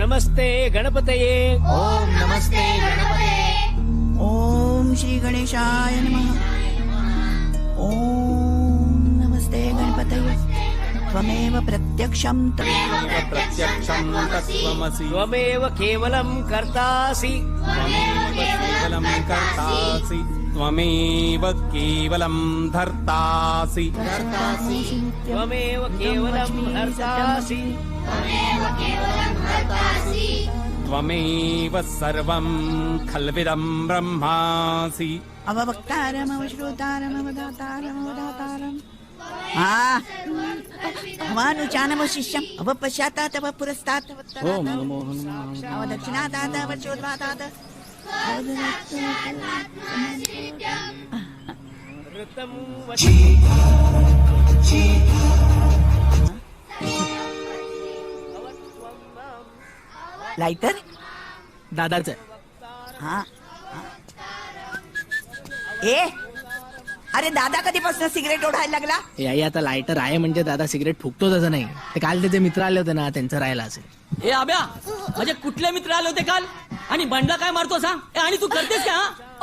नमस्ते गणपतये. ओम नमस्ते गणपते. ओम श्री गणेशाय नमः. ओम नमस्ते गणपतये. त्वमेव प्रत्यक्षं प्रत्यक्षं तत्त्वमसि. त्वमेव केवलं कर्तासि. केवलं कर्तासि. त्वमेव केवलं धर्तासि. त्वमेव केवलं हर्तासि. त्वमेव सर्वं खल्विदं ब्रह्मासि. अववक्तारम् अवश्रोतारम् अवदातारम् अवदातारम् अवानुचानवशिष्यम् अवपश्चातात् अवपुरस्तात् अवदक्षिणातात् अवचोद्वातात् ऋतं लाइटर दादाच हा ए अरे दादा कधीपासून सिगरेट ओढायला लागला. याई आता लायटर आहे म्हणजे दादा सिगरेट फुकतो तसं नाही. ते काल त्याचे मित्र आले होते ना, त्यांचं राहिला असेल. ए आब्या, म्हणजे कुठले मित्र आले होते काल आणि बंडला काय मारतो सांग. आणि तू करतेस का?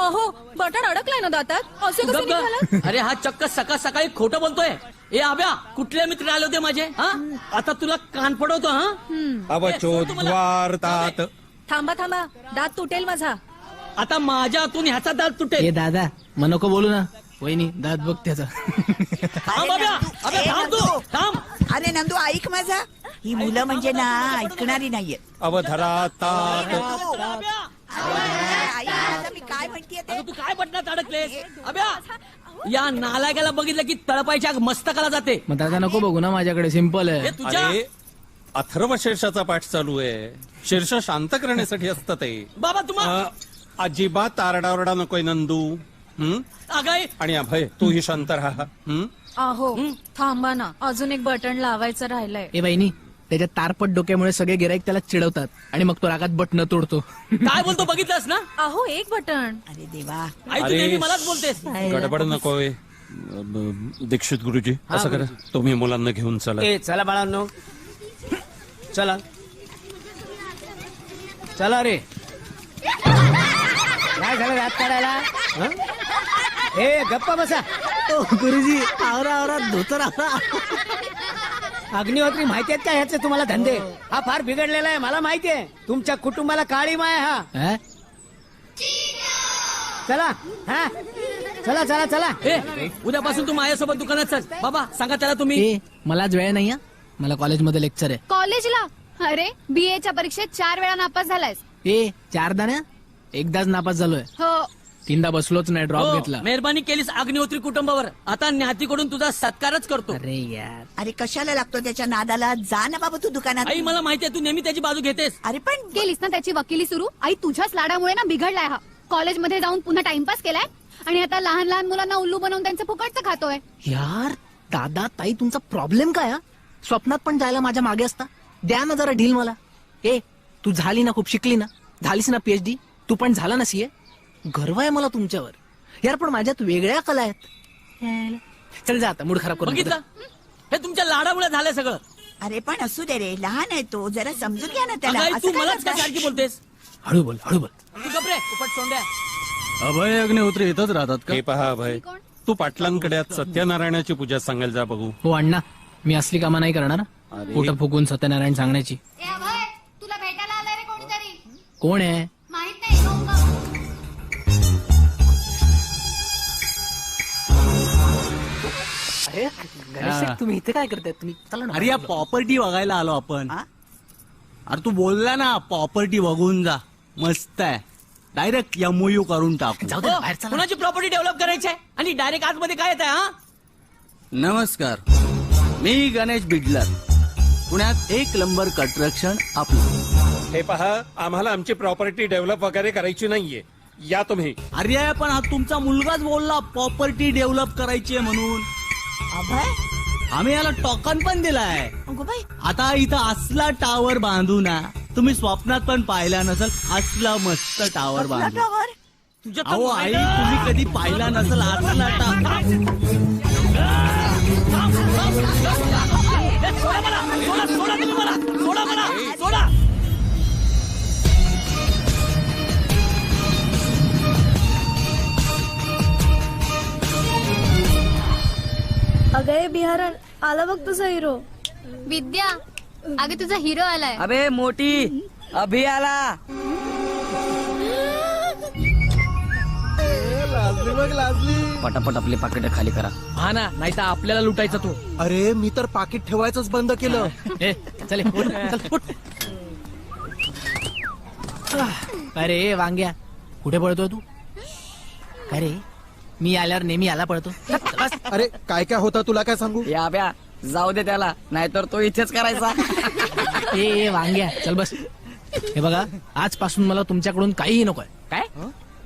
अहो बटन अडकलाय ना दातात, असे तू कसं गप्प निघालं? ग. अरे हा चक्क सकाळ सकाळी खोटं बोलतोय. ए आब्या, कुठले मित्र आले होते माझे? हा आता तुला कान पडवतो. हा अवचोद्वार्तात. थांबा थांबा, दात तुटेल माझा. आता माझ्या हातून ह्याचा दात ए तुटेल. दादा मग नको बोलू ना. वहिनी दात बघ त्याचा. थांब आब्या, आब्या थांब तू, थांब. अरे नंदू ऐक माझा. ही मुलं म्हणजे ना ऐकणारी नाहीये. अवधरातात. मी काय म्हणतेय ते. अगं तू काय बटनात अडकलेस? आब्या, या नालायकाला बघितलं की तळपायच्या मस्तकाला जाते. मग दादा नको बघू ना, माझ्याकडे सिंपल हे आहे. तुझ्या अरे अथर्व शीर्षाचा पाठ चालू आहे. शीर्ष शांत करण्यासाठी असतं ते. बाबा तुम्हा अजिबात आरडाओरडा नकोय नंदू. अगं आणि अभय तूही शांत राहा. अहो थांबा ना, अजून एक बटन लावायचं राहिलंय. ए बहिणी, त्याच्या तारपट डोक्यामुळे सगळे गिराईक त्याला चिडवतात आणि मग तो रागात बटन तोडतो. काय बोलतो बघितलंस ना? अहो एक बटन. अरे देवा. आई तू अरे, नेहमी मलाच बोलतेस. गडबड नकोय. दीक्षित गुरुजी असं करा, तुम्ही मुलांना घेऊन चला. ए चला बाळांनो, चला चला रे. काय झालं रात काढायला? हं? ए गप्पा बसा. गुरुजी आवरा आवरा धोतर आवरा. अग्निहोत्री माहिती आहेत का ह्याचे तुम्हाला धंदे? हा फार बिघडलेला आहे, मला माहिती आहे. तुमच्या कुटुंबाला काळी माय हा. हा? चला हा चला चला चला. ए उद्यापासून तू माझ्यासोबत दुकानात चल. बाबा सांगा त्याला तुम्ही. ए मलाच वेळ नाही. मला कॉलेजमध्ये लेक्चर आहे. कॉलेजला? अरे BA च्या परीक्षेत 4 वेळा नापास झालायस. ए 4दा ना, एकदाच नापास झालोय. हो 3दा बसलोच नाही, ड्रॉप हो, घेतला. मेहरबानी केलीस अग्निहोत्री कुटुंबावर. आता न्यातीकडून तुझा सत्कारच करतो. अरे यार, अरे कशाला लागतो त्याच्या नादाला. जा ना बाबा तू दुकानात. आई मला माहितीये तू नेहमी त्याची बाजू घेतेस. अरे पण केलीस ना त्याची वकिली सुरू. आई तुझ्याच लाडामुळे ना बिघडलाय हा. कॉलेजमध्ये जाऊन पुन्हा टाइमपास केलाय आणि आता लहान लहान मुलांना उल्लू बनवून त्यांचं फुकटचं खातोय. यार दादा ताई तुमचा प्रॉब्लेम काय हा? स्वप्नात पण जायला माझ्या मागे असता. द्या ना जरा ढील मला. ए तू झाली ना, खूप शिकली ना, झालीस ना PhD, तू पण झाला ना CA. गर्व आहे मला तुमच्यावर यार, पण माझ्यात वेगळ्या कला आहेत. चल जा आता, मूड खराब करून बघितलं, हे तुमच्या लाडामुळे झालंय सगळं. अरे पण असू दे रे, लहान आहे तो, जरा समजून घ्या ना त्याला. अगं, आई, असं तू काय मलाच काय करता? सारखी बोलतेस? हळू बोल हळू बोल. तू गप्रे उपट सोंड्या. अभय अग्निहोत्री इथंच राहतात का? हे पहा अभय, तू पाटलांकडे आज सत्यनारायणाची पूजा सांगायला जा बघू. हो अण्णा, मी असली कामं नाही करणार. पोट फुकून सत्यनारायण सांगण्याची. तुला भेटायला आलाय रे कोणीतरी. कोण आहे? माहित नाही. अरे गणेश, तुम्ही इथे काय करताय? तुम्ही चला ना. अरे या प्रॉपर्टी बघायला आलो आपण. हा? अरे तू बोलला ना प्रॉपर्टी बघून जा, मस्त आहे. डायरेक्ट MOU करून टाकू. जाऊ दे ना, बाहेर चला. कुणाची प्रॉपर्टी डेव्हलप करायची आहे आणि डायरेक्ट आतमध्ये काय येत आहे? हा नमस्कार, मी गणेश बिडलर. पुण्यात 1 नंबर कन्स्ट्रक्शन आपलं. हे पहा, आम्हाला आमची प्रॉपर्टी डेव्हलप वगैरे करायची नाहीये. या तुम्ही. अरे पण हा तुमचा मुलगाच बोलला प्रॉपर्टी डेव्हलप करायची आहे म्हणून. अभय आम्ही याला टोकन पण दिलाय. अगो बाई, आता इथं असला टावर बांधू ना, तुम्ही स्वप्नात पण पाहिला नसेल. असला मस्त टावर बांधू. टावर. तुझ्या अहो आई, तुम्ही कधी पाहिला नसेल असला टावर. सोडा मला, सोडा तुम्ही मला, सोडा मला, सोडा. हरण आला बघ तुझा हिरो. विद्या अगं तुझा हिरो आलाय. अबे मोठी अभि आला. पटापट आपले पाकिट खाली करा. हा ना नाही तर आपल्याला लुटायचा तू. अरे मी तर पाकिट ठेवायचंच बंद केलं. ए चल उठ, चल उठ. अरे वांग्या कुठे पळतोय तू? काय रे मी आल्यावर नेहमी आला पळतो. बस. अरे काय काय होतं तुला काय सांगू. या अभ्या जाऊ दे त्याला, नाहीतर तो इथेच करायचा. ए वांग्या चल बस. हे बघा आजपासून मला तुमच्याकडून काहीही नकोय. काय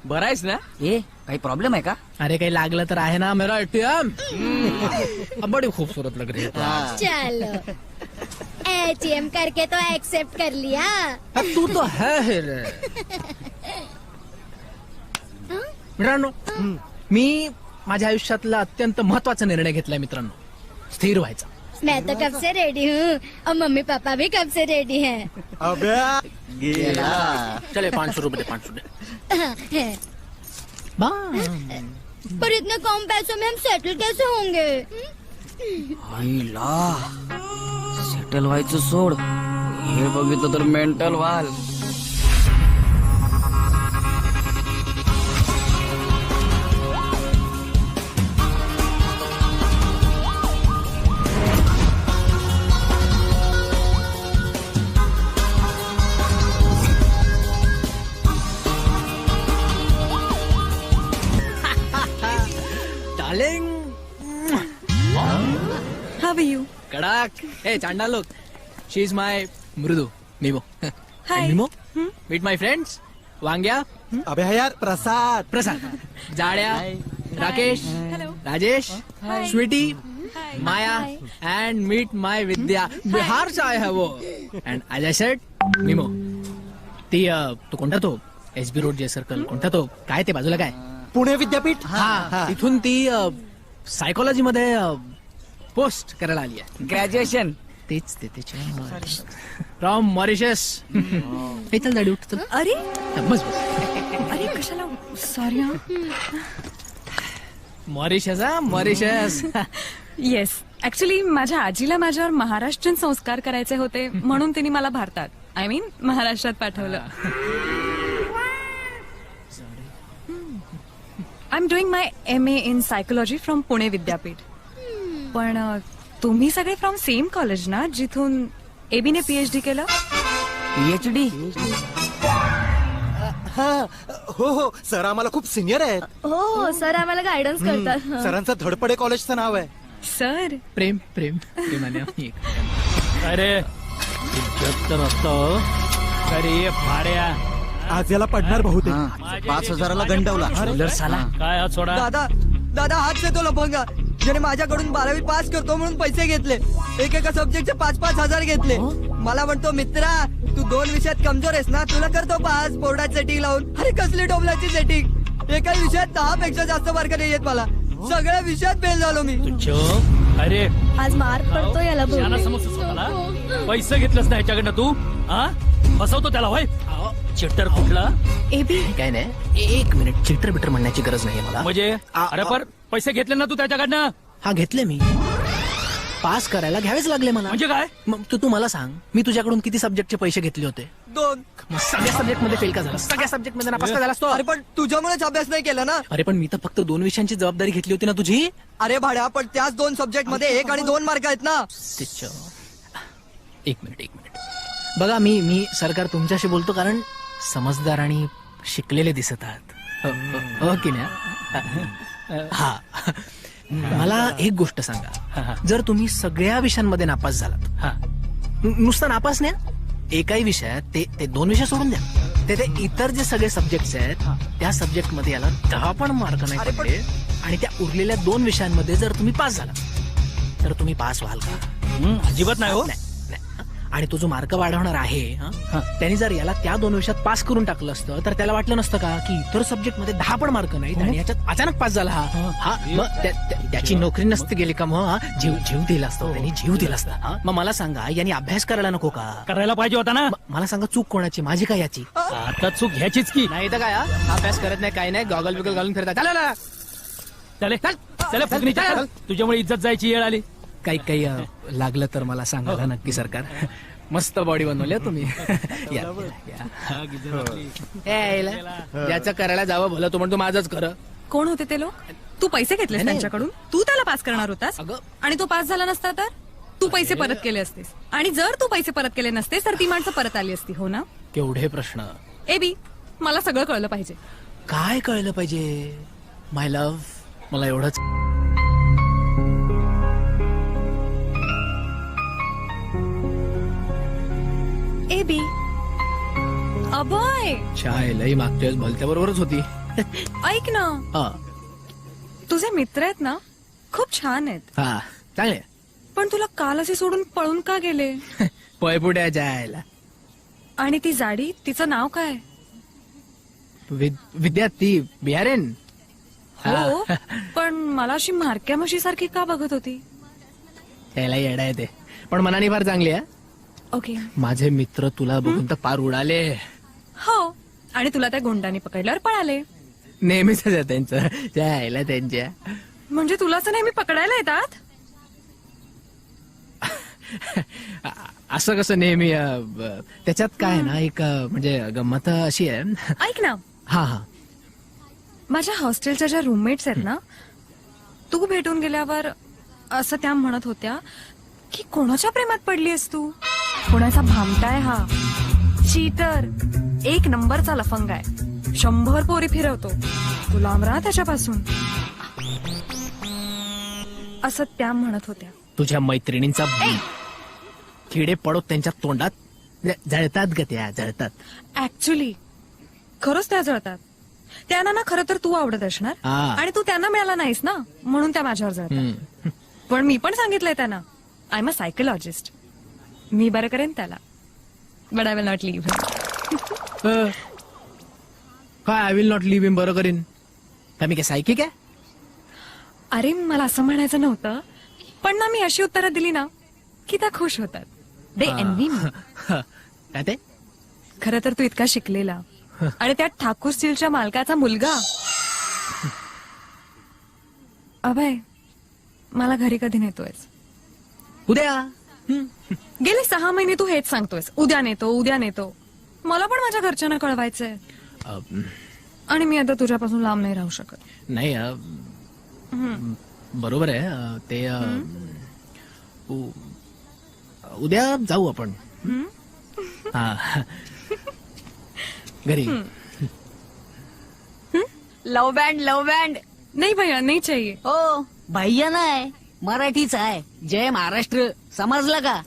बरं आहेस ना? ए काही प्रॉब्लेम आहे का? अरे काही लागलं तर आहे ना मेरा एटीएम. बड़ी खूबसूरत लग रही है. चलो एटीएम करके तो एक्सेप्ट कर लिया. तू तो है रे. मित्रांनो मी माझ्या आयुष्यातला अत्यंत महत्वाचा निर्णय घेतलाय मित्रांनो. स्थिर व्हायचा. मैं तो कब से रेडी हूँ और मम्मी पापा भी कब से रेडी हैं. अबे चले 500 रुपये 500 दे. पर इतने कम पैसों में हम सेटल कैसे होंगे. आईला सेटल व्हायचं सोड, हे बघितलं तर मेंटल व्हाल. Darling how are you. कड़ाक. ए चांडाल लोग she is my Mridu Mimo. Mimo meet my friends Vangya अबे यार प्रसाद. प्रसाद जाड्या Rakesh Rajesh sweetie Maya and meet my Vidya. Bihar से आया है वो. And as I said Mimo ती तो कोणता तो एसबी रोड जे सर्कल कोणता तो काय ते बाजूला काय पुणे विद्यापीठ. हा इथून ती सायकोलॉजी मध्ये पोस्ट करायला आली आहे. ग्रॅज्युएशन. तेच ते फ्रॉम मॉरिशस. हे चल दाडी उठ चल. अरे बस बस. अरे कशाला सॉरी. मॉरिशस हा मॉरिशस. येस ऍक्च्युली माझ्या आजीला माझ्यावर महाराष्ट्रीयन संस्कार करायचे होते म्हणून तिने मला भारतात आय मीन महाराष्ट्रात पाठवलं. I am doing my MA in psychology from Pune विद्यापीठ. पण तुम्ही सगळे फ्रॉम सेम कॉलेज ना जिथून AB ने PhD केलं. PhD. हा हो हो सर आम्हाला खूप सिनियर आहेत. हो सर आम्हाला गायडन्स करतात. सरांचं धडपडे कॉलेजचं नाव आहे. सर प्रेम प्रेम प्रेमाने आम्ही अरे इज्जत तर असतो. अरे भाड्या आज याला पडणार बहुतेक. 5,000ला गंडवला. काय हा सोडा. दादा हाच देतो लफंगा ज्याने माझ्याकडून 12वी पास करतो म्हणून पैसे घेतले. एका सब्जेक्टचे 5-5 हजार घेतले. मला म्हणतो मित्रा तू 2 विषयात कमजोर आहेस ना, तुला करतो पास बोर्डात सेटिंग लावून. अरे कसली डोबलाची सेटिंग. एका विषयात 10 पेक्षा जास्त मार्क नाही येत मला. सगळ्या विषयात फेल झालो मी. अरे आज मार्क पडतो याला शाना समजतो स्वतःला. पैसे घेतलंस ना ह्याच्याकडनं तू. हा फसवतो त्याला होय. चिटर कुठला. AB काय नाही. एक मिनिट चिटर बिटर म्हणण्याची गरज नाही मला. म्हणजे अरे पर पैसे घेतले ना तू त्याच्याकडनं. हा घेतले मी. पास करायला घ्यावेच लागले मला. म्हणजे काय. मग तू मला सांग मी तुझ्याकडून किती सब्जेक्टचे पैसे घेतले होते. 2. मग सगळ्या सब्जेक्ट मध्ये फेल का झाला. सगळ्या सब्जेक्ट मध्ये नापास का झालास तो. अरे पण तुझ्यामुळेच अभ्यास नाही केला ना. अरे पण मी तर फक्त 2 विषयांची जबाबदारी घेतली होती ना तुझी. अरे भाड्या पण त्याच 2 सब्जेक्ट मध्ये 1 आणि 2 मार्क आहेत ना. एक मिनिट बघा मी सरकार तुमच्याशी बोलतो कारण समजदार आणि शिकलेले दिसत आहात. हो की नाही. हा मला एक गोष्ट सांगा. जर तुम्ही सगळ्या विषयांमध्ये नापास झालात. नुसतं नापास नाही एकाही विषयात ते 2 विषय सोडून द्या. ते इतर जे सगळे सब्जेक्ट आहेत त्या सब्जेक्ट मध्ये याला 10 पण मार्क नाही पडले आणि त्या उरलेल्या 2 विषयांमध्ये जर तुम्ही पास झाला तर तुम्ही पास व्हाल का. अजिबात नाही हो. आणि तो जो मार्क वाढवणार आहे त्यांनी जर याला त्या 2 विषयात पास करून टाकलं असतं तर त्याला वाटलं नसतं का की इतर सब्जेक्ट मध्ये 10 पण मार्क नाहीत आणि याच्यात अचानक पास झाला हा मग त्याची नोकरी नसती गेली का. मग जीव दिला असतो त्यांनी जीव दिला असता. मग मला सांगा यांनी अभ्यास करायला नको का. करायला पाहिजे होता ना. मला सांगा चूक कोणाची माझी का याची. आता चूक ह्याचीच की. नाही तर काय अभ्यास करत नाही काही नाही गॉगल बिगल घालून फिरतात. चले फुकणी चल. तुझ्यामुळे इज्जत जायची वेळ आली. काही लागलं तर मला सांगायला नक्की सरकार. मस्त बॉडी बनवली हं तुम्ही. या, या. यायला. ज्याचं करायला जावं भलं तो म्हणतो माझंच खरं. कोण होते ते लोक? तू पैसे घेतलेस नाही. त्यांच्याकडून? तू त्याला पास करणार होतास अगं. आणि तो पास झाला नसता तर तू पैसे परत केले असतेस. आणि जर तू पैसे परत केले नसतेस तर ती माणसं परत आली असती, हो ना? केवढे प्रश्न. ए बी, मला सगळं कळलं पाहिजे. काय कळलं पाहिजे माय लव्ह? मला एवढंच. ए बी, अभय, चाय लई मागच्या वेळेस भलत्या बरोबरच होती. ऐक ना, हा तुझे मित्र आहेत ना, खूप छान आहेत. हा चांगले. पण तुला काल असे सोडून पळून का गेले? पयपुड्या जायला. आणि ती जाडी, तिचं नाव काय? विद्या ती बिहारेन. हो, पण मला अशी मारक्या म्हशी सारखी का बघत होती? यायला येडा येते पण मनाने फार चांगली आहे. ओके. माझे मित्र तुला बघून तर पार उडाले. हो, आणि तुला त्या गुंडांनी पकडल्यावर पळाले. नेहमीच आहे त्यांचं. जायला त्यांच्या. म्हणजे तुलाच नेहमी पकडायला येतात? असं कसं नेहमी त्याच्यात काय आहे ना एक म्हणजे गंमत अशी आहे. ऐक ना, हा हा माझ्या हॉस्टेलच्या ज्या रूममेट्स आहेत ना, तू भेटून गेल्यावर असं त्या म्हणत होत्या की कोणाच्या प्रेमात पडलीयस तू? कोणाचा भामटाय हा, चीटर, एक नंबरचा लफंग आहे, 100 पोरी फिरवतो, तू लांब राहा त्याच्यापासून, असं त्या म्हणत होत्या. तुझ्या मैत्रिणींचा किडे पडत त्यांच्या तोंडात जळतात ग. त्या जळतात. ऍक्च्युली खरंच त्या जळतात. त्यांना ना खरं तर तू आवडत असणार हा. आणि तू त्यांना मिळाला नाहीस ना, म्हणून त्या माझ्यावर जळतात. पण मी पण सांगितलंय त्यांना, आय एम अ सायकोलॉजिस्ट, मी बरं करेन त्याला, but I will not leave. काय I will not leave him बरं करीन? काय मी काय सायकिक आहे? अरे मला असं म्हणायचं नव्हतं, पण ना मी अशी उत्तरं दिली ना की त्या खुश होतात. दे एनव्ही मी. काय ते? खरं तर तू इतका शिकलेला आणि त्या ठाकूर स्टीलच्या मालकाचा मुलगा. अभय, मला घरी कधी नेतोयस? उद्या. गेले 6 महिने तू हेच सांगतोयस, उद्या नेतो उद्या नेतो. मला पण माझ्या घरच्यांना कळवायचंय आणि मी आता तुझ्यापासून लांब नाही राहू शकत. नाही बरोबर आहे ते. उद्या जाऊ आपण. हा घरी. लव बँड लव बँड. नाही भैया, नाही चाहिए. ओ भैया नाही, मराठीच आहे. जय महाराष्ट्र, समजलं का?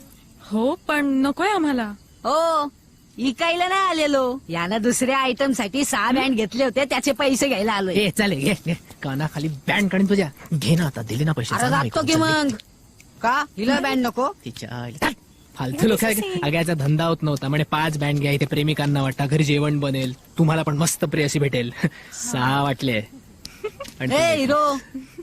हो, पण नकोय आम्हाला. हो, इकायला नाही आलेलो. यानं दुसऱ्या आयटम साठी 6 बँड घेतले होते, त्याचे पैसे घ्यायला आलोय. ए चालेल घे घे. कानाखाली बँड काढून तुझ्या. घे ना आता, दिले ना पैसे. अरे चाल ना, लागतो की मग. का हिला बँड नको? तिच्या आईला. फालतू लोक अग्याचा धंदा होत नव्हता म्हणे 5 बँड घ्या, इथे प्रेमिकांना वाटता, घरी जेवण बनेल, तुम्हाला पण मस्त प्रेयसी भेटेल. 6 वाटले. ए हिरो,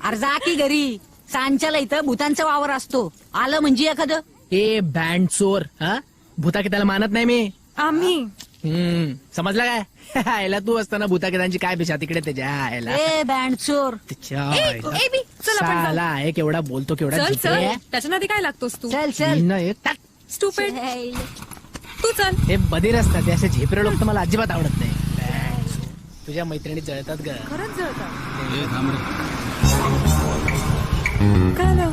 अरे जा की घरी. सांच्याला इथं भूतांचा वावर असतो, आलं म्हणजे एखादं. ए बँड चोर. हा भूता त्याला मानत नाही मी. आम्ही समजला काय? आयला तू असताना भूताकेदांची काय पिशा तिकडे त्याच्या आयला. ए बँड चोर. तिच्या ए, आईला. ए बी, चल आपण जाऊ. साला आहे केवढा बोलतो केवढा चल जिद्दी चल, आहे. त्याच्या नादी काय लागतोस तू? चल चल. न, एक टाक. स्टुपिड. चल. तू चल. हे बधीर असतात, ते असे झेपरे लोक तर मला अजिबात आवडत नाही. बँड चोर. तुझ्या मैत्रिणी जळतात ग. खरंच जळतात. काय आलं?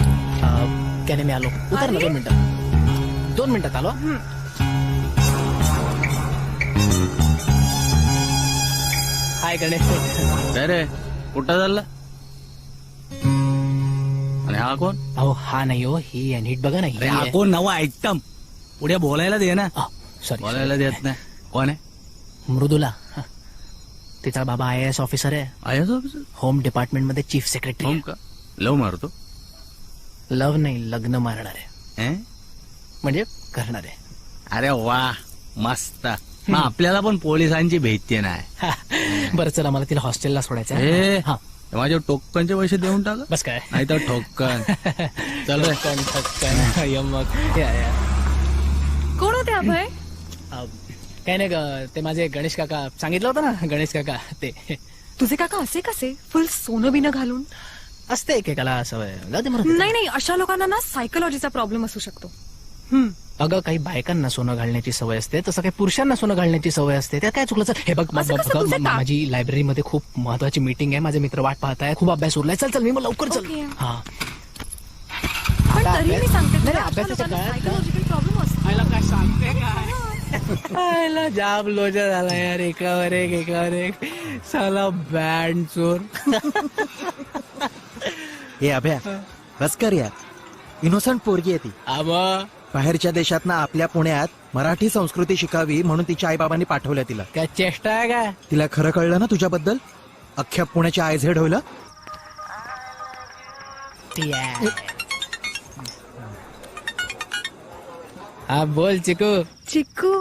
त्याने मी आलो. उतर ना 2 मिनिटं. 2 मिनिटात आलो. हाय गणेश. काय रे कुठं चालला? आणि हा कोण? अहो हा नाही हो, ही आहे. नीट बघा ना. अरे हा कोण? नवा आयटम पुढे बोलायला दे ना. सॉरी. बोलायला देत नाही. कोण आहे? मृदुला. तिचा बाबा IAS ऑफिसर आहे. IAS officer? होम डिपार्टमेंट मध्ये चीफ सेक्रेटरी. होम का? लव मारतो? लव नाही, लग्न मारणार आहे. हे? म्हणजे करणार आहे. अरे वा, मस्त. मग आपल्याला पण पोलिसांची भेटते नाही. बरं चला, मला तिला हॉस्टेलला सोडायचं ए, आहे. हा माझ्या टोक्कनचे पैसे देऊन टाका. बस काय. नाही तर ठोक्कन. चल रे. ठक्कन, ठक्कन. यमक. या, या. कोण होते अभय? काय नाही ग, ते माझे गणेश काका. सांगितलं होतं ना गणेश काका ते. तुझे काका असे कसे, फुल सोनं बिनं घालून? असते एकेकाला सवय जाऊ दे मरू दे. नाही नाही, अशा लोकांना ना सायकोलॉजीचा प्रॉब्लेम असू शकतो. अगं काही बायकांना सोनं घालण्याची सवय असते, तसं काही पुरुषांना सोनं घालण्याची सवय असते. त्या काय चुकलं सर? हे बघ असं कसं तुझं का? माझी लायब्ररीमध्ये खूप महत्वाची मीटिंग आहे. माझे मित्र वाट पाहत आहे. खूप अभ्यास उरलाय. चल चल मी मग लवकर चल. ओके. हा पण आता तरी मी अभ्यास- सांगते नाही, तुला, अशा अभ्यासाच्या लोकांना काळात psychological problem असतो. आयला काय सांगते काय आयला जाम लोचा झाला यार. एकावर एक साला बँड चोर. हे अभ्या बस कर यार. इनोसंट पोरगी आहे ती. बाहेरच्या देशात ना आपल्या पुण्यात मराठी संस्कृती शिकावी म्हणून तिच्या आईबाबांनी पाठवल्या तिला. काय चेष्टा आहे का? तिला खरं कळलं ना तुझ्याबद्दल. अख्ख्या पुण्याची आयझेड होईल. हा बोल चिकू. चिक्कू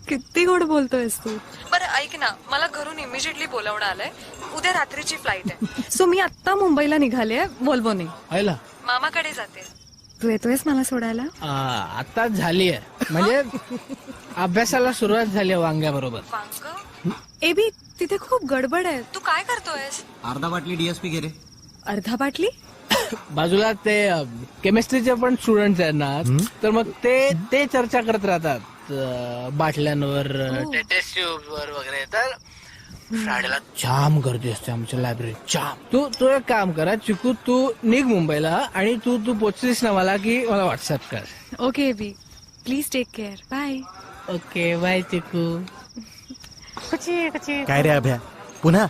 किती गोड बोलतोयस तू. बरं ऐक ना, मला घरून इमिजिएटली बोलावणं आलंय. उद्या रात्रीची फ्लाईट आहे. सो मी आत्ता मुंबईला निघाले बोलबोने. आयला मामाकडे जाते. तू येतोयस मला सोडायला? आता झाली आहे. म्हणजे अभ्यासाला सुरुवात झाली आहे वांग्याबरोबर. वांग एबी तिथे खूप गडबड आहे. तू काय करतोयस? अर्धा बाटली डीएसपी घे रे. अर्धा बाटली? बाजूला ते केमिस्ट्रीचे पण स्टुडंट आहेत ना, तर मग ते चर्चा करत राहतात बाटल्यांवर, टेस्ट ट्यूबवर वगैरे. तर शाळेला जाम गर्दी असते आमच्या लायब्ररीत, जाम. तू एक काम करा चिकू, तू निघ मुंबईला आणि तू पोचलीस ना मला की मला व्हॉट्सअप कर. Okay AB, please take care. Bye. Okay bye Chiku. काय रे अभ्या पुन्हा?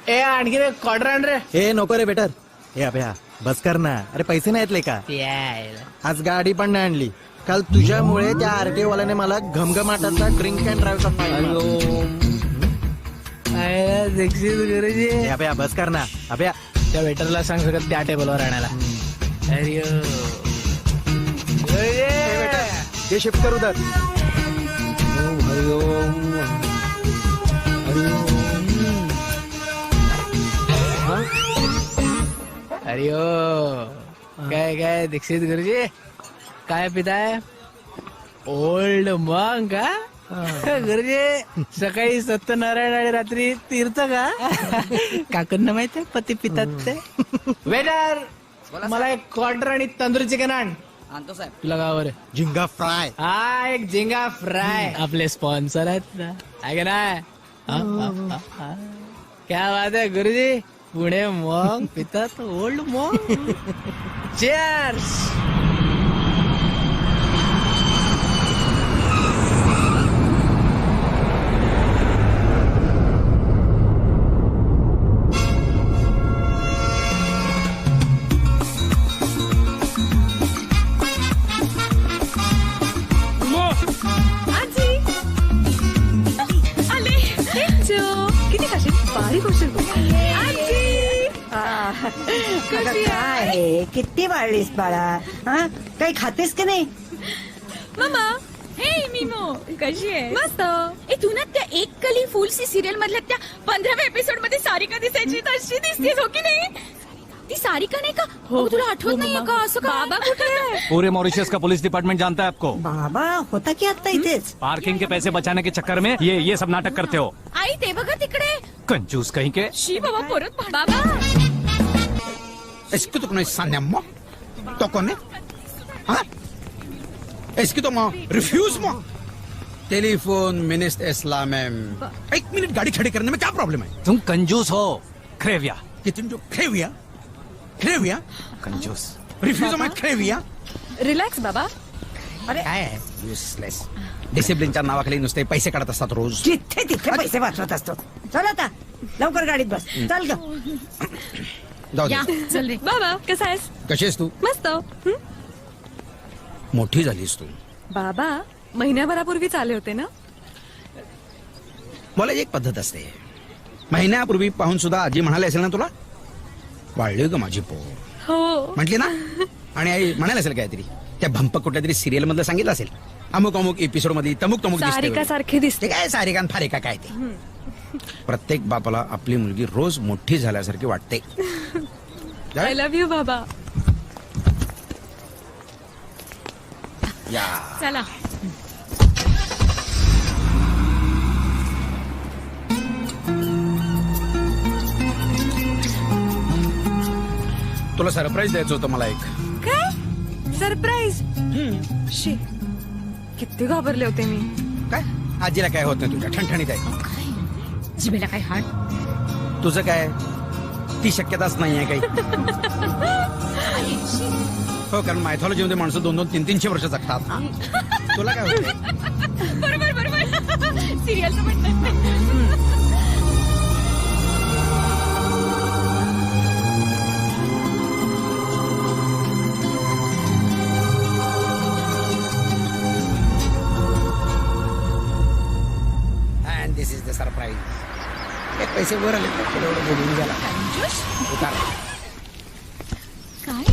ए आणखी रे क्वार्टर आण रे. ए नको रे बेटर. हे अभ्या बस कर ना. अरे पैसे नाही येतले का? आज गाडी पण नाही आणली. काल तुझ्यामुळे त्या आरटीओ वाल्याने मला घमघमाटाचा ड्रिंक अँड ड्राईव्हचा दीक्षित गुरुजी. अभ्या बस कर ना. अभ्या त्या वेटरला सांग सगळं त्या टेबलवर आणायला. अरे ते शिफ्ट करू दर. अरे काय दीक्षित गुरुजी काय पिताय? ओल्ड मॉंग का? गुरुजी सकाळी सत्यनारायण आणि रात्री तीर्थ का? काकूंना माहित आहे पती पितात ते. वेटर मला एक क्वार्टर आणि तंदूरी चिकन आण. आणतो साहेब. तुला गावावर झिंगा फ्राय. हा एक झिंगा फ्राय. आपले स्पॉन्सर आहेत ना, आहे का नाही? क्या बात आहे गुरुजी. पुणे मॉंग पितात ओल्ड मॉंग. चेअर्स. आजी आले. किती कशी बारीक होशील तू. आजी कशी आहे? किती वाढलीस बाळा? हा काही खातेस की नाही? मामा हे मीमो कशी आहे? मस्त. ए तू ना त्या एक कली फुल सी सिरियल मधल्या त्या 15व्या एपिसोड मध्ये सारिका दिसायची तशी दिसतेस हो की नाही? ती सारिका नाही का? हो तुला आठवत नाहीये का? असं का? बाबा कुठे आहे? पूरे मॉरिशस का पुलिस डिपार्टमेंट जानता है आपको. बाबा होता की आता इथेच? पार्किंग के पैसे बचाने के चक्कर में ये सब नाटक करते हो. आई ते बघा तिकडे. कंजूस कहीं के. शी बाबा परत बाबा. Escuto con esa nemo. Tocone. हाँ? Escuto mo. Refuse mo. Telephone मिनिस्ट इस्लाम. 1 मिनट गाड़ी खड़ी करने में क्या प्रॉब्लम है? तुम कंजूस हो. क्रेविया. कितने जो खेविया खेविया कंजूस. रिफ्यूज माय खेविया. रिलॅक्स बाबा. अरे काय युजलेस. डिसिप्लिनच्या नावाखाली नुसते पैसे काढत असतात रोज. जिथे तिथे पैसे वाचवत असतो. चल आता लवकर गाडीत बस. चल ग. जाऊ दे. या चल रे. बाबा कसा आहेस? कशी आहेस तू? मस्त. मोठी झालीस तू. बाबा महिन्याभरापूर्वीच आले होते ना. मला एक पद्धत असते. महिन्यापूर्वी पाहून सुद्धा आजी म्हणाले असेल ना तुला, वाढली ग माझी पोर. हो म्हटली ना. आणि आई म्हणाले असेल काहीतरी त्या भंपक कुठल्या तरी सिरियल मधलं सांगितलं असेल. अमुक अमुक एपिसोड मध्ये तमुक तमुक दिसते. सारिका सारखी दिसते. ते काय सारिकान फारिका काय ते. प्रत्येक बापाला आपली मुलगी रोज मोठी झाल्यासारखी वाटते. आय लव्ह यू बाबा. या चला. तुला सरप्राईज द्यायचं होतं मला एक. काय सरप्राईज? शी किती घाबरले होते मी. काय आजीला काय होत नाही तुझ्या, ठणठणीत आहे. जिभेला काय हाड? तुझं काय, ती शक्यताच नाहीये काही. हो, कारण मायथॉलॉजीमध्ये माणसं 2-2, 300 वर्ष जगतात. तुला काय होतं? बरोबर सिरियलचं म्हणतात. And this is the surprise. पैसे वर आले एवढं बोलून झाला. उतार. काय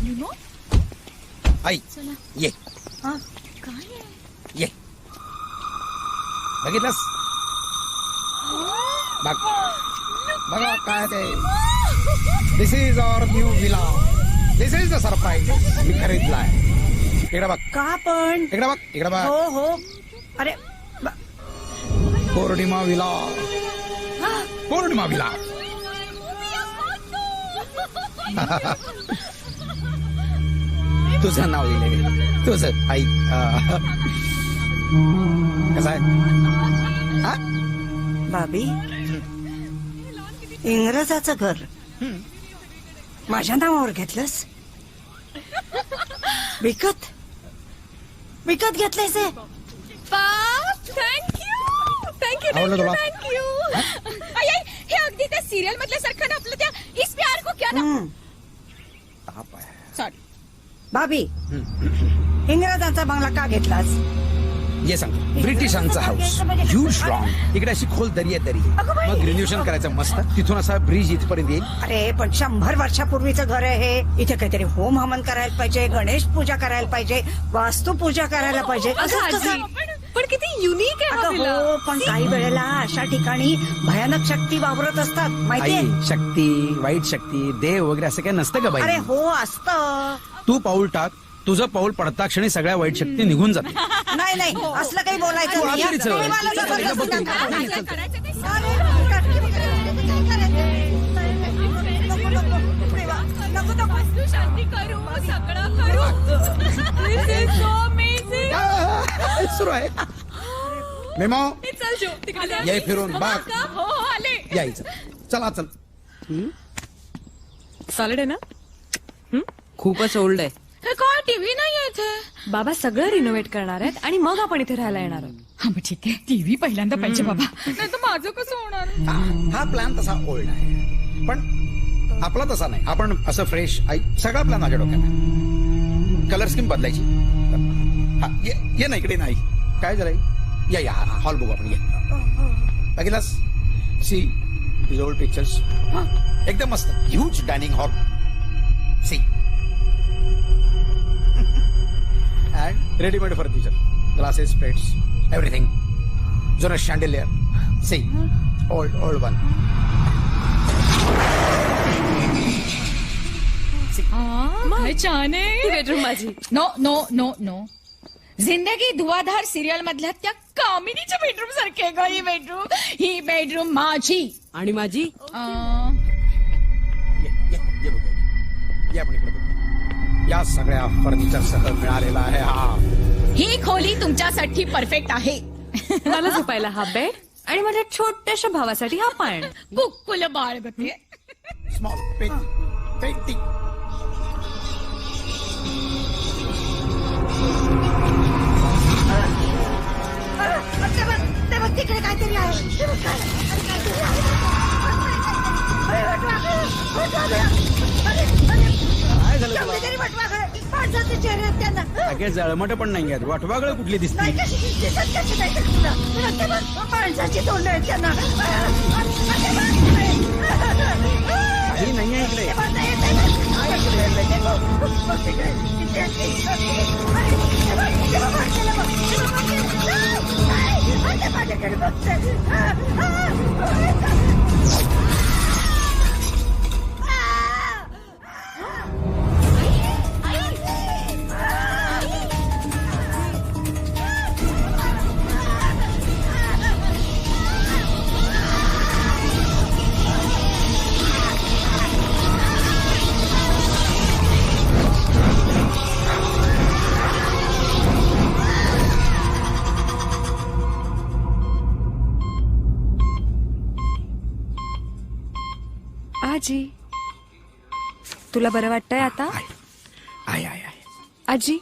निमो? आई ये काय ये. बघितलंस? बघा काय ते. This is our new villa. This is the surprise. मी खरीदलाय. इकडे बघ. का पण? इकडे बघ. इकडे बघ. हो अरे पौर्णिमा विला. पौर्णिमा विला. तुझं नाव लिहिलंय. तुझं आई. कसं आहे? हा? बाबी इंग्रजाचं घर माझ्या नावावर घेतलंस? विकत घेतलंयस? आवडलं तुला? थँक्यू. हे अगदी त्या सिरियल मधल्या सारखं ना आपलं त्या इस प्यार को क्या ना. सॉरी बाबी इंग्रजांचा बंगला का घेतलास? ये सांग. ब्रिटिशांचा हाऊस ह्यूज लॉंग. इकडे अशी खोल दरी आहे दरी. मग रिन्युएशन करायचं मस्त. तिथून असा ब्रिज इथपर्यंत येईल. अरे पण 100 वर्षापूर्वीचं घर आहे हे. इथे काहीतरी होम हवन करायला पाहिजे, गणेश पूजा करायला पाहिजे, वास्तू पूजा करायला पाहिजे. पण किती युनिक आहे हा विला. हो पण काही वेळेला अशा ठिकाणी भयानक शक्ती वावरत असतात माहितीये. आई, शक्ती, वाईट शक्ती, देव वगैरे असं काही नसतं का बाई? अरे हो असतं. तू पाऊल टाक. तुझं पाऊल पडता क्षणी सगळ्या वाईट शक्ती निघून जाते. नाही असलं काही बोलायचं नाही. आपलीच. तुम्ही मला जबरदस्ती नका करू. काय करायचं ते वास्तू शांती करू, सगळं करू. This is so amazing. सुरू आहे. मेमो चल जो तिकडे ये फिरून बघ. हो आले. यायचं. चला चल. सॉलिड आहे ना? खूपच ओल्ड आहे. काय टीव्ही नाही इथे? बाबा सगळं रिनोव्हेट करणार आहेत आणि मग आपण इथे राहायला येणार आहोत. हा मग ठीक आहे. टीव्ही पहिल्यांदा पाहिजे बाबा, नाही तर माझं कसं होणार? हा प्लॅन तसा ओल्ड आहे, पण आपला तसा नाही. आपण असं फ्रेश. आई, सगळा प्लॅन माझ्या डोक्यात. कलर स्कीम बदलायची. हा, ये ना इकडे. नाही काय झालंय? या हॉल बघू आपण. ये बघितलास? See these old pictures. एकदम मस्त. Huge dining hall. See and ready-made furniture, glasses, plates, everything. Jonas chandelier. See, old one. See. काय छान आहे. बेडरूम माझी. नो जिंदगी धुवाधार सिरियल मधल्या त्या कामिनीच्या बेडरूम सारखी आहे ग ही बेडरूम माझी. आणि माझी ये आपण इकडे बघू. या सगळ्या फर्निचर सह मिळालेला आहे हा. ही खोली तुमच्यासाठी परफेक्ट आहे. मला झोपायला हा बेड आणि माझ्या छोट्याशा भावासाठी हा पाण. कुक्कुल बाळ गती. Small painting. तिकडे काहीतरी आहे. काय झालं तुला? जळमट पण नाही आहेत. वाटवागळ कुठली दिसते? माणसाची तोंड आहेत त्यांना. काही नाही आहे इकडे. माझ्याकडे बघते. आजी तुला बरं वाटतंय आता? आय आय आय आजी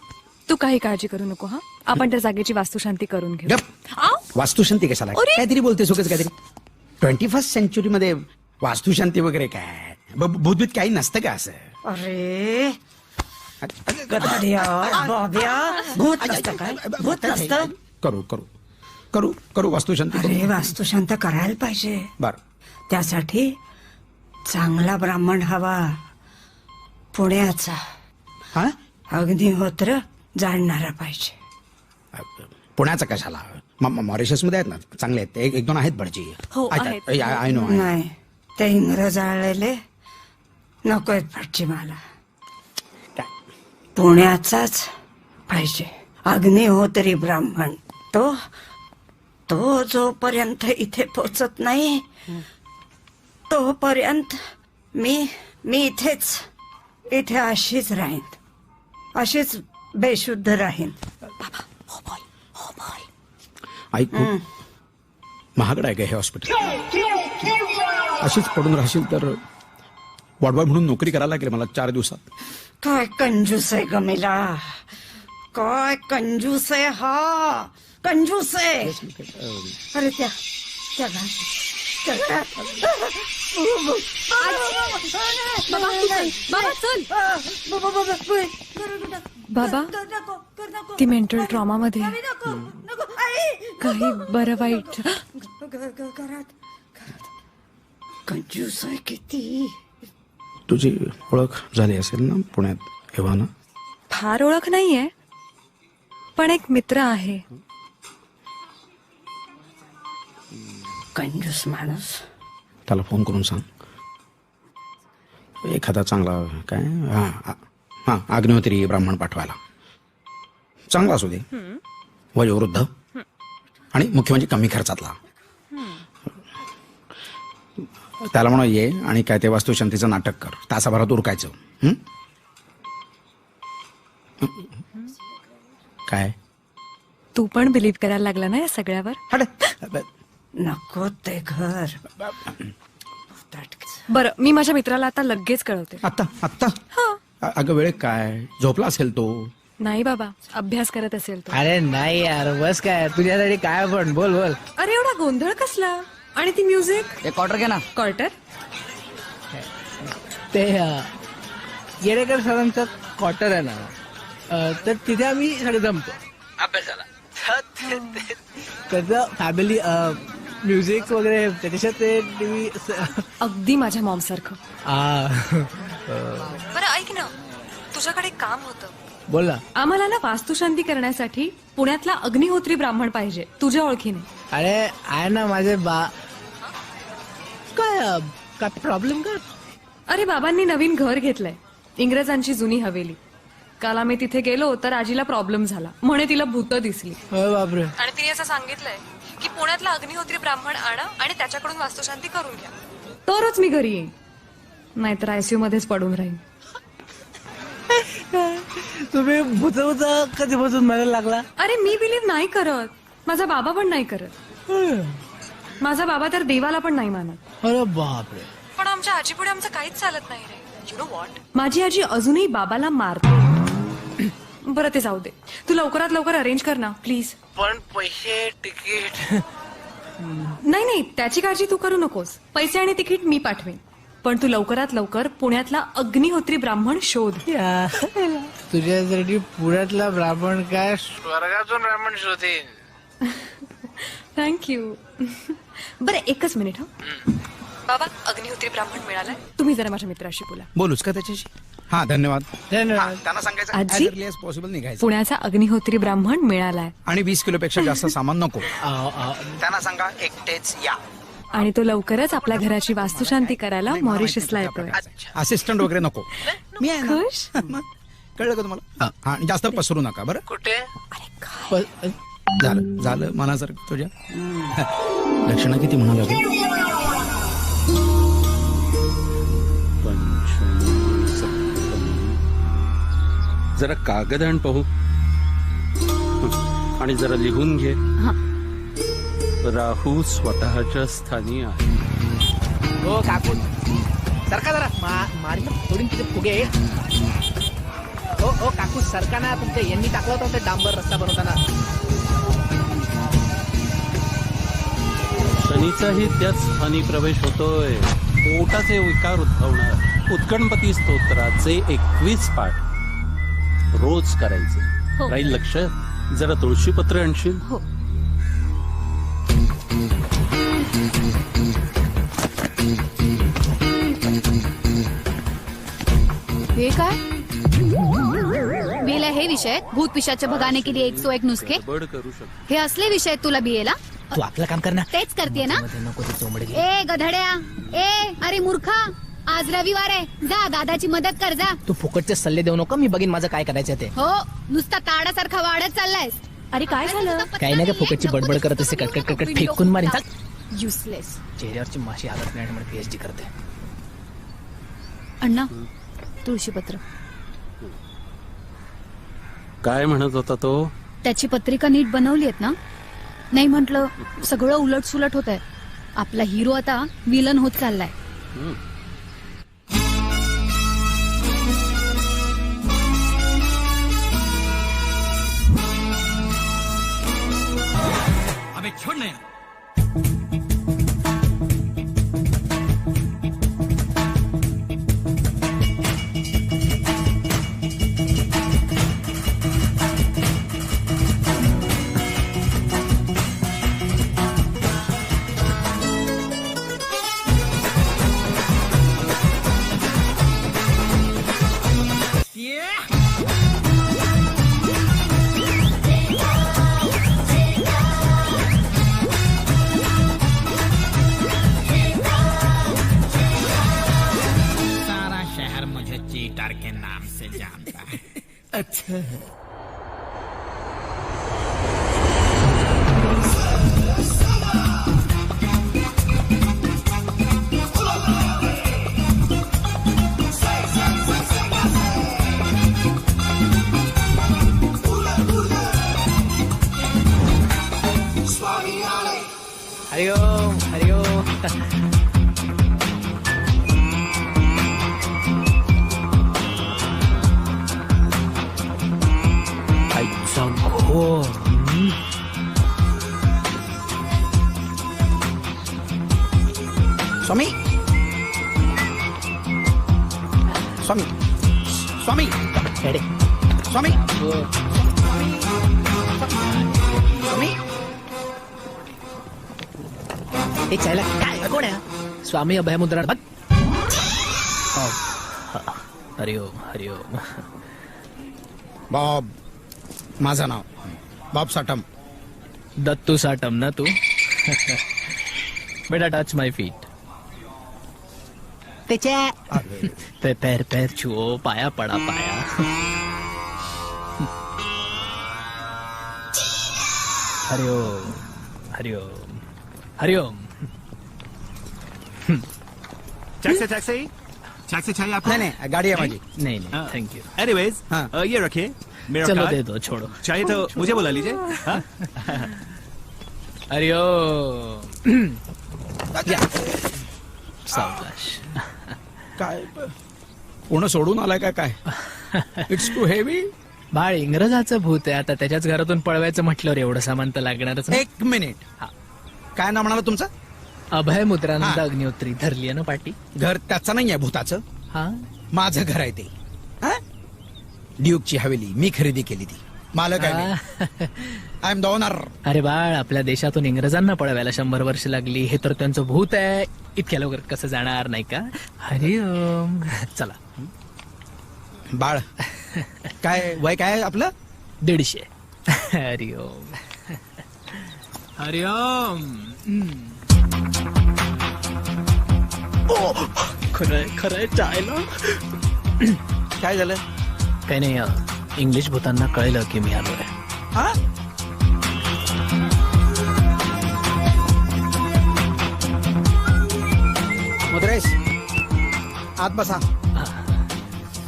तू काही काळजी करू नको हा. आपण त्या जागेची वास्तुशांती करून घेऊ. आव! वास्तुशांती कशाला अरे! काहीतरी बोलते सुखच काहीतरी 21st सेंचुरी मध्ये वास्तुशांती वगैरे काय भूतभीत काही नसतं का असं? अरे गधाड्या, बाब्या, भूत नसतं काय? भूत नसतं? करू करू करू करू वास्तुशांती करू. अरे वास्तुशांत करायला पाहिजे. बर त्यासाठी चांगला ब्राह्मण हवा. पुण्याचा हा अग्निहोत्र जाणणारा पाहिजे. पुण्याचा कशाला मॉरिशस मध्ये आहेत ना चांगले आहेत एक दोन आहेत भटजी. हो, आहेत. आय नो नाही ते इंग्रज आलेले नकोय भटजी मला. पुण्याचाच पाहिजे अग्निहोत्री ब्राह्मण. तो तो जोपर्यंत इथे पोचत नाही तोपर्यंत मी इथे अशीच राहीन. अशीच बेशुद्ध राहीन. आई खूप महागड आहे का हे हॉस्पिटल? अशीच पडून राहशील तर वॉर्डबॉय म्हणून नोकरी करायला लागेल मला 4 दिवसात. काय कंजूस आहे गमेला. काय कंजूस आहे हा. कंजूस आहे. अरे त्या बाबा ती मेंटल ट्रॉमा मध्ये काही बरं वाईट. कंजूस आहे किती. तुझी ओळख झाली असेल ना पुण्यात एव्हाना? फार ओळख नाहीये पण एक मित्र आहे. कंजूस माणूस. त्याला फोन करून सांग एखादा चांगला काय हा अग्निहोत्री ब्राह्मण पाठवायला. चांगला असू दे वयोवृद्ध आणि मुख्य म्हणजे कमी खर्चातला. त्याला म्हणा ये आणि काय ते वास्तुशांतीचं नाटक कर. तासाभरात उरकायचं. काय तू पण बिलीव्ह करायला लागला ना या सगळ्यावर? नको ते घर. बरं मी माझ्या मित्राला आता लगेच कळवते. आत्ता अगं वेळ काय झोपला असेल तो? नाही बाबा अभ्यास करत असेल तो. अरे नाही यार बस काय तुझ्यासाठी काय पण बोल बोल. अरे एवढा गोंधळ कसला? आणि ती म्युझिक? एक क्वार्टर घे ना. क्वार्टर? ते येडेकर सरांचं क्वार्टर आहे ना तर तिथे आम्ही सगळे जमतो अभ्यासाला. त्याचं फॅमिली म्युझिक वगैरे त्याच्यात ते टीव्ही अगदी माझ्या मॉम सारखं. बरं ऐक ना तुझ्याकडे काम होतं. बोल ना. आम्हाला ना वास्तुशांती करण्यासाठी पुण्यातला अग्निहोत्री ब्राह्मण पाहिजे तुझ्या ओळखीने. अरे आहे ना माझे काय प्रॉब्लेम काय? अरे बाबांनी नवीन घर घेतलंय. इंग्रजांची जुनी हवेली. काल आम्ही तिथे गेलो तर आजीला प्रॉब्लेम झाला. म्हणे तिला भूत दिसली. बापरे. आणि तिने असं सांगितलंय की पुण्यातला अग्निहोत्री ब्राह्मण आणा आणि त्याच्याकडून वास्तुशांती करून घ्या. तरच मी घरी येईन नाहीतर आयसीयू मध्येच पडून राहीन. तुम्ही भूत कधीपासून म्हणायला लागला? अरे मी बिलीव्ह नाही करत. माझा बाबा पण नाही करत. माझा बाबा तर देवाला पण नाही मानत. अरे बापरे. पण आमच्या आजीपुढे आमचं काहीच चालत नाही रे. यु नो व्हॉट माझी आजी अजूनही बाबाला मारते. बरं ते जाऊ दे. तू लवकरात लवकर अरेंज कर ना प्लीज. पण पैसे तिकीट नाही त्याची काळजी तू करू नकोस. पैसे आणि तिकीट मी पाठवेन. पण तू लवकरात लवकर पुण्यातला अग्निहोत्री ब्राह्मण शोध. तुझ्यासाठी पुण्यातला ब्राह्मण काय स्वर्गातून ब्राह्मण शोधेन. थँक्यू. बरं एकच मिनिट हा. बाबा अग्निहोत्री ब्राह्मण मिळालाय. तुम्ही जरा माझ्या मित्राशी बोला. बोलूच का त्याच्याशी? हा धन्यवाद. धन्यवाद. त्यांना सांगायचं आजी? as early as possible निघायचं. पुण्याचा अग्निहोत्री ब्राह्मण मिळालाय. आणि 20 किलोपेक्षा जास्त सामान नको. त्यांना सांगा एकटेच या. आणि तो लवकरच आपल्या घराची वास्तुशांती करायला मॉरिशसला येतोय. असिस्टंट वगैरे नको. मी आहे ना. खुश? मग कळलं का तुम्हाला? हा जास्त पसरू नका बरं. कुठे? झालं मनासारखं तुझ्या. लक्षणं किती म्हणाला? जरा कागद आण पाहू आणि जरा लिहून घे. राहू स्वतःच्या स्थानी आहे. हो काकू सरका जरा मारी थोडी तिथे फुगे. ओ काकू सरका ना, तुमच्या यांनी टाकलं होतं ते डांबर रस्ता बनवताना. शनीचाही त्याच स्थानी प्रवेश होतोय. पोटाचे विकार उद्भवणार. उत्कणपती स्तोत्राचे 21 पाठ रोज करायचे. हो. राहील लक्ष. जरा तुळशीपत्र आणशील. हो. हे काय बीएला हे विषय भूत पिशाच भगाने के लिए 101 नुस्खे. गडबड करू शकतो. हे असले विषय आहेत तुला बीएला. तू आपलं काम कर ना. तेच करते ना. नको ते चोंबडे. ए गधड्या, ए अरे मूर्खा, आज रविवार आहे. जा दादाची मदत कर जा. तू फुकटचे सल्ले देऊ नको, मी बघीन माझं काय करायचं ते. हो, नुसता ताडासारखा वाढत चाललायस. अरे काय झालं? काही नाही का फुकटची बडबड करत असे कटकट कटकट फेकून मारीन. चाल. युसलेस. चेहऱ्यावरची माशी हालत नाही म्हणून पीएचडी करते. अण्णा तुळशीपत्र. काय म्हणत होता तो? त्याची पत्रिका नीट बनवली आहेत ना. नाही म्हटलं सगळं उलट सुलट होत आहे. आपला हिरो आता विलन होत चाललाय. अबे छोड़ ना यार. सारा शहर मुझे चीटर के नाम से जानता है. अच्छा. हरिओम हरिओम. आईचा घोर. स्वामी स्वामी स्वामी एडे. स्वामी स्वामी. ते चायला काय कोण आहे? स्वामी अभयमुद्रा बघ. हरिओम हरिओम. बॉब. माझं नाव बॉब साटम. दत्तू साटम ना तू. बेटा टच माय फीट. त्याच्या पे पैर पैर छुओ, पाया पडा पाया. हरिओम हरिओम हरिओम. टैक्सी टैक्सी टैक्सी चाहिए आपको? नाही नाही गाडी आहे माझी. नहीं नहीं थैंक यू. एनीवेज ये रखिए मेरा चलो कार्ड. दे दो, छोड़ो. चाहिए तो मुझे बुला लीजिए. हाँ? हरिओम. सावकाश. काय कोण सोडून आलाय का काय? It's too heavy. बाळ इंग्रजाचं भूत आहे. आता त्याच्याच घरातून पळवायचं म्हटल्यावर एवढं सामान तर लागणारच ना. 1 मिनिट. काय नाव म्हणाला तुमचं? अभय मुद्रानंद हा. अग्निहोत्री. धरली आहे ना पाटी. घर त्याचं नाही आहे भूताचं. हा. माझं घर आहे ते. ड्यूकची हवेली मी खरेदी केली ती. मालक आहे. I am the owner. अरे बाळ आपल्या देशातून इंग्रजांना पळवायला 100 वर्ष लागली. हे तर त्यांचं भूत आहे. इतक्या लवकर कसं जाणार नाही का? हरिओम. चला. बाळ काय वय काय आपलं? 150. हरिओम हरिओम. खरंय खरंय चायला. काय झालं? काही नाही, इंग्लिश भूतांना कळलं की मी आलोय. हा? मुद्रेश आत बसा.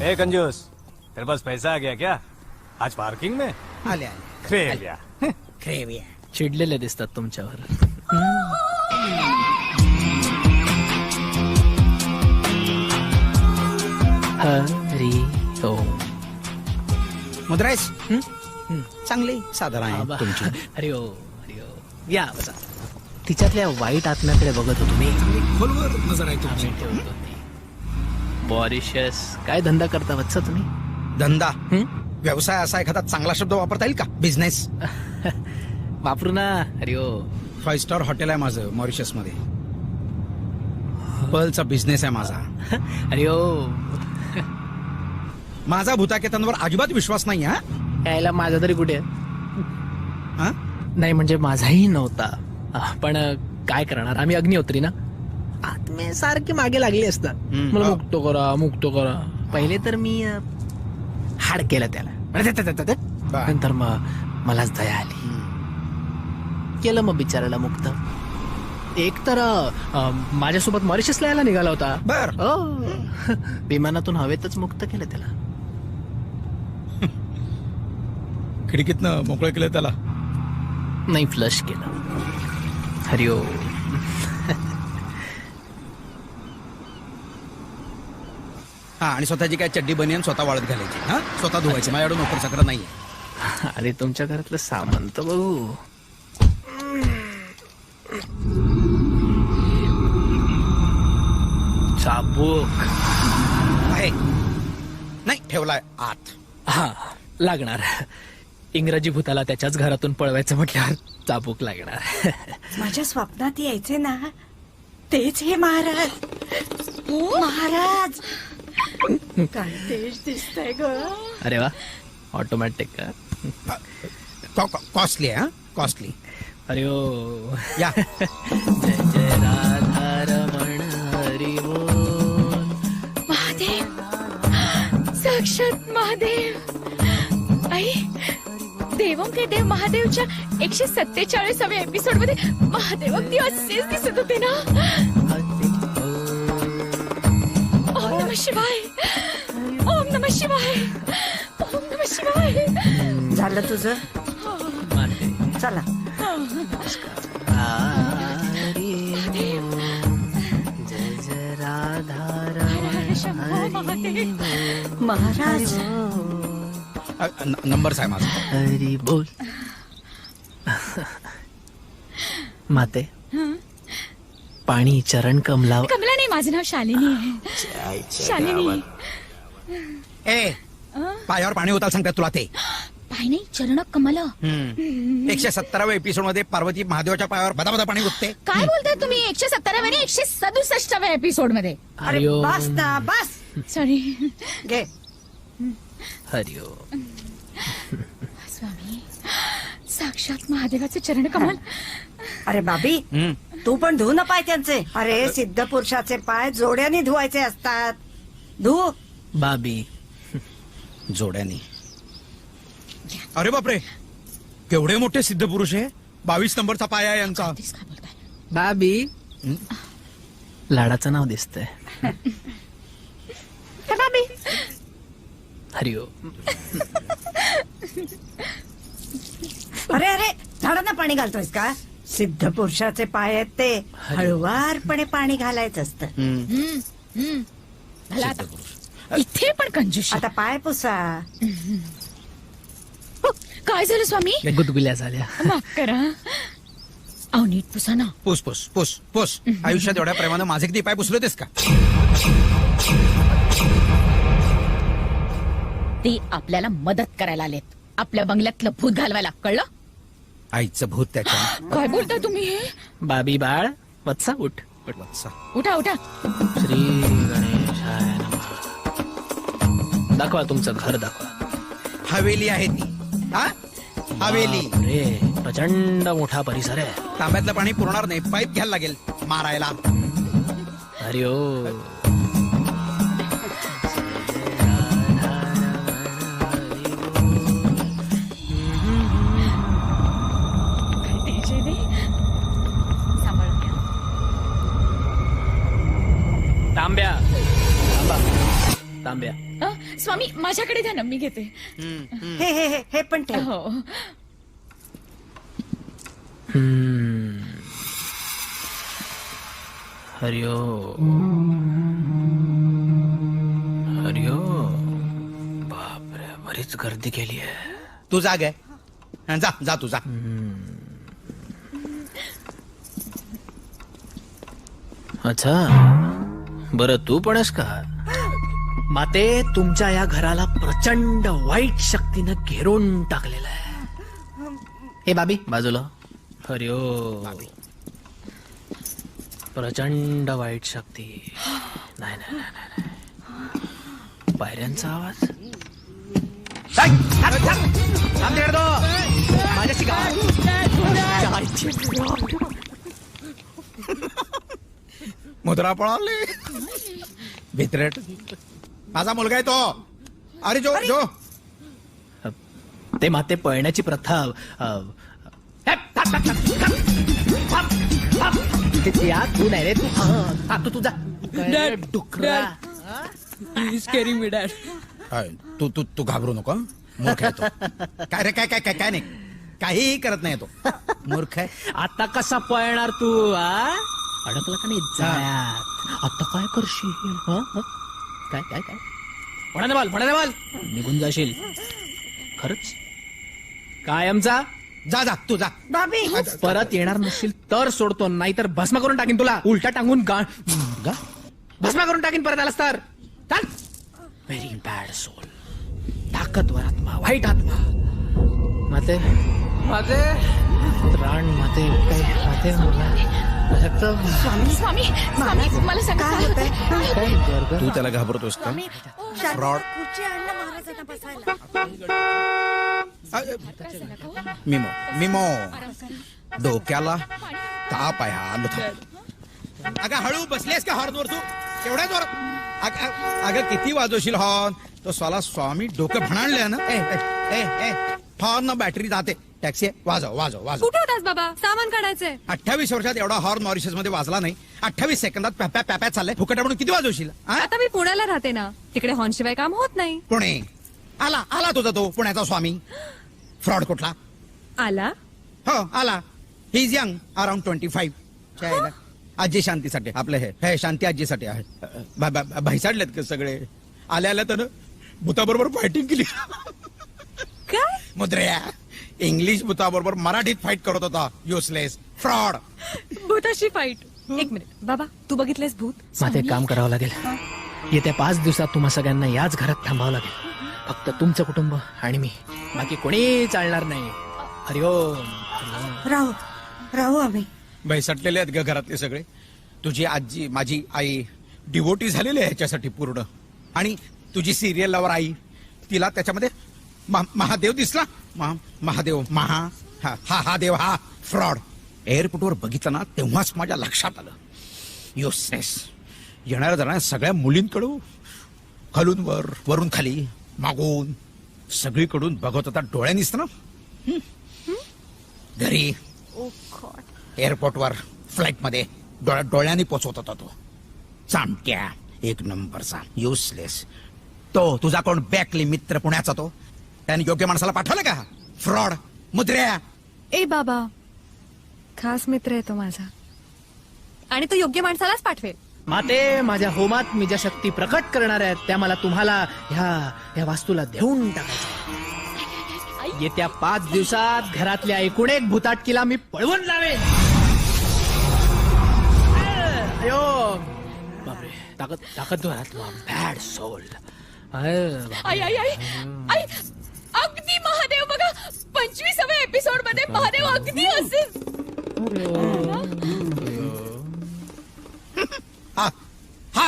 ए कंजूस, तेरे पास पैसा आ गया क्या आज पार्किंग में? आले क्रेविया. क्रेविया. चिडलेले दिसतात तुमच्यावर. हरी ओम. मद्रास चांगली साधारण आहे तुमची. हरी ओम हरी ओम. या बसा. तिच्यातल्या वाईट आत्म्याकडे बघत होतो मी. खोलवर नजर आहे तुमची. मॉरिशस काय धंदा करता वत्सा तुम्ही? धंदा व्यवसाय असा एखादा चांगला शब्द वापरता येईल का? बिझनेस वापरू ना. हरी ओम. 5 स्टार हॉटेल आहे माझं मॉरिशस मध्ये. पर्लचा बिझनेस आहे माझा. हरी ओम. माझा भूताकेतांवर अजिबात विश्वास नाही. हा यायला माझा तरी कुठे हा? नाही म्हणजे माझाही नव्हता. पण काय करणार, आम्ही अग्निहोत्री ना. आत्मे सारखे मागे लागले असतात. मला मुक्त करा. पहिले तर मी हाड केलं त्याला. नंतर मग मलाच दया आली. केलं मग बिचाराला मुक्त. एक तर माझ्यासोबत मॉरिशसला यायला निघाला होता. बर विमानातून हवेतच मुक्त केलं त्याला. खिडकीतनं मोकळं केलं त्याला. नाही फ्लश केलं. हरी ओम. हा आणि स्वतःची काय चड्डी बनियन स्वतः वाळत घालायची. हा स्वतः धुवायची. माझ्याकडे नोकर चाकर नाहीये. अरे तुमच्या घरातलं सामान तर बघू. चाबूक आहे नाही ठेवलाय आत. हा लागणार. इंग्रजी भूताला त्याच्याच घरातून पळवायचं म्हटल्यावर चाबूक लागणार. माझ्या स्वप्नात यायचे ना तेच हे महाराज. महाराज काय तेज दिसतंय ग. अरे वा ऑटोमॅटिक. कॉस्टली आहे. कॉस्टली. अरे ओ या जय जय राधा रमण हरी बोल. महादेव साक्षात महादेव. आई देवम के देव महादेवच्या 147व्या एपिसोड मध्ये महादेव अगदी असेच दिसत होते ना. ओम नमः शिवाय. ओम नमः शिवाय. ओम नमः शिवाय. झालं तुझं? चला. जय जय राधा रमण महाराज नंबर आहे माझा. हरी बोल. माते पाणी चरण कमला. कमला नाही, माझं नाव शालिनी आहे. शालिनी. ए पायावर पाणी होता सांगतात तुला ते. पाय नाही चरण कमल. 117व्या एपिसोड मध्ये पार्वती महादेवाच्या पायावर बदाबदा पाणी गुतते. काय बोलताय तुम्ही? 117व्या आणि 167व्या एपिसोड मध्ये. अरे बस ना बस. सॉरी. घे. हरी ओम. स्वामी साक्षात महादेवाचे चरण कमल. अरे बाबी तू पण धु ना पाय त्यांचे. अरे सिद्ध पुरुषाचे पाय जोड्याने धुवायचे असतात. धु. बाबी जोड्याने. अरे बापरे केवढे मोठे सिद्ध पुरुष आहे. 22 नंबरचा पाय आहे यांचा. बाबी लाडाचं नाव दिसतंय. बाबी. हरी ओम. अरे अरे झाडांना पाणी घालतोयस का? सिद्ध पुरुषाचे पाय आहेत ते. हळुवारपणे पाणी घालायचं असतं. भला आता. इथे पण कंजूस. आता पाय पुसा. काय झालं स्वामी? गुदगुल्या झाल्या. माफ करा. अहो नीट पुसा ना. पुस पुस पुस पुस. आयुष्यात एवढ्या प्रेमानं माझे किती पाय पुसले होतेस का? ते आपल्याला मदत करायला आलेत. आपल्या बंगल्यातलं भूत घालवायला. कळलं? आईचं भूत त्याच्या. काय बोलता तुम्ही हे? बाबी बाळ वत्सा उठ. वत्सा उठा उठा. श्री गणेशाय नमः. दाखवा तुमचं घर दाखवा. हवेली आहे ती. हा हवेली. रे प्रचंड मोठा परिसर आहे. तांब्यातलं पाणी पुरणार नाही. पाईप घ्यायला लागेल मारायला. हरी ओम. तांब्या तांब्या. स्वामी माझ्याकडे द्या ना, मी घेते. हे पण ठेव. हो. हरि ओम. हरि ओम. बरीच गर्दी केली आहे. तू जा गे जा जा तू जा. अच्छा बरं तू पण आहेस का? माते तुमच्या या घराला प्रचंड वाईट शक्तीनं घेरून टाकलेलं आहे. हे बाबी बाजूला. हरिओ प्रचंड वाईट शक्ती. नाही नाही नाही नाही. पायऱ्यांचा आवाज. माझ्याशी मुद्रा पळाली भित्रेट. माझा मुलगा आहे तो. अरे जो जो ते माते पळण्याची प्रथा तू नाही रे तू तुझा डुकरा. स्केरिंग मी डॅड. तू तू तू घाबरू नको. मूर्ख आहे तो. काय रे काय काय काय काय नाही काहीही करत नाही तो. मूर्ख आहे. आता कसा पळणार तू? अडकला का नाही जाळ्यात? आता काय करशील? काय काय काय म्हणाले बाल निघून जाशील खरंच कायमचा. जा जा तू जा. बाबी परत येणार नसशील तर सोडतो, नाही तर भस्म करून टाकीन तुला. उलटा टांगून भस्म करून टाकीन परत आलास तर. चाल. Very bad soul. ताकदवर आत्मा, वाईट आत्मा. माते माते प्राण माते काय माते स्वामी स्वामी स्वामी मला सांगा काय होतंय? तू त्याला घाबरतोस का? फ्रॉड. मिमो मिमो डोक्याला ताप आहे हा. आलो थांब. अगं हळू बसलेस का हॉर्नवर तू? एवढ्या जोरात? अगं किती वाजवशील हॉर्न? तो स्वला स्वामी डोकं भणाणले ना. हॉर्न बॅटरी जाते. टॅक्सी वाजव वाजव वाजव. कुठे होतास बाबा? सामान काढायचंय. 28 वर्षात एवढा हॉर्न मॉरिशस मध्ये वाजला नाही. 28 सेकंदात प्याप्या प्याप्या चाललंय. फुकट म्हणून किती वाजवशील? आता मी पुण्याला राहते ना, तिकडे हॉर्नशिवाय काम होत नाही. पुणे आला आला तुझा तो पुण्याचा स्वामी. फ्रॉड कुठला? आला हो आला. He is young around 25. आजी शांतीसाठी आपलं हे शांती आजीसाठी आहे. भैसाडलेत का सगळे? आल्या आल्या तर भूताबरोबर फायटिंग केली. काय मुद्र्या इंग्लिश भूताबरोबर मराठीत फाईट करत होता. Useless fraud. भूताशी फाईट. एक मिनिट बाबा, तू बघितलेस भूत? माते काम करावं लागेल. येत्या 5 दिवसात तुम्हा सगळ्यांना याच घरात थांबावं लागेल. फक्त तुमचं कुटुंब आणि मी, बाकी कोणी चालणार नाही. हरिओम. राहू राहू आम्ही. बैसटलेले आहेत ग घरातले सगळे. तुझी आजी माझी आई डिवोटी झालेली आहे ह्याच्यासाठी पूर्ण. आणि तुझी सिरियल लवर आई, तिला त्याच्यामध्ये महादेव दिसला. महादेव हा देव हा फ्रॉड. एअरपोर्टवर बघितलं ना तेव्हाच माझ्या लक्षात आलं. युसनेस. येणाऱ्या जाणाऱ्या सगळ्या मुलींकडून खालून वर वरून खाली मागून सगळीकडून बघत होता. डोळ्यांनीच ना. घरी एअरपोर्टवर फ्लाईट मध्ये डोळ्यांनी पोचवत होता तो. चामट्या एक नंबरचा युसलेस. तो तुझा कोण बॅकली मित्र पुण्याचा तो त्याने योग्य माणसाला पाठवलं का? फ्रॉड. मुद्र्या. ए बाबा, खास मित्र आहे तो माझा, आणि तो योग्य माणसालाच पाठवेल. माते माझ्या होमात मी ज्या शक्ती प्रकट करणार आहेत त्या मला तुम्हाला ह्या वास्तूला देऊन टाकायचं. येत्या 5 दिवसात घरातल्या एकूण एक भूताटकीला मी पळवून लावेन. बापरे, ताकदवर आत्मा, बॅड सोल. आई आई आई आई अगदी महादेव बघा 25व्या एपिसोड मध्ये महादेव अगदी असेल. हा हा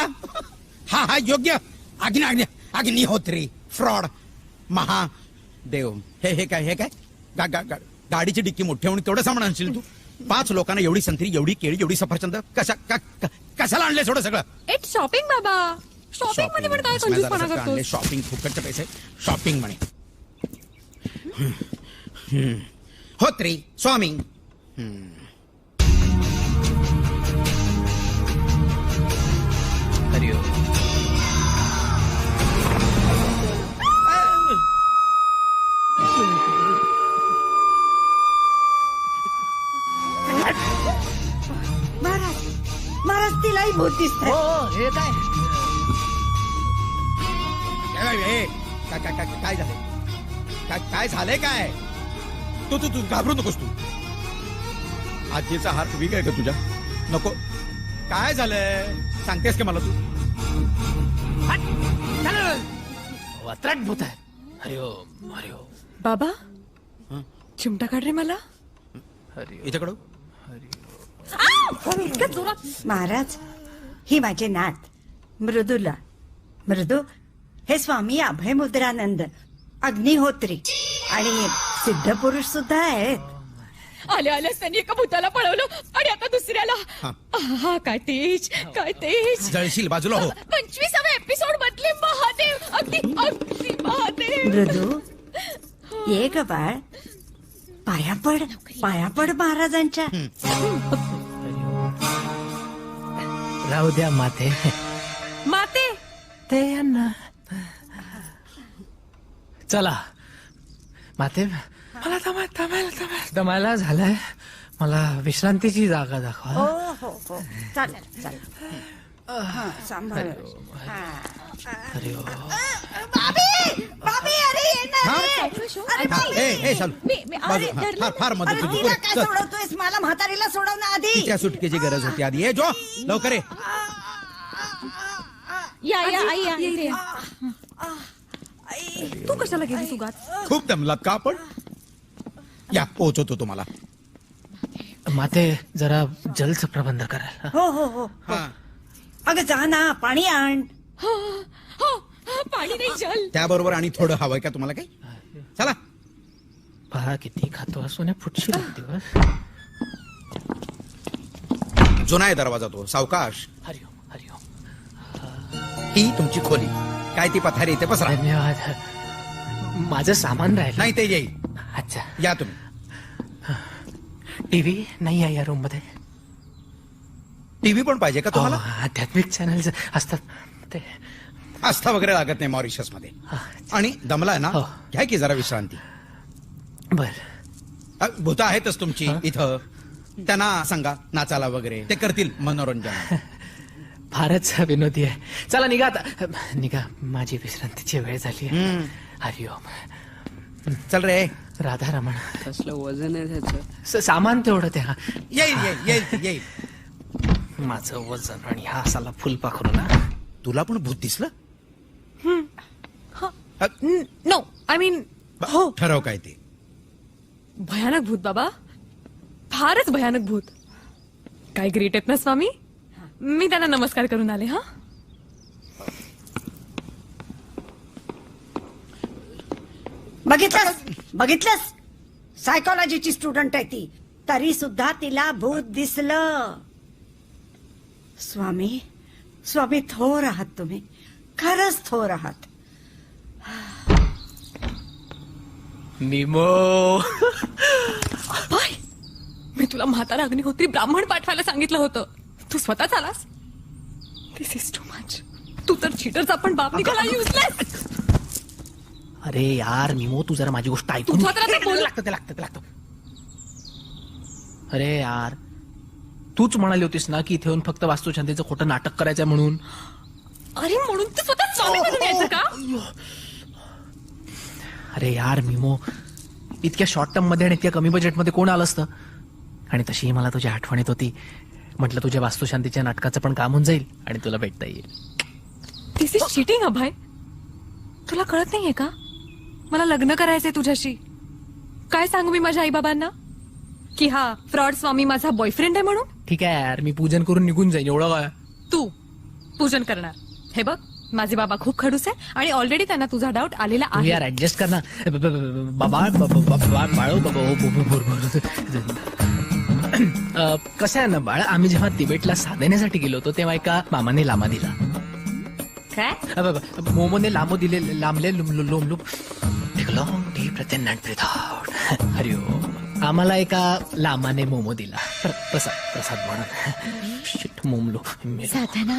हा हा योग्य. अग्निहोत्री. फ्रॉड. महादेव. हे काय गाडीची डिक्की मोठी होऊन तेवढं सामान आणशील तू? 5 लोकांना एवढी संत्री, एवढी केळी, एवढी सफरचंद कशाला आणले? थोडं सगळं इट्स शॉपिंग बाबा. शॉपिंग मध्ये पण काय कंजूसपणा करतोस? शॉपिंग फुकटचे पैसे शॉपिंग म्हणे. होत्री स्वामी. हरिओम. महाराज तिलाही भूत दिसतंय. हे काय? काय झालं? काय झालंय काय? तू तू तू घाबरू नकोस तू. आजीचा हात वीक आहे का तुझ्या? नको. काय झालंय सांगतेस का मला तू? वात्राट भूत आहे. हरिओम हरिओम. बाबा चिमटा काढ रे मला. इथेकडं इतक्या जोरात. महाराज, ही माझे नात मृदुला. मृदू हे स्वामी अभयमुद्रानंद अग्निहोत्री आणि सिद्ध पुरुष सुद्धा आहेत. आल्या आल्यास त्यांनी एका भूताला पळवलं आणि आता दुसऱ्याला. हा काय तेज, काय तेज. जळशील, बाजूला हो. 25व्या एपिसोड मधले महादेव, अगदी अगदी महादेव. मृदू ये ग बाळ, पाया पड महाराजांच्या. राहू द्या माते. माते ते यांना चला माते. मला दमायला झालंय. मला विश्रांतीची जागा दाखवा. हो चालेल चालेल. सांभाळ. हरिओम. बाबी अरे ये ना रे. फार मदत अरे होती. तिला काय सोडवतोयस? मला म्हातारीला सोडव ना आधी. तिच्या सुटकेची गरज होती आधी. ये जो लवकर ये. या आई या इथे. तू कशाला गेली तुगात? खूप दमलात का आपण? या पोहोचवतो तुम्हाला. माते जरा जलचं प्रबंध कराल. हो. अगं जा ना, पाणी आण. हो पाणी नाही जल. त्याबरोबर आणि थोडं हवंय का तुम्हाला काही? चला. पहा किती खातो असून फुटशी दिवस. जुना आहे दरवाजा तो. सावकाश. हरिओम हरिओम. ही तुमची खोली. काय ती पथारी इथे पसरा. धन्यवाद. माझं सामान राहिलं. नाही ते येईल. अच्छा. या तुम्ही. टीव्ही नाही आहे या रूम मध्ये. टीव्ही पण पाहिजे का तुम्हाला? आध्यात्मिक चॅनल्स असतात ते. आस्था वगैरे लागत नाही मॉरिशस मध्ये. आणि दमलाय ना, घ्या की जरा विश्रांती. बर. भूत आहेतच तुमची इथं. त्यांना सांगा नाचायला वगैरे, ते करतील मनोरंजन. फारच विनोदी आहे. चला निघा आता. निघा, माझी विश्रांतीची वेळ झाली. हरिओम. चल रे. राधारमण. कसलं वजन आहे त्याचं? सामान तेवढं त्या. येईल. माझं वजन आणि हा साला फुलपाखरू ना. तुला पण भूत दिसलं? नो आय मीन हो. ठरव काय ते. भयानक भूत बाबा, फारच भयानक भूत. काय ग्रेट आहेत ना स्वामी. मी त्यांना नमस्कार करून आले. हा बघितलंस सायकोलॉजीची स्टुडंट आहे ती, तरी सुद्धा तिला भूत दिसलं. स्वामी थोर आहात तुम्ही, खरंच थोर आहात. निमो. बाय, मी तुला म्हातारा अग्निहोत्री ब्राह्मण पाठवायला सांगितलं होतं. तू स्वतःच आलास. दिस इज टू मच. तू तर चीटरचा पण बाप निघाला. युजलेस. अरे यार निमो, तू जरा माझी गोष्ट ऐकून. लागतं. अरे यार, तूच म्हणाली होतीस ना की इथे येऊन फक्त वास्तुशांतीचं खोटं नाटक करायचंय म्हणून. अरे म्हणून तू स्वतः स्वामी बनून यायचं का? अरे यार मिमो, इतक्या शॉर्ट टर्म मध्ये आणि इतक्या कमी बजेटमध्ये कोण आलं असतं? आणि तशीही मला तुझी आठवण येत होती. म्हटलं तुझ्या वास्तुशांतीच्या नाटकाचं पण काम होऊन जाईल आणि तुला भेटता येईल. दिस इज चिटिंग अभय. तुला कळत नाहीये का? मला लग्न करायचंय तुझ्याशी. काय सांगू मी माझ्या आईबाबांना की हा फ्रॉड स्वामी माझा बॉयफ्रेंड आहे म्हणून? ठीक आहे यार, मी पूजन करून निघून जाईन. एवढं काय? तू पूजन करणार? हे बघ, माझे बाबा खूप खडूस आहे आणि ऑलरेडी त्यांना तुझा डाऊट आलेला आहे. यार ऍडजस्ट कर ना बाबा. कसं आहे ना बाळ, आम्ही जेव्हा तिबेटला साधण्यासाठी गेलो होतो तेव्हा एका मामाने लामा दिला. काय? मोमोने लांबो दिले. लांबले लोम हरिओम. आम्हाला एका लामाने मोमो दिला. प्रसाद म्हणून. मोमलो. साधना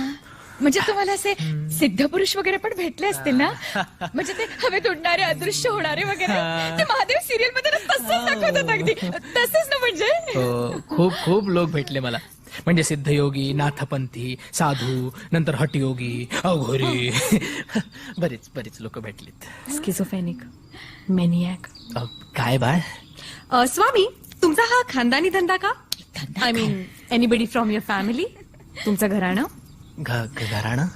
म्हणजे तुम्हाला असे सिद्ध पुरुष वगैरे पण भेटले असतील ना? म्हणजे ते हवेत उडणारे, अदृश्य होणारे वगैरे. ते महादेव सिरियल मध्ये तसंच दाखवतात. अगदी तसंच ना. म्हणजे खूप खूप लोक भेटले मला. म्हणजे सिद्धयोगी, नाथपंथी, साधू, नंतर हटयोगी, अघोरी बरीच लोक भेटलीत. स्किझोफेनिक, मेनियॅक. काय बाळ? स्वामी, तुमचा हा खानदानी धंदा का? I mean anybody from your family? तुमचं घराणं? घराणं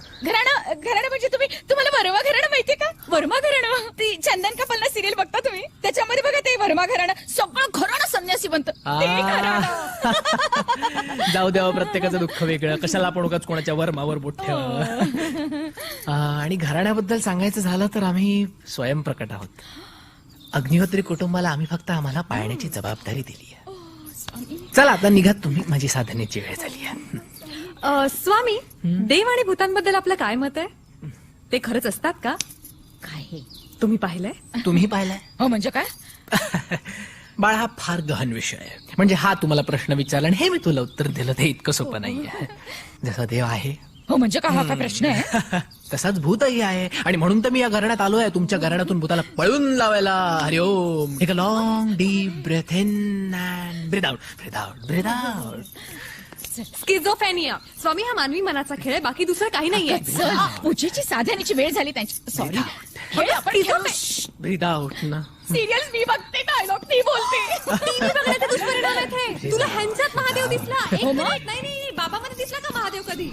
घराणं म्हणजे तुम्हाला वर्मा घराणं माहितीये का? वर्मा घराणं ती चंदन कपलना सिरियल बघता तुम्ही? त्याच्यामध्ये बघा ते वर्मा घराणं सगळं घराणं संन्यासी बनतं. जाऊ द्यावं, प्रत्येकाचं दुःख वेगळं, कशाला आपण उगाच कोणाच्या वर्मावर बोट ठेवा. आणि घराण्याबद्दल सांगायचं झालं तर आम्ही स्वयंप्रकट आहोत. अग्निहोत्री कुटुंबाला आम्ही फक्त आम्हाला पाळण्याची जबाबदारी दिली आहे. चला आता निघा तुम्ही, माझी साधनेची वेळ झाली आहे. स्वामी, देव आणि भूतांबद्दल आपलं काय मत आहे? ते खरंच असतात का? काय तुम्ही पाहिलंय? तुम्ही पाहिलंय? हो म्हणजे काय? बाळा, हा फार गहन विषय आहे. म्हणजे हा तुम्हाला प्रश्न विचारला आणि हे मी तुला उत्तर दिलं, ते इतकं सोपं नाहीये. जसा देव आहे, हो म्हणजे काय, हा काय प्रश्न आहे? तसाच भूतही आहे. आणि म्हणून तर मी या घराण्यात आलोय, तुमच्या घराण्यातून भूताला पळून लावायला. Hari Om. Take a long deep breath in and breath out, breath out, breath out. Schizophrenia. Swami, हा मानवी मनाचा खेळ आहे, बाकी दुसरं काही नाहीये. पूजेची साधनेची वेळ झाली त्यांची. सॉरी. ब्रीथ आउट ना. सिरियल्स मी बघते, डायलॉग मी बोलते. टीव्ही बघण्याचे दुष्परिणाम आहेत हे. तुला ह्यांच्यात महादेव दिसला? एक मिनिट. नाही, बाबामध्ये दिसला का महादेव कधी?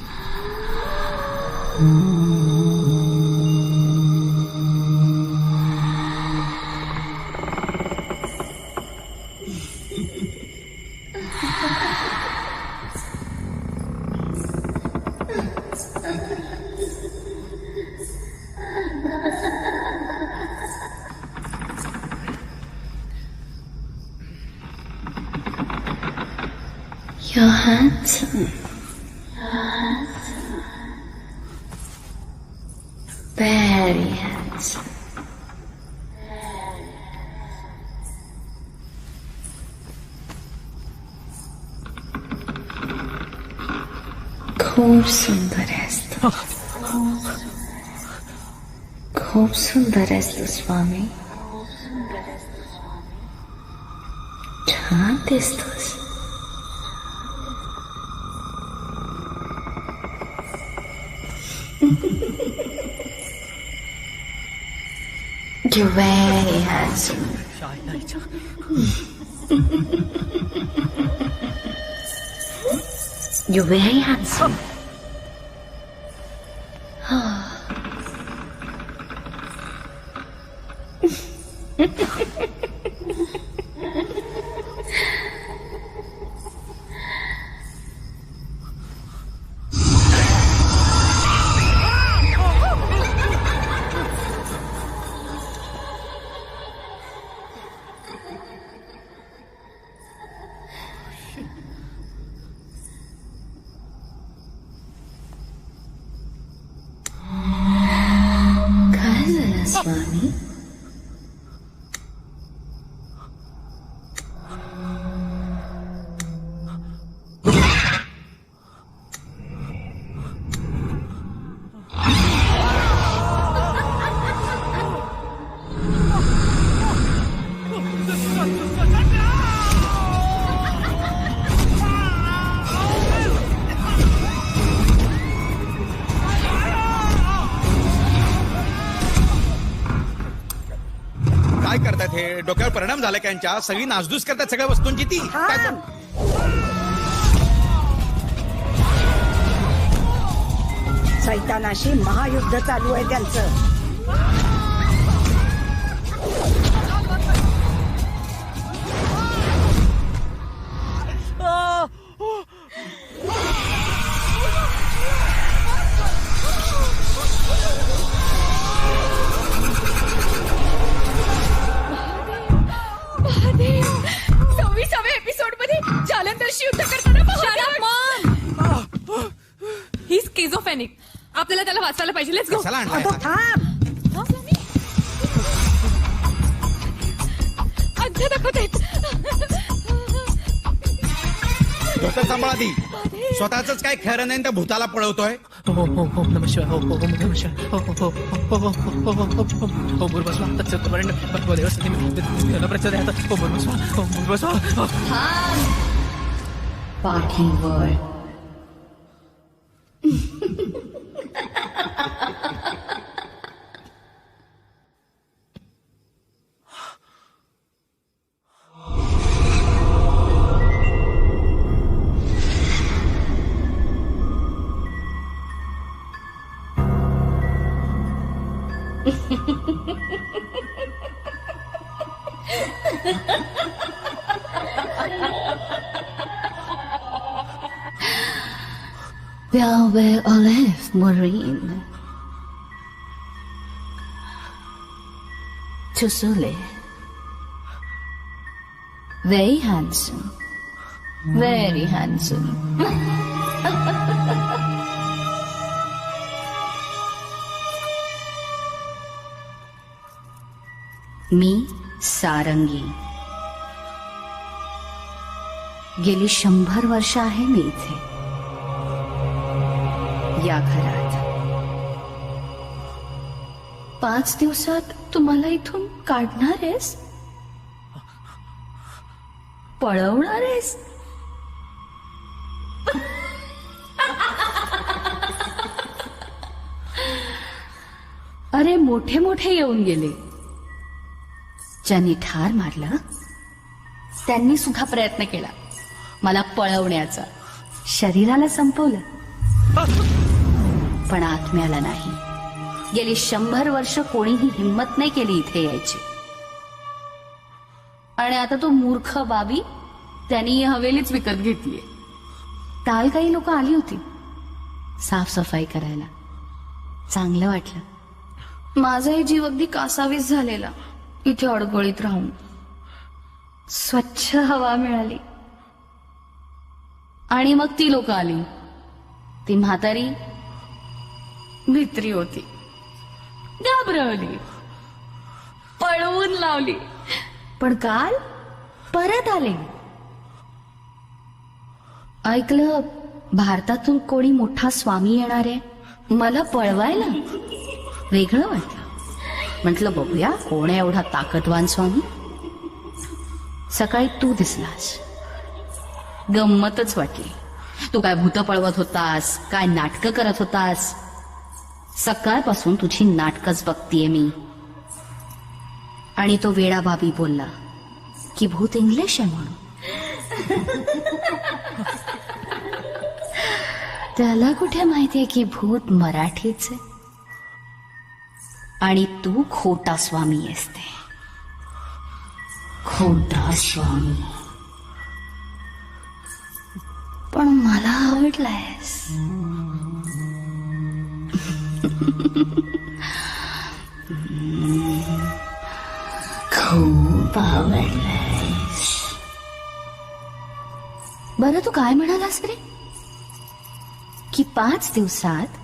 You're handsome. Very handsome. खूप सुंदर आहेस तू. खूप सुंदर आहेस तू स्वामी. छान दिसतोस. You're very handsome. You're very handsome. काय झालं स्वामी? काय करतात हे? डोक्यावर परिणाम झाला त्यांच्या. सगळी नासधूस करतात सगळ्या वस्तूंची. ती सैतानाशी महायुद्ध चालू आहे त्यांचं. एपिसोड मध्ये जालंधरशी युद्ध करताना ही स्किझोफेनिक. आपल्याला त्याला वाचायला पाहिजे. Let's go. अंध दाखवत आहेत. डोकं सांभाळा ती. स्वतःच काय खरं नाही, त्या भूताला पळवतोय. ओम नमः शिवाय. ओम नमः शिवाय. ओम भूर्भुवः तत्सवितुर्वरेण्यं भर्गो देवस्य धीमहि प्रचोदयात्. ओम भूर्भुवः. ओम भूर्भुवः. पाठीवर Velvet olive marine. Tusule. Very handsome. Very handsome. मी सारंगी. गेली 100 वर्ष आहे मी इथे या घरात. 5 दिवसात तुम्हाला इथून काढणार आहेस, पळवणार आहेस. अरे मोठे मोठे येऊन गेले, ज्यांनी ठार मारलं त्यांनी सुद्धा प्रयत्न केला मला पळवण्याचा. शरीराला संपवलं पण आत्म्याला नाही. गेली 100 वर्ष कोणीही हिंमत नाही केली इथे यायची. आणि आता तो मूर्ख बाबी त्यांनी ही हवेलीच विकत घेतलीय. काल काही लोक आली होती साफसफाई करायला. चांगलं वाटलं. माझाही जीव अगदी कासावीस झालेला इथे अडगळीत राहून. स्वच्छ हवा मिळाली. आणि मग ती लोक आली. ती म्हातारी भित्री होती, घाबरवली, पळवून लावली. पण काल परत आले. ऐकलं भारतातून कोणी मोठा स्वामी येणार आहे मला पळवायला. वेगळं वाटलं. म्हटलं बघूया कोण आहे एवढा ताकदवान स्वामी. सकाळी तू दिसलास. गंमतच वाटली. तू काय भूत पळवत होतास, काय नाटकं करत होतास. सकाळपासून तुझी नाटकच बघतीये मी. आणि तो वेडा बाबी बोलला की भूत इंग्लिश आहे म्हणून. त्याला कुठे माहितीये की भूत मराठीच आहे. आणि तू खोटा स्वामी आहेस. ते खोटा स्वामी. पण मला आवडलायस. खूप आवडलायस. बरं तू काय म्हणालास रे की 5 दिवसात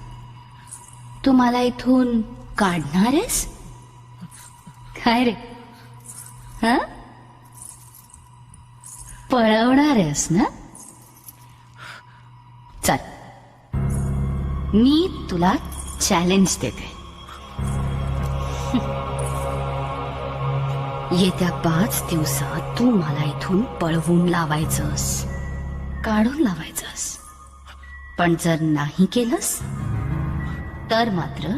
तू मला इथून काढणार आहेस. काय रे हा पळवणार आहेस ना. चल मी तुला चॅलेंज देते. येत्या 5 दिवसात तू मला इथून पळवून लावायचंस, काढून लावायचंस. पण जर नाही केलंस तर मात्र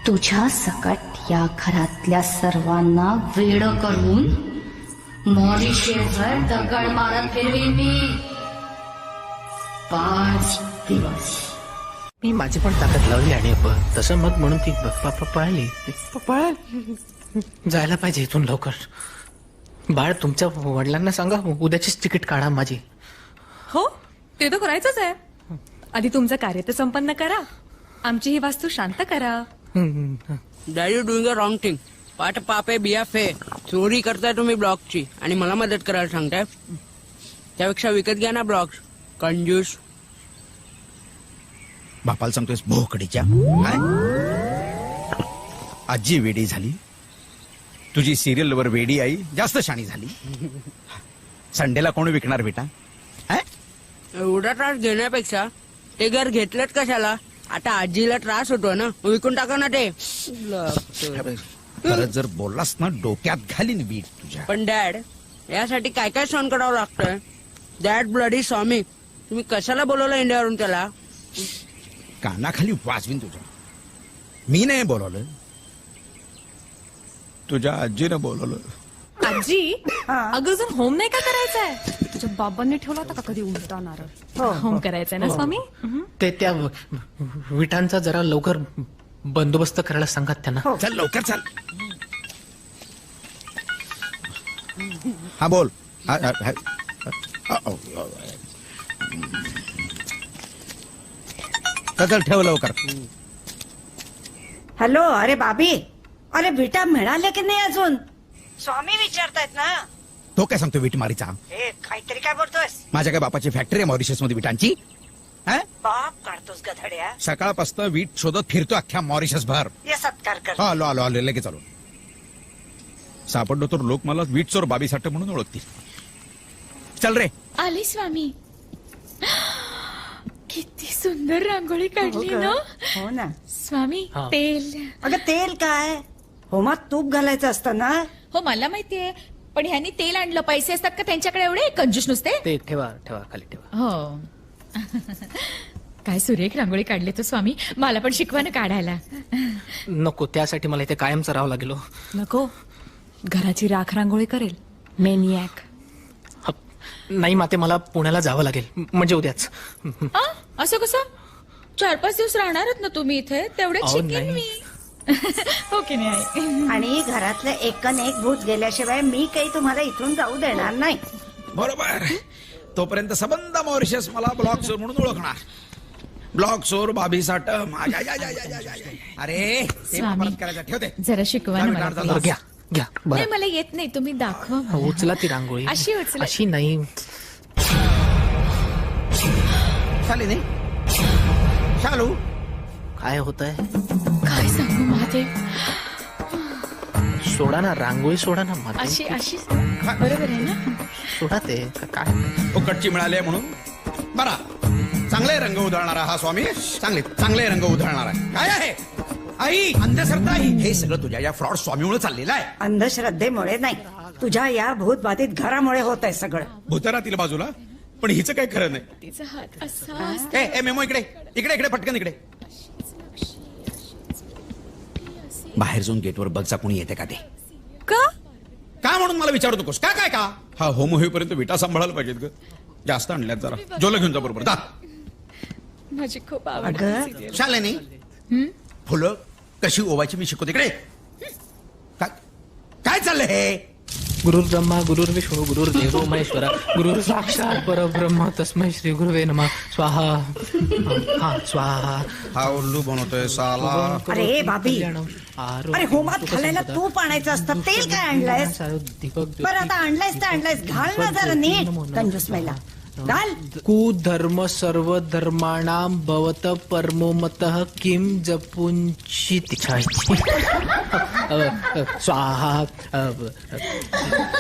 तुझ्या सकट या घरातल्या सर्वांना वेड करून मॉरिशेवर दगड मारत फिरवीन मी. 5 दिवस. मी माझी पण ताकद लावली आणि तसं मग म्हणून ती पळाली. जायला पाहिजे इथून लवकर. बाळ तुमच्या वडिलांना सांगा उद्याचीच तिकीट काढा माझी. हो ते तर करायचंच आहे. आधी तुमचं कार्य तर संपन्न करा, आमची ही वास्तू शांत करा. Daddy doing a wrong thing. पाठ पापे बियाफे. चोरी करताय तुम्ही ब्लॉकची आणि मला मदत करायला सांगताय. त्यापेक्षा विकत घ्या ना ब्लॉक्स. कंजूस. बापाला सांगतोयस भोकडीच्या. काय आजी वेडी झाली, तुझी सिरियल वर वेडी आई जास्त शाणी झाली. संडेला कोण विकणार बेटा. एवढा त्रास घेण्यापेक्षा ते घर घेतलंच कशाला. आता आजीला त्रास होतो ना, विकून टाका ना ते. परत जर बोललास ना डोक्यात घालीन वीट तुझ्या. पण डॅड यासाठी काय काय सहन करावं लागतंय. दॅट ब्लडी स्वामी तुम्ही कशाला बोलवलं इंडियावरून त्याला? कानाखाली वाजवीन तुझ्या. मी नाही बोलवलं, तुझ्या आजीनं बोलवलं. आजी अगं अजून होम नाही का करायचंय? तुझ्या बाबांनी ठेवला होता का कधी उलटा नारळ? होम करायचंय ना स्वामी? ते त्या विटांचा जरा लवकर बंदोबस्त करायला सांगत त्यांना. चल लवकर चल. हा बोल. चल ठेव लवकर. हॅलो, अरे बाबी, अरे विटा मिळाले की नाही अजून? स्वामी विचारतायत ना. तो काय सांगतो वीट मारीचा? हे काहीतरी काय बोलतोयस? माझ्या काय बापाची फॅक्टरी आहे मॉरिशस मध्ये विटांची? हा? बाप काढतोस गधड्या. सकाळपासून वीट शोधत फिरतो अख्ख्या मॉरिशस भर. ये सत्कार कर. आलो आलो आलो लगेच आलो. सापडलो तर लोक मला वीट चोर बाबी साठे म्हणून ओळखतील. चल रे. आले स्वामी. किती सुंदर रांगोळी काढली ना. हो ना स्वामी. हा. तेल. अगं तेल काय, होमात तूप घालायचं असतं ना. हो मला माहितीये, पण ह्यांनी तेल आणलं. पैसे असतात का त्यांच्याकडे एवढे कंजूस नुसते? ते ठेवा ठेवा खाली ठेवा. हो. काय सुरेख रांगोळी काढली तो स्वामी. मला पण शिकवा ना काढायला. नको, त्यासाठी मला इथे कायमच राहावं लागेल. नको, घराची राख रांगोळी करेल मेनियॅक. नाही माते, मला पुण्याला जावं लागेल, म्हणजे उद्याच. असं कसं? 4-5 दिवस राहणारच ना तुम्ही इथे, तेवढेच अहो, शिकेन नाही. मी. हो की नाही? आणि घरातलं एकन एक भूत गेल्याशिवाय मी काही तुम्हाला इथून जाऊ देणार नाही. बरोबर. तोपर्यंत सबंध मॉरिशस मला ब्लॉक चोर म्हणून ओळखणार. ब्लॉक चोर बाबी साठ. अरे ते स्वामी. परत करायचं ठेवते. जरा शिकवा ना मला जा, जा, please. घ्या घ्या नाही बरं. मला येत नाही, तुम्ही दाखवा मला. उचला ती रांगोळी. अशी उचला. अशी नाही. शालिनी, शालू, काय होत आहे? काय सांगू महादेव. सोडा ना रांगोळी, सोडा ना माते. अशी अशी बरोबर आहे ना? सोडा ते काय. फुकटची मिळाली आहे म्हणून. बरा, चांगले रंग उधळणारा हा स्वामी. चांगले रंग उधळणारा काय आहे? आई, अंधश्रद्धा आई. हे सगळं तुझ्या या फ्रॉड स्वामीमुळे चाललेलं आहे. अंधश्रद्धेमुळे नाही, तुझ्या या भूतबाधित घरामुळे होत आहे सगळं. भूतरातील बाजूला, पण हिचं काही खरं नाही. तिचा हात असा. ए मेमो, इकडे इकडे इकडे पटकन इकडे. बाहेर जाऊन गेटवर बघचा कोणी येते का ते. का म्हणून मला विचारू नकोस. का काय का हा होम होईपर्यंत विटा सांभाळायला पाहिजेत ग. जास्त आणल्यात जरा. जोला घेऊन जा बरोबर. जा. माझी खूप अगं. आवडते. शालिनी, फुलं कशी ओवायची मी शिकवते. इकडे काय चाललंय हे? गुरुर् ब्रह्मा गुरुर्विष्णू गुरुर्देवो महेश्वरा गुरुर् साक्षात परब्रह्म तस्मै श्री गुरुवे नमः. स्वाहा. हा स्वाहा. हा उल्लू बनवतोय साला. अरे बाबी, अरे होमात घालायला तूप आणायचं असतं, तेल काय आणलंयस? बरं आता आणलंयस तर आणलंयस, घाल ना जरा नीट. कंजूस महिला, घाल. कुधर्म सर्व धर्माणाम भवत परमो मतः किम जपुंचित. स्वाहा.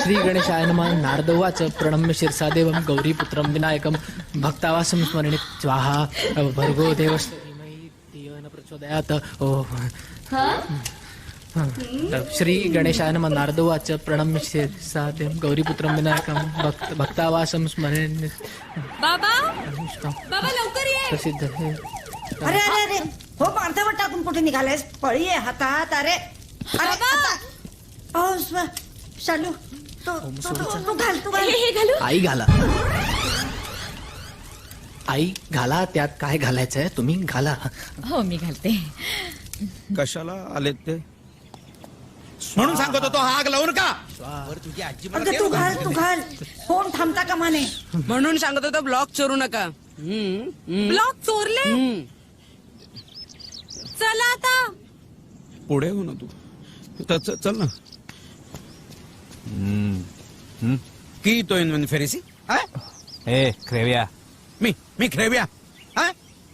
श्री गणेशाय नमः. नारदवाच प्रणम्य शिरसा देवं गौरीपुत्रं विनायकं भक्तावासं स्मरणे. स्वाहा. भर्गो देवस्य धीमहि धियो न प्रचोदयात्. श्री गणेशाय नमः. नारदवाच प्रणम्य शिरसा देवं गौरीपुत्रं विनायकं भक्तावासं स्मरणे. बाबा बाबा लवकर ये. प्रसिद्ध. अरे अरे अरे, हो अर्धवट टाकून कुठे निघालायस? पळी आहे हातात. अरे अरे आता. शालू, तू घाल, तू घाल. हे घालू. आई घाला. आई घाला, त्यात काय घालायचंय तुम्ही घाला. हो मी घालते. कशाला आलेत ते म्हणून सांगत होतो. हा आग लावून का? तुझी आजी मला अगं ते तू उघड- घाल, तू घाल. फोन थांबता कामा नये. म्हणून सांगत होतो ब्लॉक चोरू नका. ब्लॉक चोरले. चला आता. पुढे हो ना तू. चल ना. की तो इन फेरीसी. ए क्रेविया. मी खेळूया.